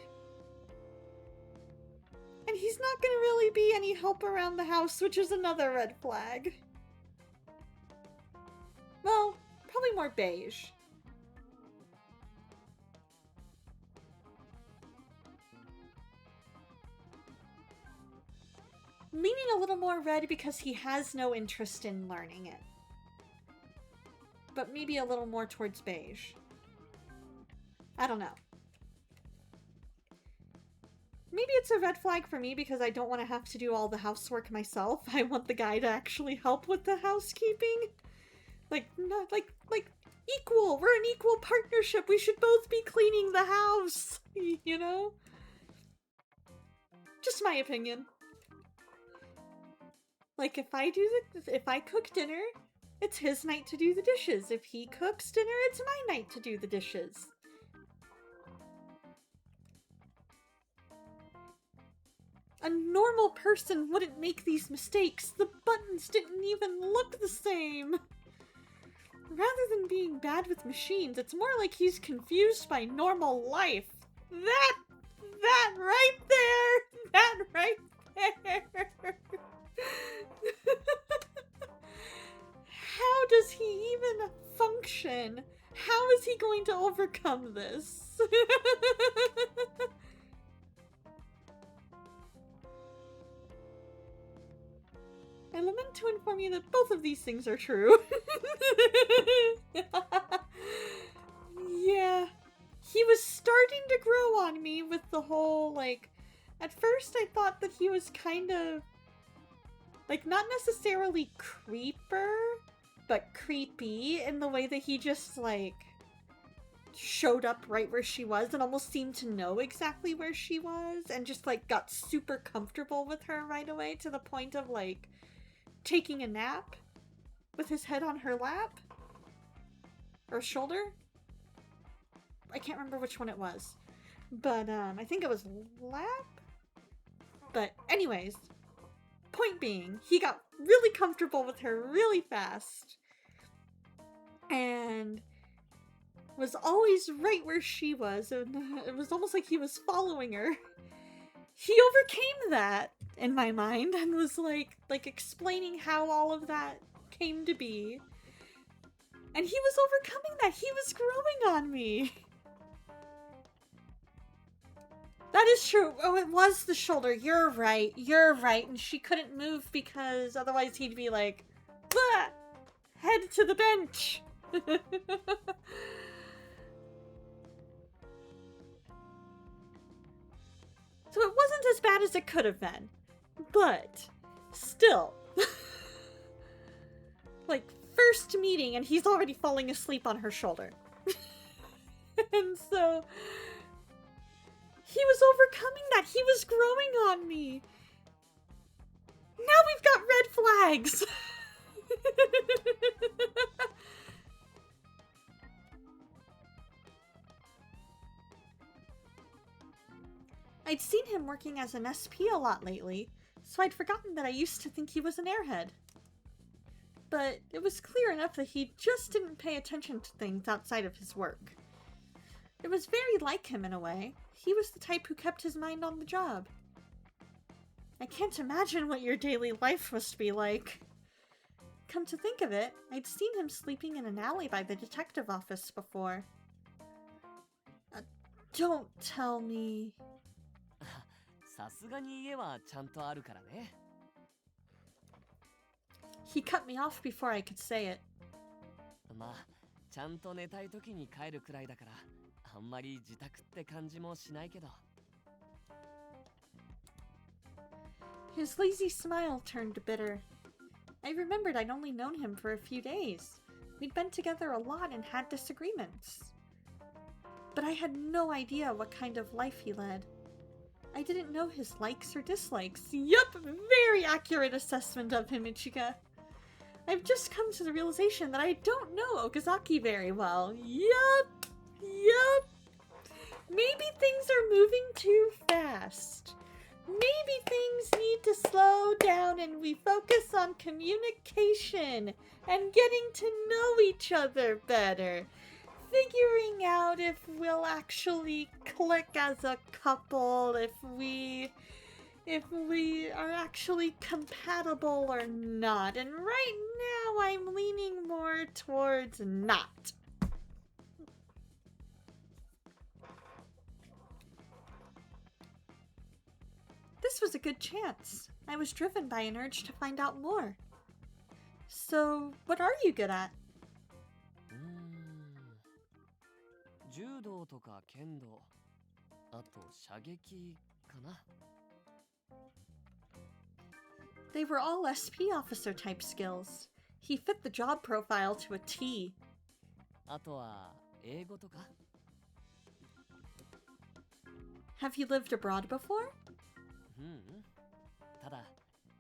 And he's not gonna really be any help around the house, which is another red flag. Well, probably more beige. Leaning a little more red because he has no interest in learning it. But maybe a little more towards beige. I don't know. Maybe it's a red flag for me because I don't want to have to do all the housework myself. I want the guy to actually help with the housekeeping. Like, not like equal. We're an equal partnership. We should both be cleaning the house. You know? Just my opinion. Like, if I cook dinner, it's his night to do the dishes. If he cooks dinner, it's my night to do the dishes. A normal person wouldn't make these mistakes. The buttons didn't even look the same. Rather than being bad with machines, it's more like he's confused by normal life. That right there! That right there! How does he even function? How is he going to overcome this? I lament to inform you that both of these things are true. Yeah. He was starting to grow on me with the whole, like, At first I thought that he was kind of, like, not necessarily creeper, but creepy in the way that he just, like, showed up right where she was and almost seemed to know exactly where she was and just, like, got super comfortable with her right away to the point of, like, taking a nap with his head on her lap or shoulder. I can't remember which one it was, but I think it was lap. But anyways, point being, he got really comfortable with her really fast and was always right where she was, and it was almost like he was following her. He overcame that in my mind and was like explaining how all of that came to be. And he was overcoming that. He was growing on me. That is true. Oh, it was the shoulder. You're right. You're right. And she couldn't move because otherwise he'd be like, "Bah! Head to the bench." So it wasn't as bad as it could have been. But still. Like, first meeting and he's already falling asleep on her shoulder. And so he was overcoming that. He was growing on me. Now we've got red flags. I'd seen him working as an SP a lot lately, so I'd forgotten that I used to think he was an airhead. But it was clear enough that he just didn't pay attention to things outside of his work. It was very like him in a way. He was the type who kept his mind on the job. I can't imagine what your daily life must be like. Come to think of it, I'd seen him sleeping in an alley by the detective office before. Don't tell me. さすがに家はちゃんとあるからね。He cut me off before I could say it. まあ、ちゃんと寝たい時に帰るくらいだから、あんまり自宅って感じもしないけど。His lazy smile turned bitter. I remembered I'd only known him for a few days. We'd been together a lot and had disagreements. But I had no idea what kind of life he led. I didn't know his likes or dislikes. Yup, very accurate assessment of him, Ichika. I've just come to the realization that I don't know Okizaki very well. Yup. Maybe things are moving too fast. Maybe things need to slow down and we focus on communication and getting to know each other better. Figuring out if we'll actually click as a couple, if we are actually compatible or not. And right now I'm leaning more towards not. This was a good chance. I was driven by an urge to find out more. So, what are you good at? 柔道とか剣道、あと射撃かな。They were all SP officer type skills. He fit the job profile to a T. あとは英語とか。Have you lived abroad before? ただ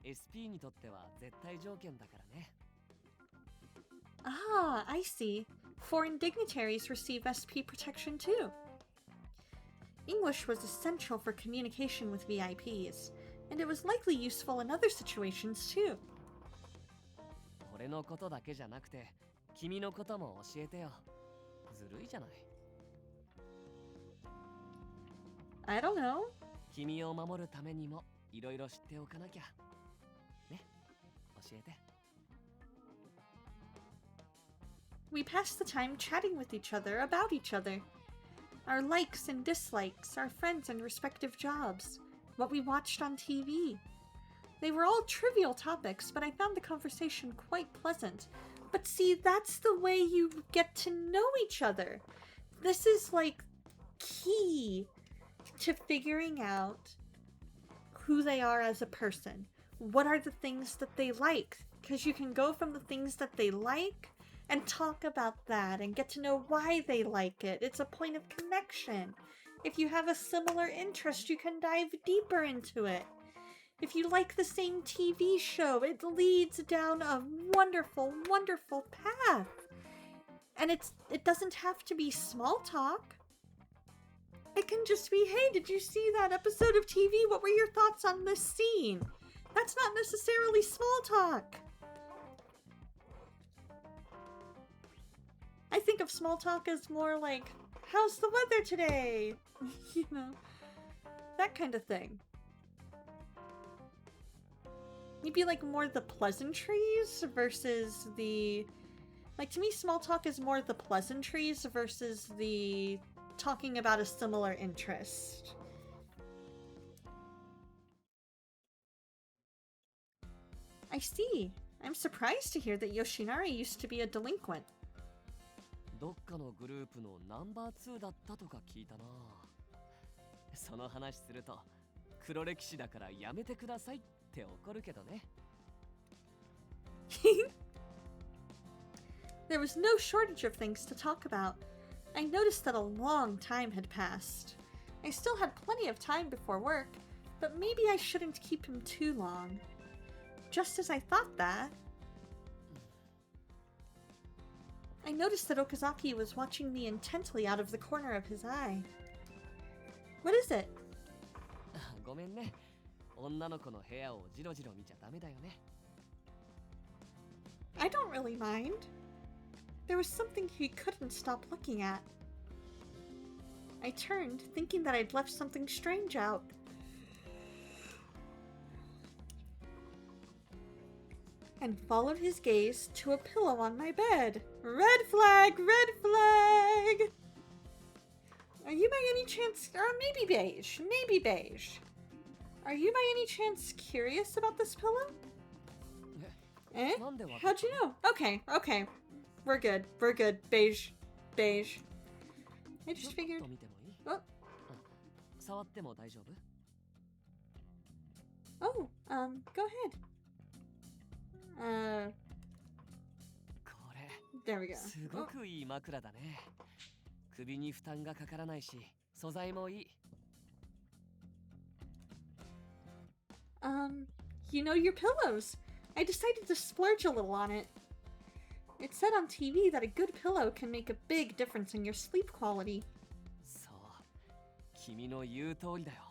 SP にとっては絶対条件だからね。Ah, I see. Foreign dignitaries receive SP protection too. English was essential for communication with VIPs, and it was likely useful in other situations too. 俺のことだけじゃなくて、君のことも教えてよ。ずるいじゃない。I don't know. 君を守るためにもいろいろ知っておかなきゃ。ね、教えて。We passed the time chatting with each other about each other. Our likes and dislikes, our friends and respective jobs, what we watched on TV. They were all trivial topics, but I found the conversation quite pleasant. But see, that's the way you get to know each other. This is like key to figuring out who they are as a person. What are the things that they like? Because you can go from the things that they like and talk about that and get to know why they like it. It's a point of connection. If you have a similar interest, you can dive deeper into it. If you like the same TV show, it leads down a wonderful, wonderful path. And it doesn't have to be small talk. It can just be, hey, did you see that episode of TV? What were your thoughts on this scene? That's not necessarily small talk. I think of small talk as more like, how's the weather today? You know, that kind of thing. Maybe like more the pleasantries versus the... Like, to me, small talk is more the pleasantries versus the talking about a similar interest. I see. I'm surprised to hear that Yoshinari used to be a delinquent. どっかのグループのナンバー2だったとか聞いたな。その話すると黒歴史だからやめてくださいって怒るけどね。There was no shortage of things to talk about. I noticed that a long time had passed. I still had plenty of time before work, but maybe I shouldn't keep him too long. Just as I thought that, I noticed that Okizaki was watching me intently out of the corner of his eye. What is it? ごめんね。女の子の部屋をジロジロ見ちゃダメだよね。I don't really mind. There was something he couldn't stop looking at. I turned, thinking that I'd left something strange out. And followed his gaze to a pillow on my bed. Red flag! Red flag! Are you by any chance... Or maybe beige. Maybe beige. Are you by any chance curious about this pillow? Eh? How'd you know? Okay, okay. We're good. We're good. Beige. Beige. I just figured... Oh. 触っても大丈夫? Oh, go ahead. これ There we go. すごくいい枕だね。首に負担がかからないし、素材もいい。You know your pillows. I decided to splurge a little on it. It said on TV that a good pillow can make a big difference in your sleep quality. そう、君の言う通りだよ。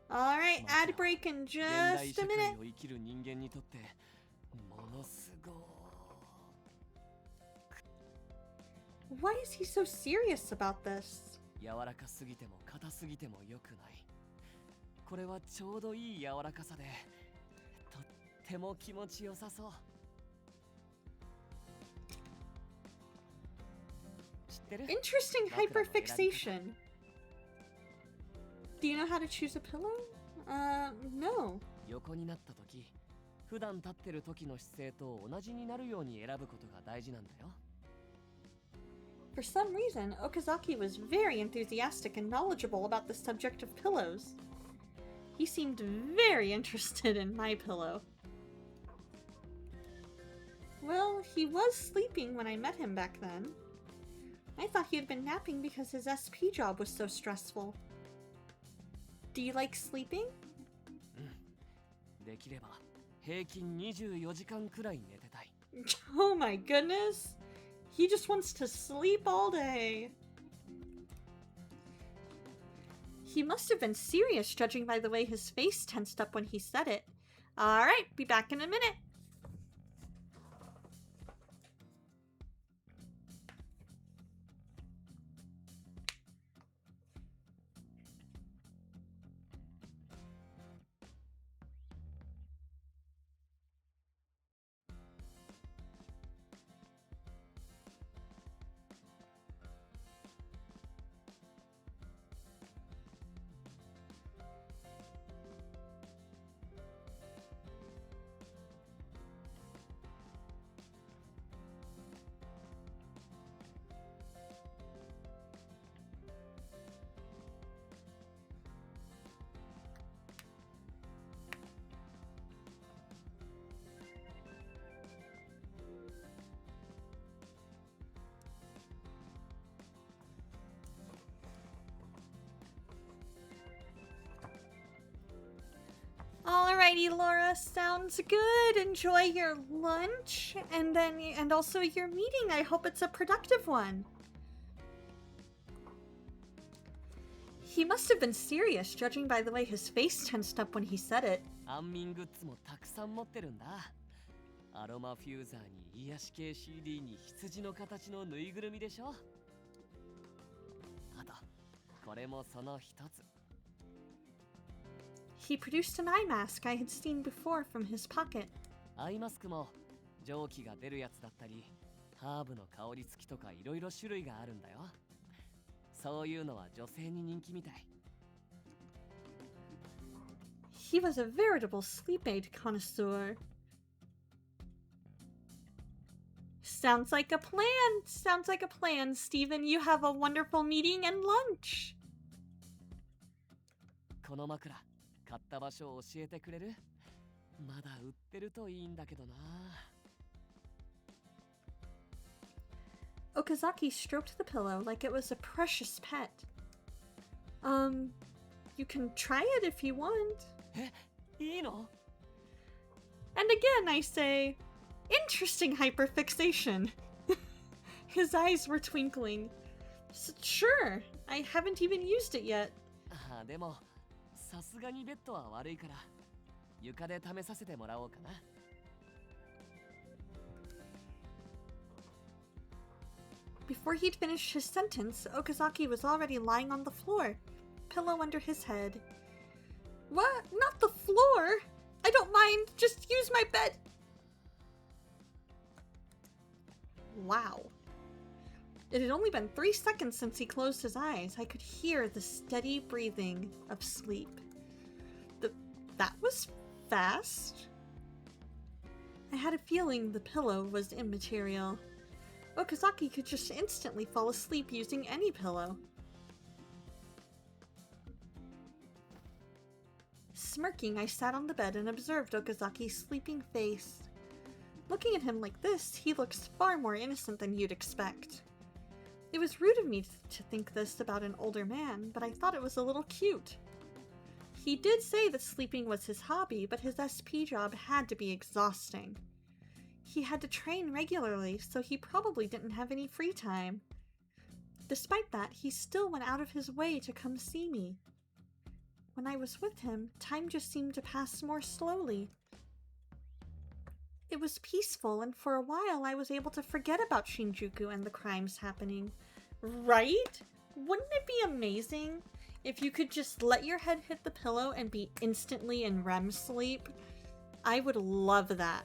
Alright, ad break in just a minute. を生きる人間にとってものすごい。Why is he so serious about this? 柔らかすぎても硬すぎても良くない。これはちょうどいい柔らかさで、とっても気持ちよさそう。知ってる? Interesting hyperfixation. Do you know how to choose a pillow? No. 横になった時、普段立ってる時の姿勢と同じになるように選ぶことが大事なんだよ。For some reason, Okizaki was very enthusiastic and knowledgeable about the subject of pillows. He seemed very interested in my pillow. Well, he was sleeping when I met him back then. I thought he had been napping because his SP job was so stressful. Do you like sleeping? できれば平均24時間くらい寝てたい。Oh my goodness! He just wants to sleep all day. He must have been serious, judging by the way his face tensed up when he said it. Alright, be back in a minute. Alrighty, Laura, sounds good. Enjoy your lunch and also your meeting. I hope it's a productive one. He must have been serious, judging by the way his face tensed up when he said it. 安眠グッズもたくさん持ってるんだ。アロマフューザーに癒し系 CD に羊の形のぬいぐるみでしょ。あと、これもその一つ。He produced an eye mask I had seen before from his pocket. アイマスクも蒸気が出るやつだったり、ハーブの香り付きとかいろいろ種類があるんだよ。そういうのは女性に人気みたい。He was a veritable sleep aid connoisseur. Sounds like a plan. Sounds like a plan, Stephen. You have a wonderful meeting and lunch. この枕、買った場所を教えてくれる？まだ売ってるといいんだけどな。Okizaki stroked the pillow like it was a precious pet. You can try it if you want. え、いいの？ And again I say, interesting hyperfixation. His eyes were twinkling. Sure, I haven't even used it yet. あ、でもさすがにベッドは悪いから床で試させてもらおうかな。Before he'd finished his sentence, Okazaki was already lying on the floor, pillow under his head. What? Not the floor? I don't mind. Just use my bed. Wow. It had only been 3 seconds since he closed his eyes. I could hear the steady breathing of sleep. That was fast. I had a feeling the pillow was immaterial. Okazaki could just instantly fall asleep using any pillow. Smirking, I sat on the bed and observed Okazaki's sleeping face. Looking at him like this, he looks far more innocent than you'd expect. It was rude of me to think this about an older man, but I thought it was a little cute. He did say that sleeping was his hobby, but his SP job had to be exhausting. He had to train regularly, so he probably didn't have any free time. Despite that, he still went out of his way to come see me. When I was with him, time just seemed to pass more slowly. It was peaceful, and for a while I was able to forget about Shinjuku and the crimes happening. Right? Wouldn't it be amazing if you could just let your head hit the pillow and be instantly in REM sleep? I would love that.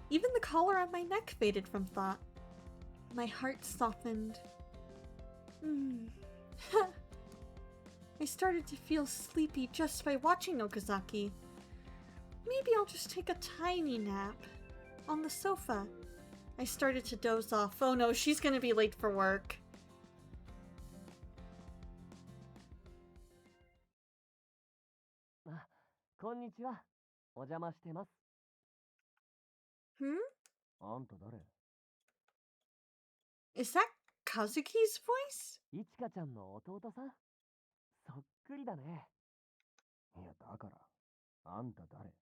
Even the collar on my neck faded from thought. My heart softened. I started to feel sleepy just by watching Okazaki. Maybe I'll just take a tiny nap on the sofa. I started to doze off. Oh no, she's gonna be late for work. Ah, こんにちは。お邪魔してます。あんた誰？ Is that Kazuki's voice? いちかちゃんの弟さん？そっくりだね。いや、だから、あんた誰？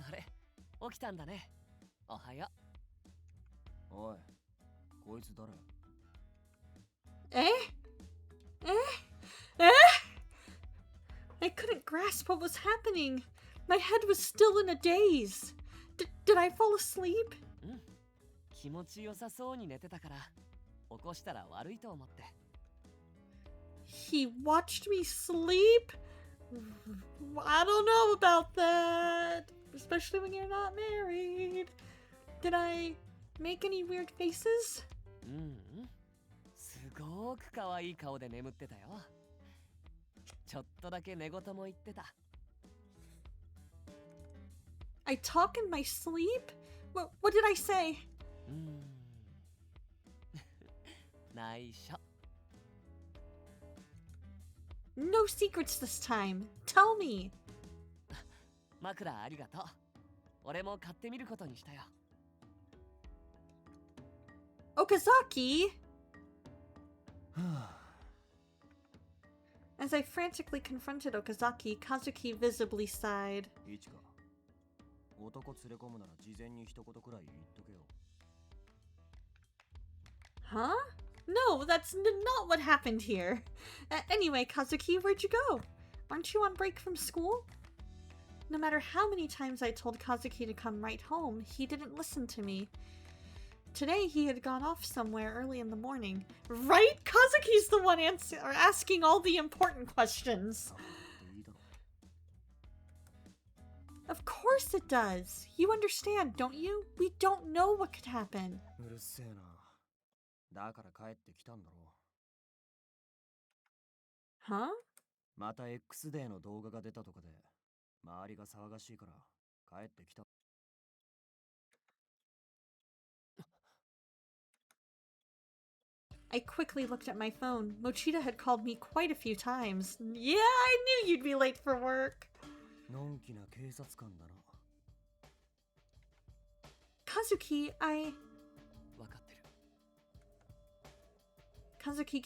あれ、起きたんだね。おはよう。おい、こいつ誰？ I couldn't grasp what was happening. My head was still in a daze. Did I fall asleep? うん。気持ちよさそうに寝てたから、起こしたら悪いと思って。He watched me sleep? I don't know about that. Especially when you're not married. Did I make any weird faces? うん。すごーく可愛い顔で眠ってたよ。ちょっとだけ寝言も言ってた。I talk in my sleep? What did I say? 内緒。No secrets this time. Tell me. 枕ありがとう。俺も買ってみることにしたよ。Okazaki? As I frantically confronted Okizaki, Kazuki visibly sighed. いちか、男連れ込むなら事前に一言くらい言っとけよ。 Huh? No, that's not what happened here. Anyway, Kazuki, where'd you go? Aren't you on break from school? No matter how many times I told Kazuki to come right home, he didn't listen to me. Today he had gone off somewhere early in the morning. Right? Kazuki's the one asking all the important questions. Of course it does. You understand, don't you? We don't know what could happen. うるせえな。だから帰ってきたんだろう。 Huh? また X デーの動画が出たとかで周りが騒がしいから帰ってきた。 I quickly looked at my phone. Mochida had called me quite a few times. Yeah, I knew you'd be late for work. のんきな警察官だな。 Kazuki, わかってる。 Kazuki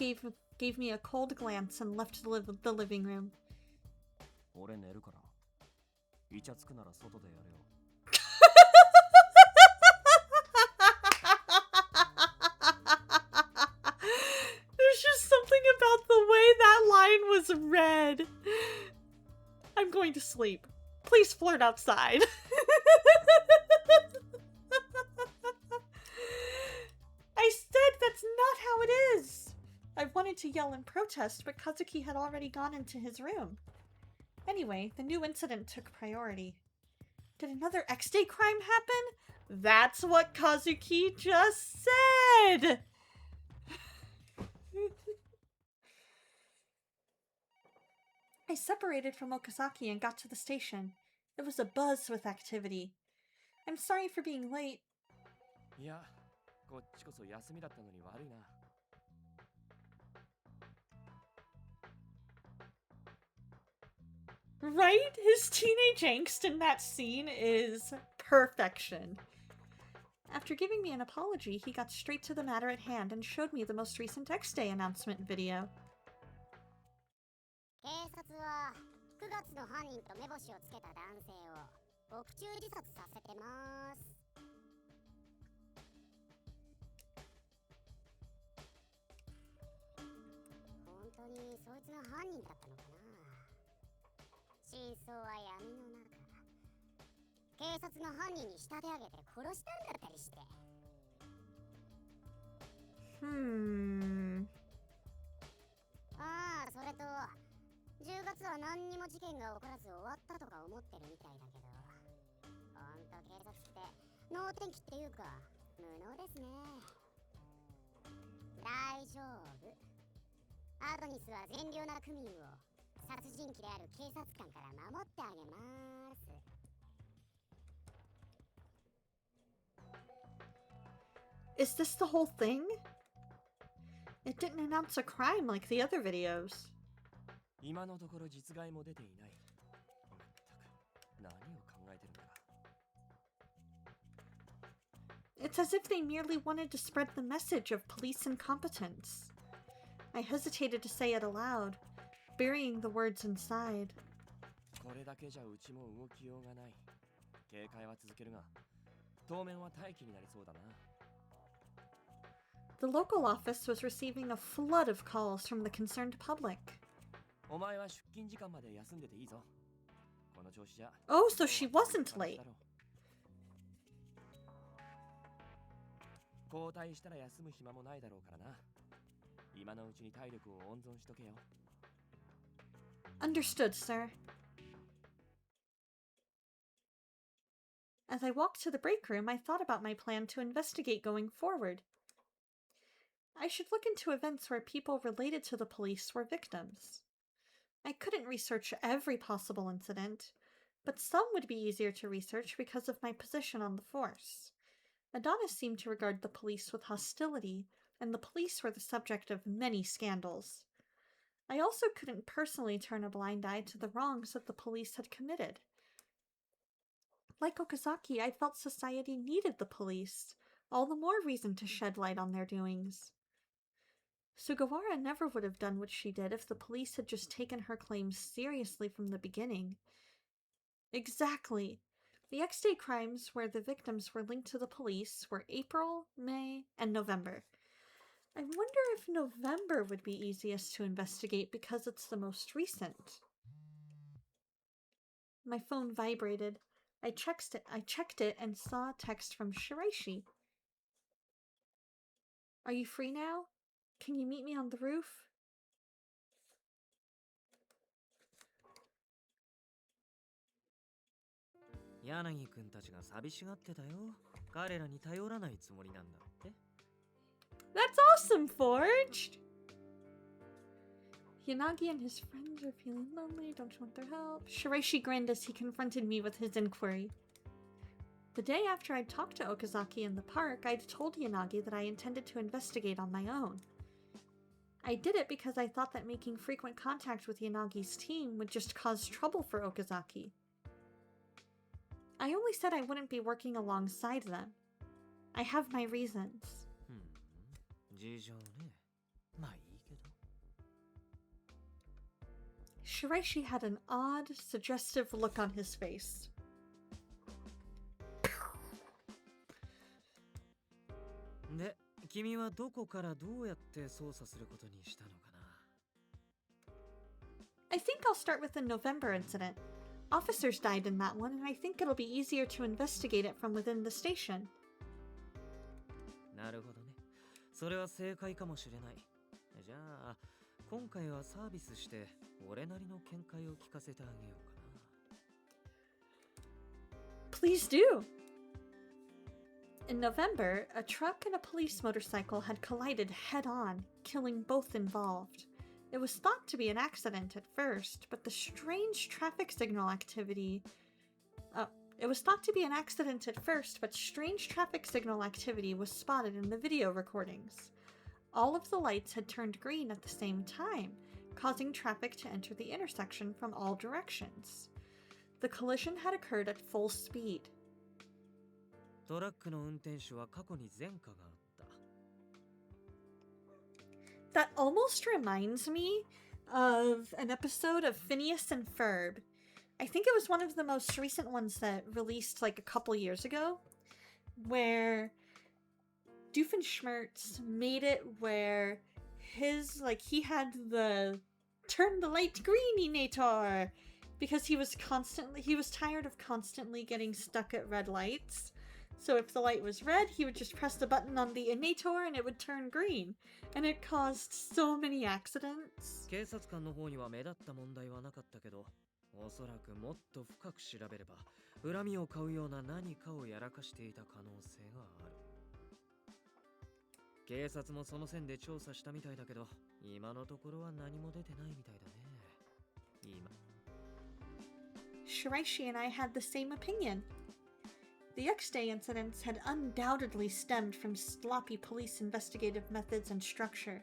gave me a cold glance and left the living room. 俺寝るから。イチャつくなら外でやれよ。 There's just something about the way that line was read. I'm going to sleep. Please flirt outside. I said that's not how it is. I wanted to yell in protest, but Kazuki had already gone into his room. Anyway, the new incident took priority. Did another X-Day crime happen? That's what Kazuki just said! I separated from Okizaki and got to the station. It was abuzz with activity. I'm sorry for being late. いや、こっちこそ休みだったのに悪いな。Right? His teenage angst in that scene is perfection. After giving me an apology, he got straight to the matter at hand and showed me the most recent X-Day announcement video. 警察は9月の犯人と目星をつけた男性を獄中自殺させてます。本当にそいつが犯人だったのかな。真相は闇の中。警察が犯人に仕立て上げて殺したんだったりして。ああ、それと10月は何にも事件が起こらず終わったとか思ってるみたいだけど、ほんと警察って能天気っていうか無能ですね。大丈夫。アドニスは善良な区民を殺人鬼である警察官から守ってあげます。 Is this the whole thing? It didn't announce a crime like the other videos. 今のところ実害も出ていない。まったく何を考えてるんだ。 It's as if they merely wanted to spread the message of police incompetence. I hesitated to say it aloud, burying the words inside. これだけじゃうちも動きようがない。警戒は続けるが、当面は待機になりそうだな。 The local office was receiving a flood of calls from the concerned public. お前は出勤時間まで休んでていいぞ。この調子じゃ。 Oh, so she wasn't late. 交代したら休む暇もないだろうからな。今のうちに体力を温存しとけよ。 Understood, sir. As I walked to the break room, I thought about my plan to investigate going forward. I should look into events where people related to the police were victims. I couldn't research every possible incident, but some would be easier to research because of my position on the force. Adonis seemed to regard the police with hostility, and the police were the subject of many scandals. I also couldn't personally turn a blind eye to the wrongs that the police had committed. Like Okizaki, I felt society needed the police, all the more reason to shed light on their doings. Sugawara never would have done what she did if the police had just taken her claims seriously from the beginning. Exactly. The X-Day crimes where the victims were linked to the police were April, May, and November. I wonder if November would be easiest to investigate because it's the most recent. My phone vibrated. I checked it and saw a text from Shiraishi. Are you free now? Can you meet me on the roof? Yanagi-kun たちが寂しがってたよ。彼らに頼らないつもりなんだって。That's awesome, Forged! Yanagi and his friends are feeling lonely. Don't you want their help? Shiraishi grinned as he confronted me with his inquiry. The day after I'd talked to Okizaki in the park, I'd told Yanagi that I intended to investigate on my own. I did it because I thought that making frequent contact with Yanagi's team would just cause trouble for Okizaki. I only said I wouldn't be working alongside them. I have my reasons. 事情ね。まあいいけど。Shiraishi had an odd, suggestive look on his face. De, 君はどこからどうやって捜査することにしたのかな? I think I'll start with the November incident. Officers died in that one, and I think it'll be easier to investigate it from within the station. なるほどね。それは正解かもしれない。じゃあ、今回はサービスして俺なりの見解を聞かせてあげようかな。Please do! In November, a truck and a police motorcycle had collided head-on, killing both involved. It was thought to be an accident at first, but strange traffic signal activity was spotted in the video recordings. All of the lights had turned green at the same time, causing traffic to enter the intersection from all directions. The collision had occurred at full speed. トラックの運転手は過去に前科があった。That almost reminds me of an episode of Phineas and Ferb. I think it was one of the most recent ones that released like a couple years ago, where Doofenshmirtz made it where he had the turn the light greeninator because he was tired of constantly getting stuck at red lights. So if the light was red, he would just press the button on the inator and it would turn green. And it caused so many accidents. 警察官の方には目立った問題はなかったけど、おそらくもっと深く調べれば、恨みを買うような何かをやらかしていた可能性がある。警察もその線で調査したみたいだけど、今のところは何も出てないみたいだね。Shiraishi and I had the same opinion. The X-Day incidents had undoubtedly stemmed from sloppy police investigative methods and structure.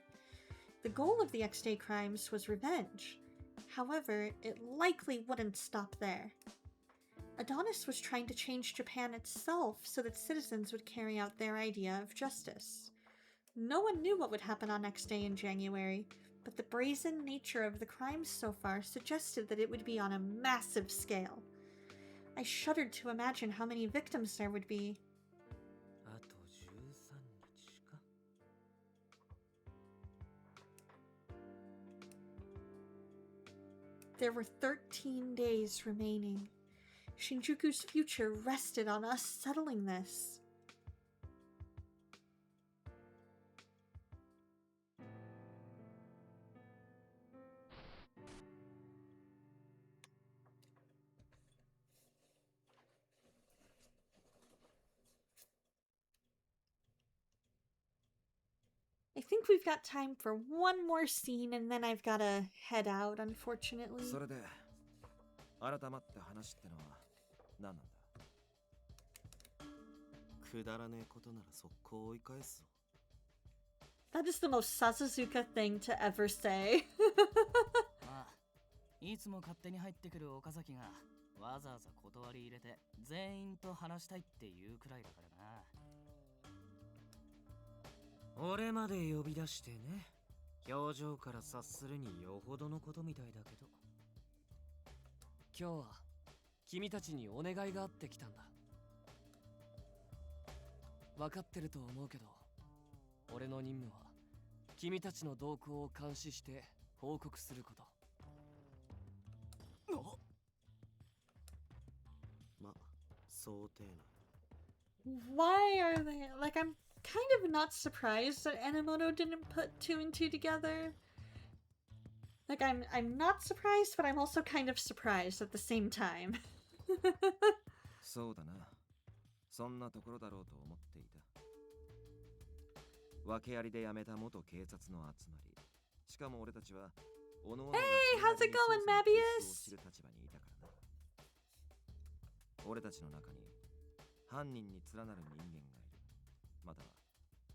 The goal of the X-Day crimes was revenge. However, it likely wouldn't stop there. Adonis was trying to change Japan itself so that citizens would carry out their idea of justice. No one knew what would happen on X-Day in January, but the brazen nature of the crimes so far suggested that it would be on a massive scale. I shuddered to imagine how many victims there would be. あと13日か。There were 13 days remaining. Shinjuku's future rested on us settling this. I think we've got time for one more scene and then I've gotta head out, unfortunately. それで改まって話ってのは何なんだ。くだらねえことなら速攻追い返すぞ。 That is the most Sasazuka thing to ever say. ああ、いつも勝手に入ってくる岡崎がわざわざ断り入れて全員と話したいっていうくらいだからな。俺まで呼び出してね。表情から察するによほどのことみたいだけど。今日は君たちにお願いがあってきたんだ。分かってると思うけど、俺の任務は君たちの動向を監視して報告すること。ま、想定内。Why are they like? I'm kind of not surprised that Enomoto didn't put two and two together. Like I'm not surprised, but I'm also kind of surprised at the same time. そうだな。そんなところだろうと思っていた。訳ありで辞めた元警察の集まり。しかも俺たちはおのおのが Hey, how's it going, を Mabius? 知る立場にいたからな。俺たちの中に犯人に連なる人間がいる。または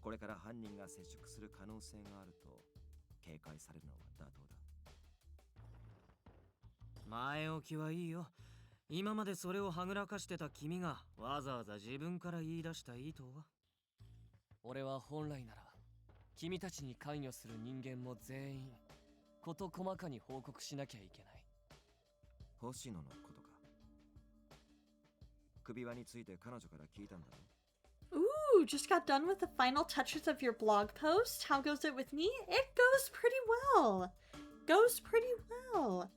これから犯人が接触する可能性があると警戒されるのは妥当だ。前置きはいいよ。今までそれをはぐらかしてた君がわざわざ自分から言い出した意図は？俺は本来なら君たちに関与する人間も全員事細かに報告しなきゃいけない。星野のことか。首輪について彼女から聞いたんだろ。Ooh, just got done with the final touches of your blog post. How goes it with me? It goes pretty well. Goes pretty well.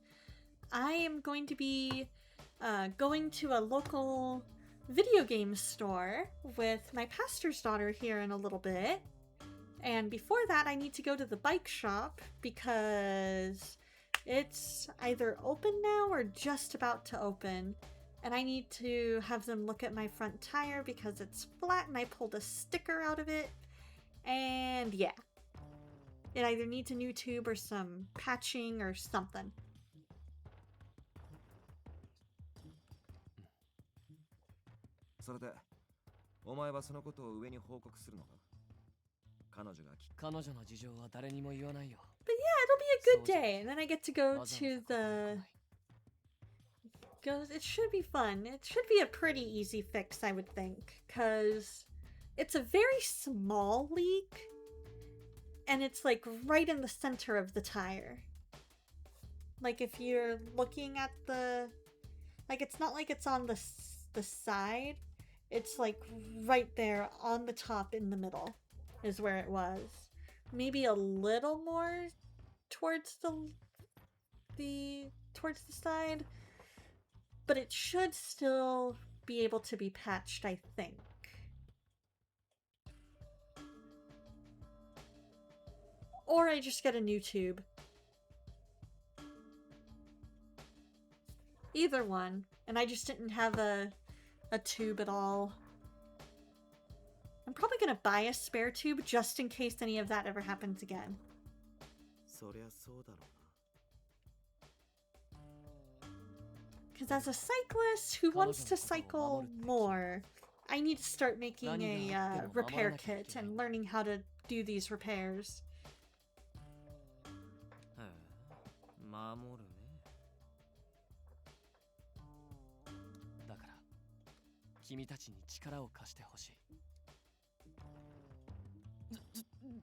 I am going to be going to a local video game store with my pastor's daughter here in a little bit. And before that, I need to go to the bike shop because it's either open now or just about to open. And I need to have them look at my front tire because it's flat and I pulled a sticker out of it. And yeah, it either needs a new tube or some patching or something. それで、お前はそのことを上に報告するのか？彼女が彼女の事情は誰にも言わないよ。But yeah, it'll be a good day. And then I get to go to the... It should be fun. It should be a pretty easy fix, I would think. Because it's a very small leak. And it's like right in the center of the tire. Like if you're looking at the... Like it's not like it's on the side. It's like right there on the top in the middle is where it was. Maybe a little more towards the side, but it should still be able to be patched, I think. Or I just get a new tube. Either one, and I just didn't have a tube at all. I'm probably gonna buy a spare tube just in case any of that ever happens again. そりゃそうだろうな。 Because as a cyclist who wants to cycle more, I need to start making a repair kit and learning how to do these repairs. へえ、守るね。だから君たちに力を貸してほしい。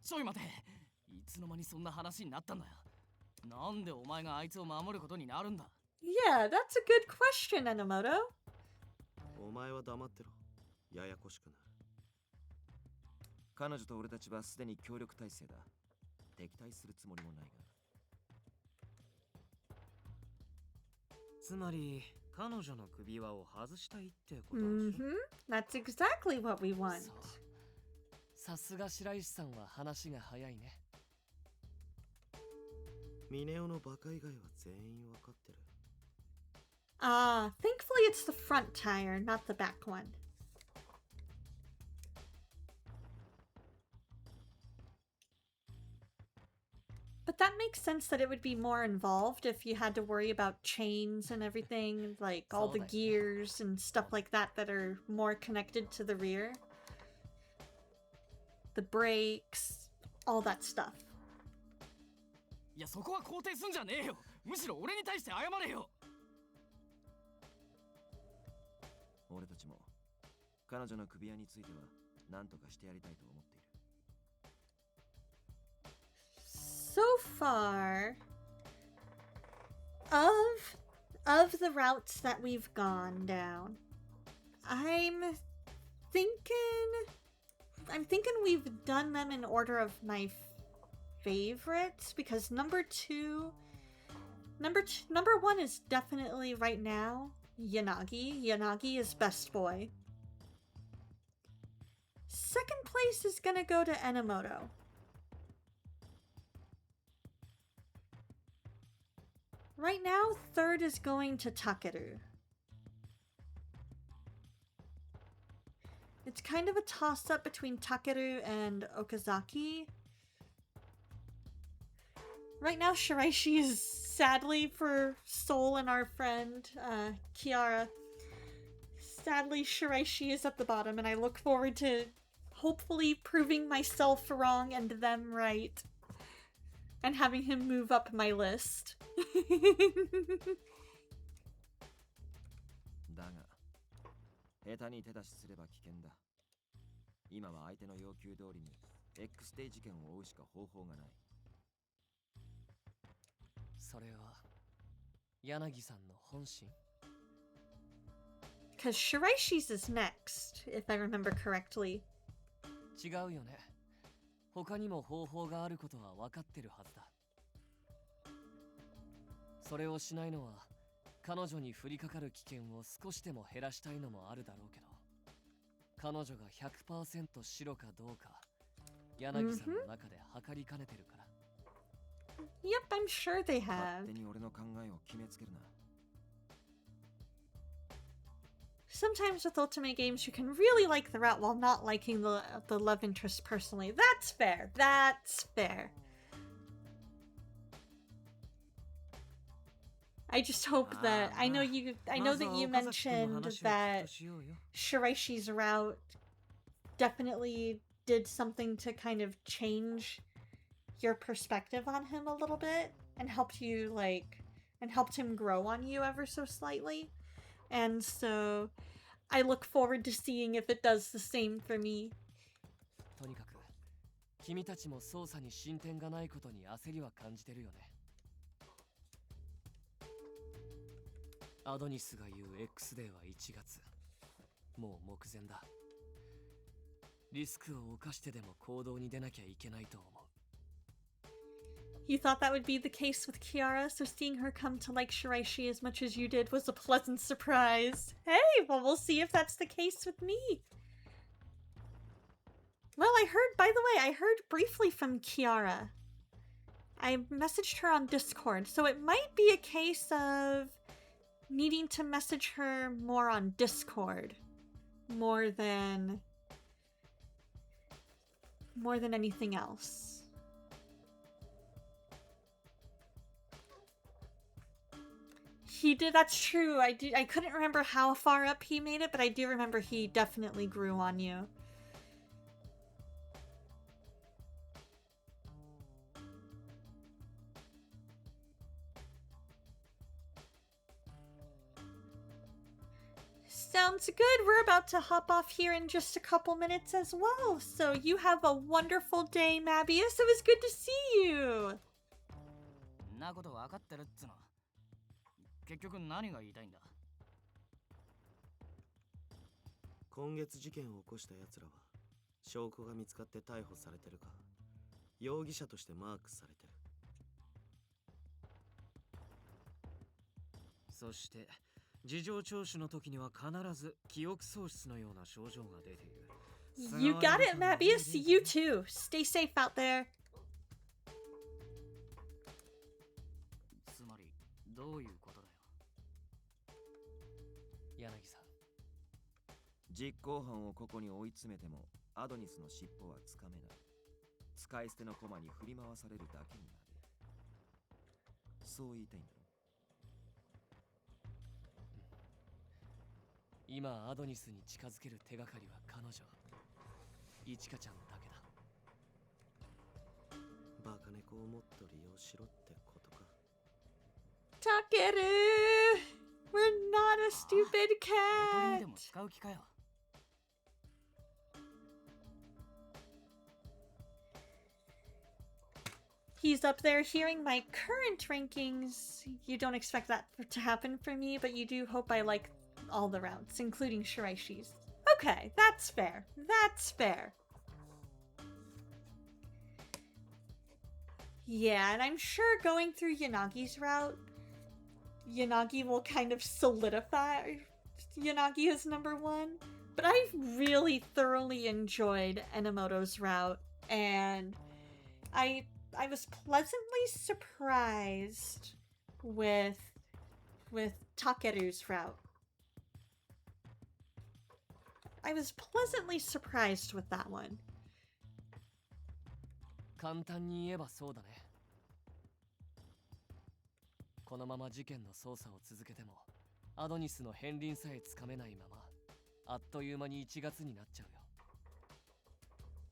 ちょい待て。いつの間にそんな話になったんだよ。なんでお前があいつを守ることになるんだ？ Yeah, that's a good question, Enomoto. お前は黙ってろ。ややこしくなる。彼女と俺たちはすでに協力体制だ。敵対するつもりもないが。つまり彼女の首輪を外したいってことでしょ。That's exactly what we want. そう。さすが白石さんは話が早いね。ミネオのバカ以外は全員わかってる。Thankfully it's the front tire, not the back one. But that makes sense that it would be more involved if you had to worry about chains and everything, like all the gears and stuff like that that are more connected to the rear. The brakes, all that stuff. いや、そこは肯定すんじゃねえよ。むしろ俺に対して謝れよ。俺たちも彼女の首輪については何とかしてやりたいと思っている。so far, of the routes that we've gone down, I'm thinking we've done them in order of my favorites, because number one is definitely right now Yanagi. Yanagi is best boy. Second place is gonna go to Enomoto. Right now, third is going to Takeru. It's kind of a toss-up between Takeru and Okizaki. Right now, Shiraishi is, sadly for Soul and our friend, Kiara, sadly Shiraishi is at the bottom, and I look forward to hopefully proving myself wrong and them right. And having him move up my list. だが、下手に手出しすれば危険だ。今は相手の要求通りに X デイ事件を追うしか方法がない。それは柳さんの本心? Because Shiraishi's is next, if I remember correctly. 違うよね。他にも方法があることは分かってるはずだ。それをしないのは彼女に降りかかる危険を少しでも減らしたいのもあるだろうけど、彼女が 100% 白かどうか柳さんの中で測りかねてるから。Yep, I'm sure they have. 勝手に俺の考えを決めつけるな。Sometimes with Ultimate games, you can really like the route while not liking the love interest personally. That's fair. That's fair. I just hope that I know that you mentioned that Shiraishi's route definitely did something to kind of change your perspective on him a little bit and helped him grow on you ever so slightly. And so I look forward to seeing if it does the same for me. とにかく君たちも捜査に進展がないことに焦りは感じてるよね。アドニスが言う X デーは1月。もう目前だ。リスクを冒してでも行動に出なきゃいけないと思う。You thought that would be the case with Kiara, so seeing her come to like Shiraishi as much as you did was a pleasant surprise. Hey, well, we'll see if that's the case with me. Well, by the way, I heard briefly from Kiara. I messaged her on Discord, so it might be a case of needing to message her more on Discord. More than anything else. He did, that's true. I couldn't remember how far up he made it, but I do remember he definitely grew on you. Sounds good. We're about to hop off here in just a couple minutes as well. So you have a wonderful day, Mabius. It was good to see you. なこと分かってるっつの。結局何が言いたいんだ。今月事件を起こした奴らは証拠が見つかって逮捕されてるか容疑者としてマークされてる。そして事情聴取の時には必ず記憶喪失のような症状が出ている。You got it, Mabius. You too. Stay safe out there. つまりどういうことだよ。柳さん。実行犯をここに追い詰めてもアドニスの尻尾はつかめない。使い捨ての駒に振り回されるだけになる。そう言いたいんだろ。今アドニスに近づける手がかりは彼女イチカちゃんだけだ。バカ猫をもっと利用しろってことか。Takeru! We're not a stupid cat! 踊りにでも使う気かよ。he's up there. Hearing my current rankings, you don't expect that to happen for me, but you do hope I like all the routes, including Shiraishi's. Okay, that's fair. That's fair. Yeah, and I'm sure going through Yanagi's route, Yanagi will kind of solidify Yanagi as number one. But I've really thoroughly enjoyed Enomoto's route, and I was pleasantly surprised with Takeru's route. I was pleasantly surprised with that one. 簡単に言えばそうだね。このまま事件の捜査を続けても、アドニスの片鱗さえつかめないまま、あっという間に1月になっちゃうよ。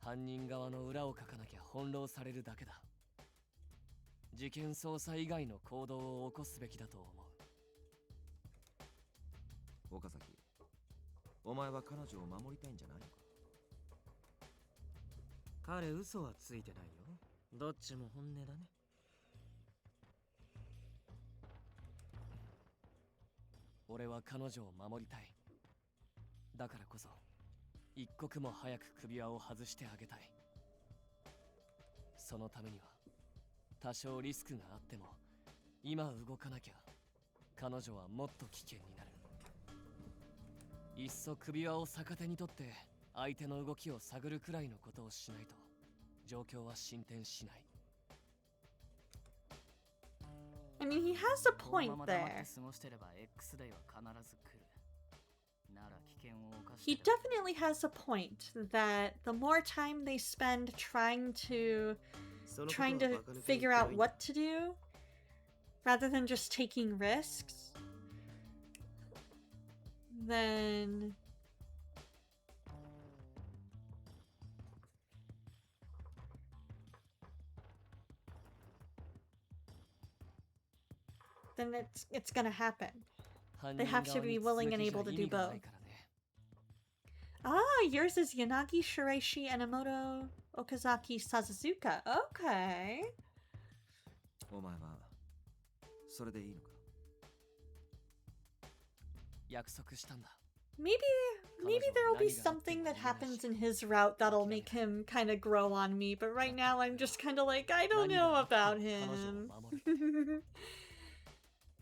犯人側の裏をかかなきゃ翻弄されるだけだ。事件捜査以外の行動を起こすべきだと思う。岡崎、お前は彼女を守りたいんじゃないのか？彼嘘はついてないよ。どっちも本音だね。俺は彼女を守りたい。だからこそ一刻も早く首輪を外してあげたい。そのためには多少リスクがあっても今動かなきゃ彼女はもっと危険になる。いっそ首輪を逆手にとって相手の動きを探るくらいのことをしないと状況は進展しない。I mean, he has a point there. He definitely has a point that the more time they spend trying to figure out what to do rather than just taking risks, then it's gonna happen. They have to be willing and able to do both. Ah, yours is Yanagi, Shiraishi, Enomoto, Okizaki, Sazuzuka. Okay. お前はそれでいいのか？約束したんだ。Maybe there'll be something that happens in his route that'll make him kind of grow on me, but right now I'm just kind of like, I don't know about him.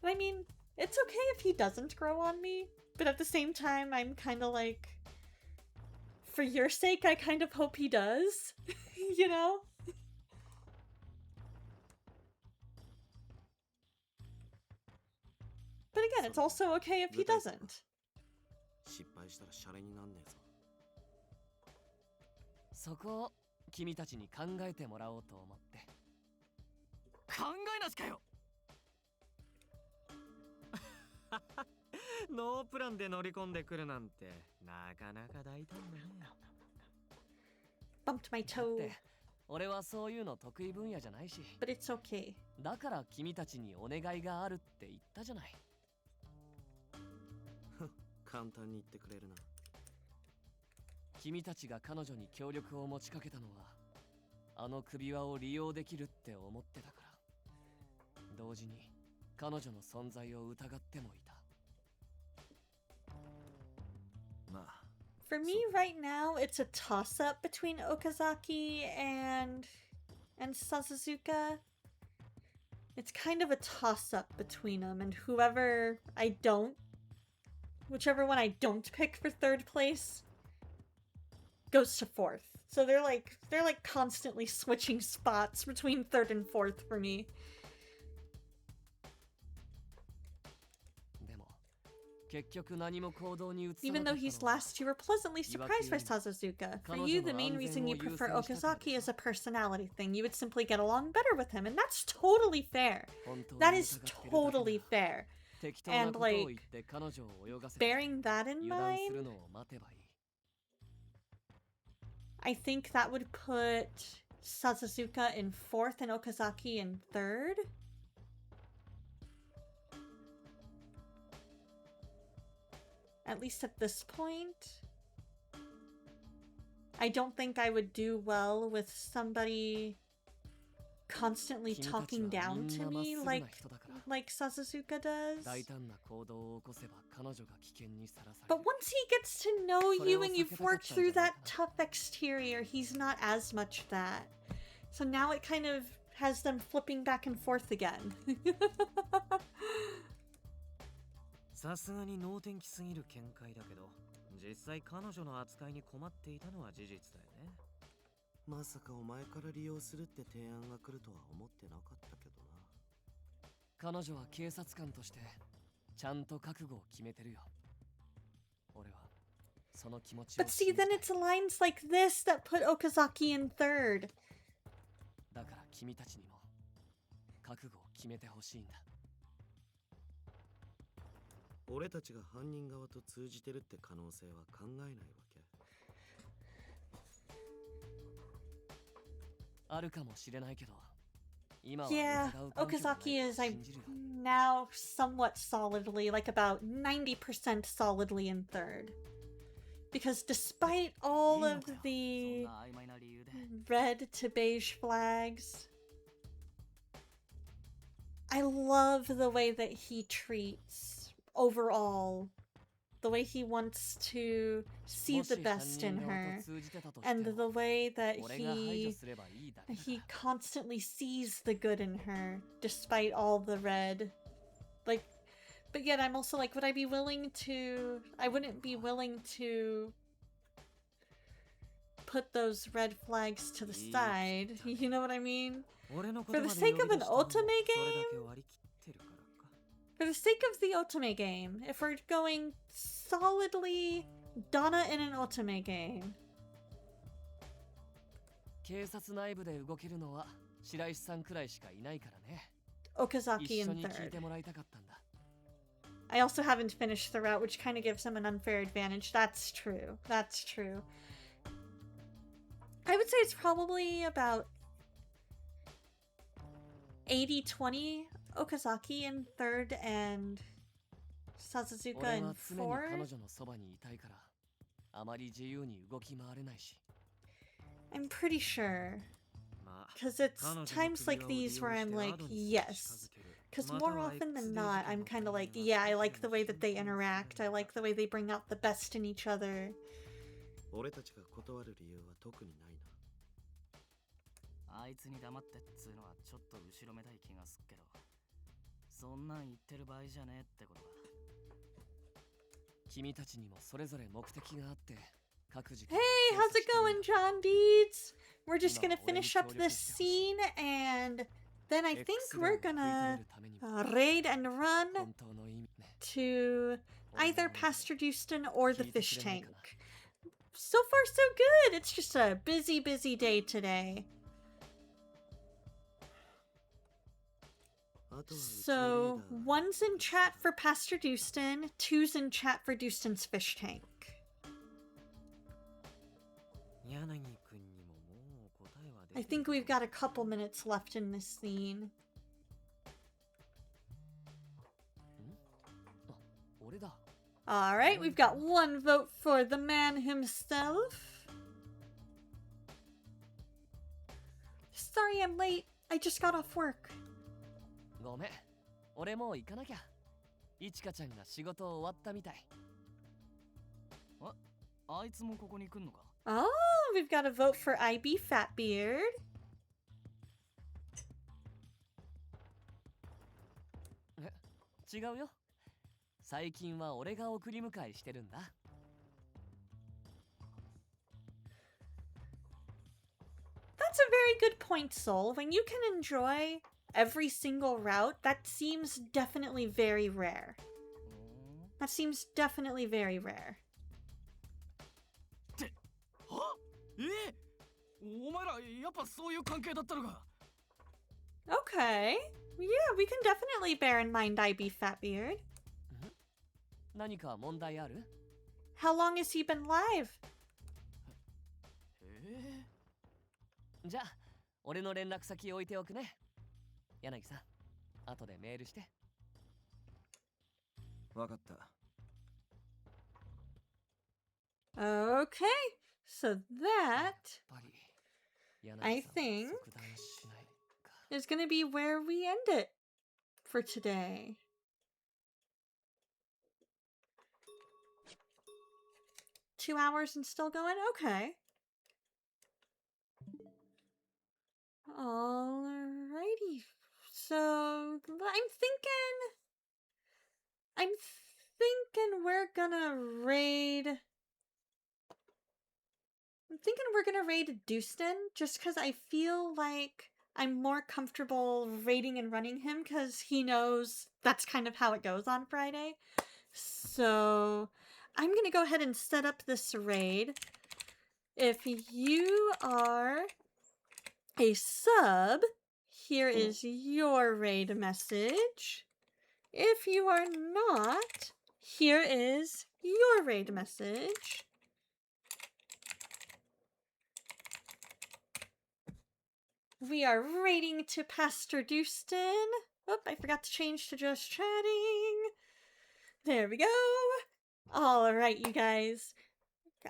I mean, it's okay if he doesn't grow on me, but at the same time, I'm kind of like, for your sake, I kind of hope he does, you know? But again, it's also okay if he doesn't. 失敗したらシャレになんねえぞ。そこを君たちに考えてもらおうと思って。考えなしかよ。ノープランで乗り込んでくるなんてなかなか大胆だね。Bumped my toe. 俺はそういうの得意分野じゃないし。But it's okay. だから君たちにお願いがあるって言ったじゃない。簡単に言ってくれるな。君たちが彼女に協力を持ちかけたのはあの首輪を利用できるって思ってたから。同時に彼女の存在を疑ってもいた。まあ For me right now, it's a toss-up between Okizaki and Sazuzuka. It's kind of a toss-up between them, and whichever one I don't pick for third place goes to fourth. So they're like constantly switching spots between third and fourth for me. Even though he's last, you were pleasantly surprised by Sazuzuka. For you, the main reason you prefer Okizaki is a personality thing. You would simply get along better with him, and that's totally fair. That is totally fair. And like, bearing that in mind, I think that would put Sazuzuka in fourth and Okizaki in third. At least at this point. I don't think I would do well with somebody constantly talking down to me like Sasuzuka does. But once he gets to know you and you've worked through that tough exterior, he's not as much that. So now it kind of has them flipping back and forth again. さすがに能天気すぎる見解だけど、実際彼女の扱いに困っていたのは事実だよね。まさかお前から利用するって提案が来るとは思ってなかったけどな。彼女は警察官としてちゃんと覚悟を決めてるよ。俺はその気持ちを。But see, then it's lines like this that put Okizaki in third. だから君たちにも覚悟を決めてほしいんだ。俺たちが犯人側と通じてるって可能性は考えないわけ。あるかもしれないけど、今は Yeah, Okizaki is now somewhat solidly, like about 90% solidly in third. Because despite all of the red to beige flags, I love the way that he treats overall, the way he wants to see the best in her, and the way that he constantly sees the good in her despite all the red. Like, but yet I'm also like, would I be willing to, I wouldn't be willing to put those red flags to the side, you know what I mean? For the sake of an Otome game? For the sake of the Otome game, if we're going solidly Donna in an Otome game. 警察内部で動けるのは白石さんくらいしかいないからね。 Okizaki in 一緒に聞い third. てもらいたかったんだ。 I also haven't finished the route, which kind of gives him an unfair advantage. That's true. That's true. I would say it's probably about 80-20 Okizaki in third and Sasuzuka 俺 in は常に彼 fourth. 女のそばにいたいから、あまり自由に動き回れないし。 I'm pretty sure. Because it's times like these where I'm like, yes. Because more often than not, I'm kind of like, yeah, I like the way that they interact. I like the way they bring out the best in each other. 俺たちが断る理由は特にないな。あいつに黙ってっつうのはちょっと後ろめたい気がすっけど、そんなん言ってる場合じゃねえってことか。君たちにもそれぞれ目的があって、各自。 Hey, how's it going, John Deeds? We're just gonna finish up this scene and then I think we're gonna raid and run to either Pastor Dustin or the fish tank. So far, so good. It's just a busy, busy day today. So, one's in chat for Pastor Dustin, two's in chat for Dustin's fish tank. I think we've got a couple minutes left in this scene. Alright, we've got one vote for the man himself. Sorry I'm late. I just got off work. ごめん、俺もう行かなきゃ。いちかちゃんが仕事終わったみたい。あいつもここに来んのか? Oh, we've got a vote for IB Fatbeard. 違うよ。最近は俺が送り迎えしてるんだ。That's a very good point, Soul. When you can enjoy every single route, that seems definitely very rare. That seems definitely very rare. お前らやっぱそういう関係だったのか? Okay. Yeah, we can definitely bear in mind IB Fatbeard. 何か問題ある? How long has he been live? じゃあ、俺の連絡先置いておくね。柳さん、後でメールして。わかった。Okay, so that I think is going to be where we end it for today. Two hours and still going? Okay. Alrighty. So I'm thinking we're gonna raid. I'm thinking we're gonna raid Dustin just because I feel like I'm more comfortable raiding and running him because he knows that's kind of how it goes on Friday. So I'm gonna go ahead and set up this raid. If you are a sub, here is your raid message. If you are not, here is your raid message. We are raiding to Pastor Dustin. Oh, I forgot to change to just chatting. There we go. All right, you guys.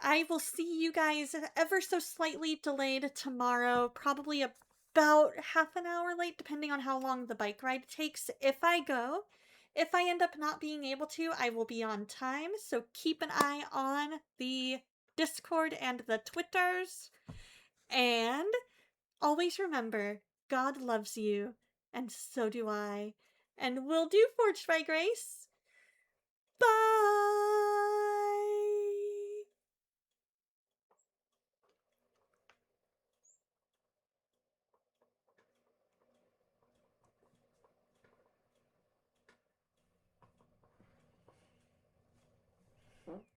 I will see you guys ever so slightly delayed tomorrow, probably about half an hour late, depending on how long the bike ride takes. If I go, if I end up not being able to, I will be on time. So keep an eye on the Discord and the Twitters. And always remember, God loves you, and so do I. And we'll do Forged by Grace. Bye!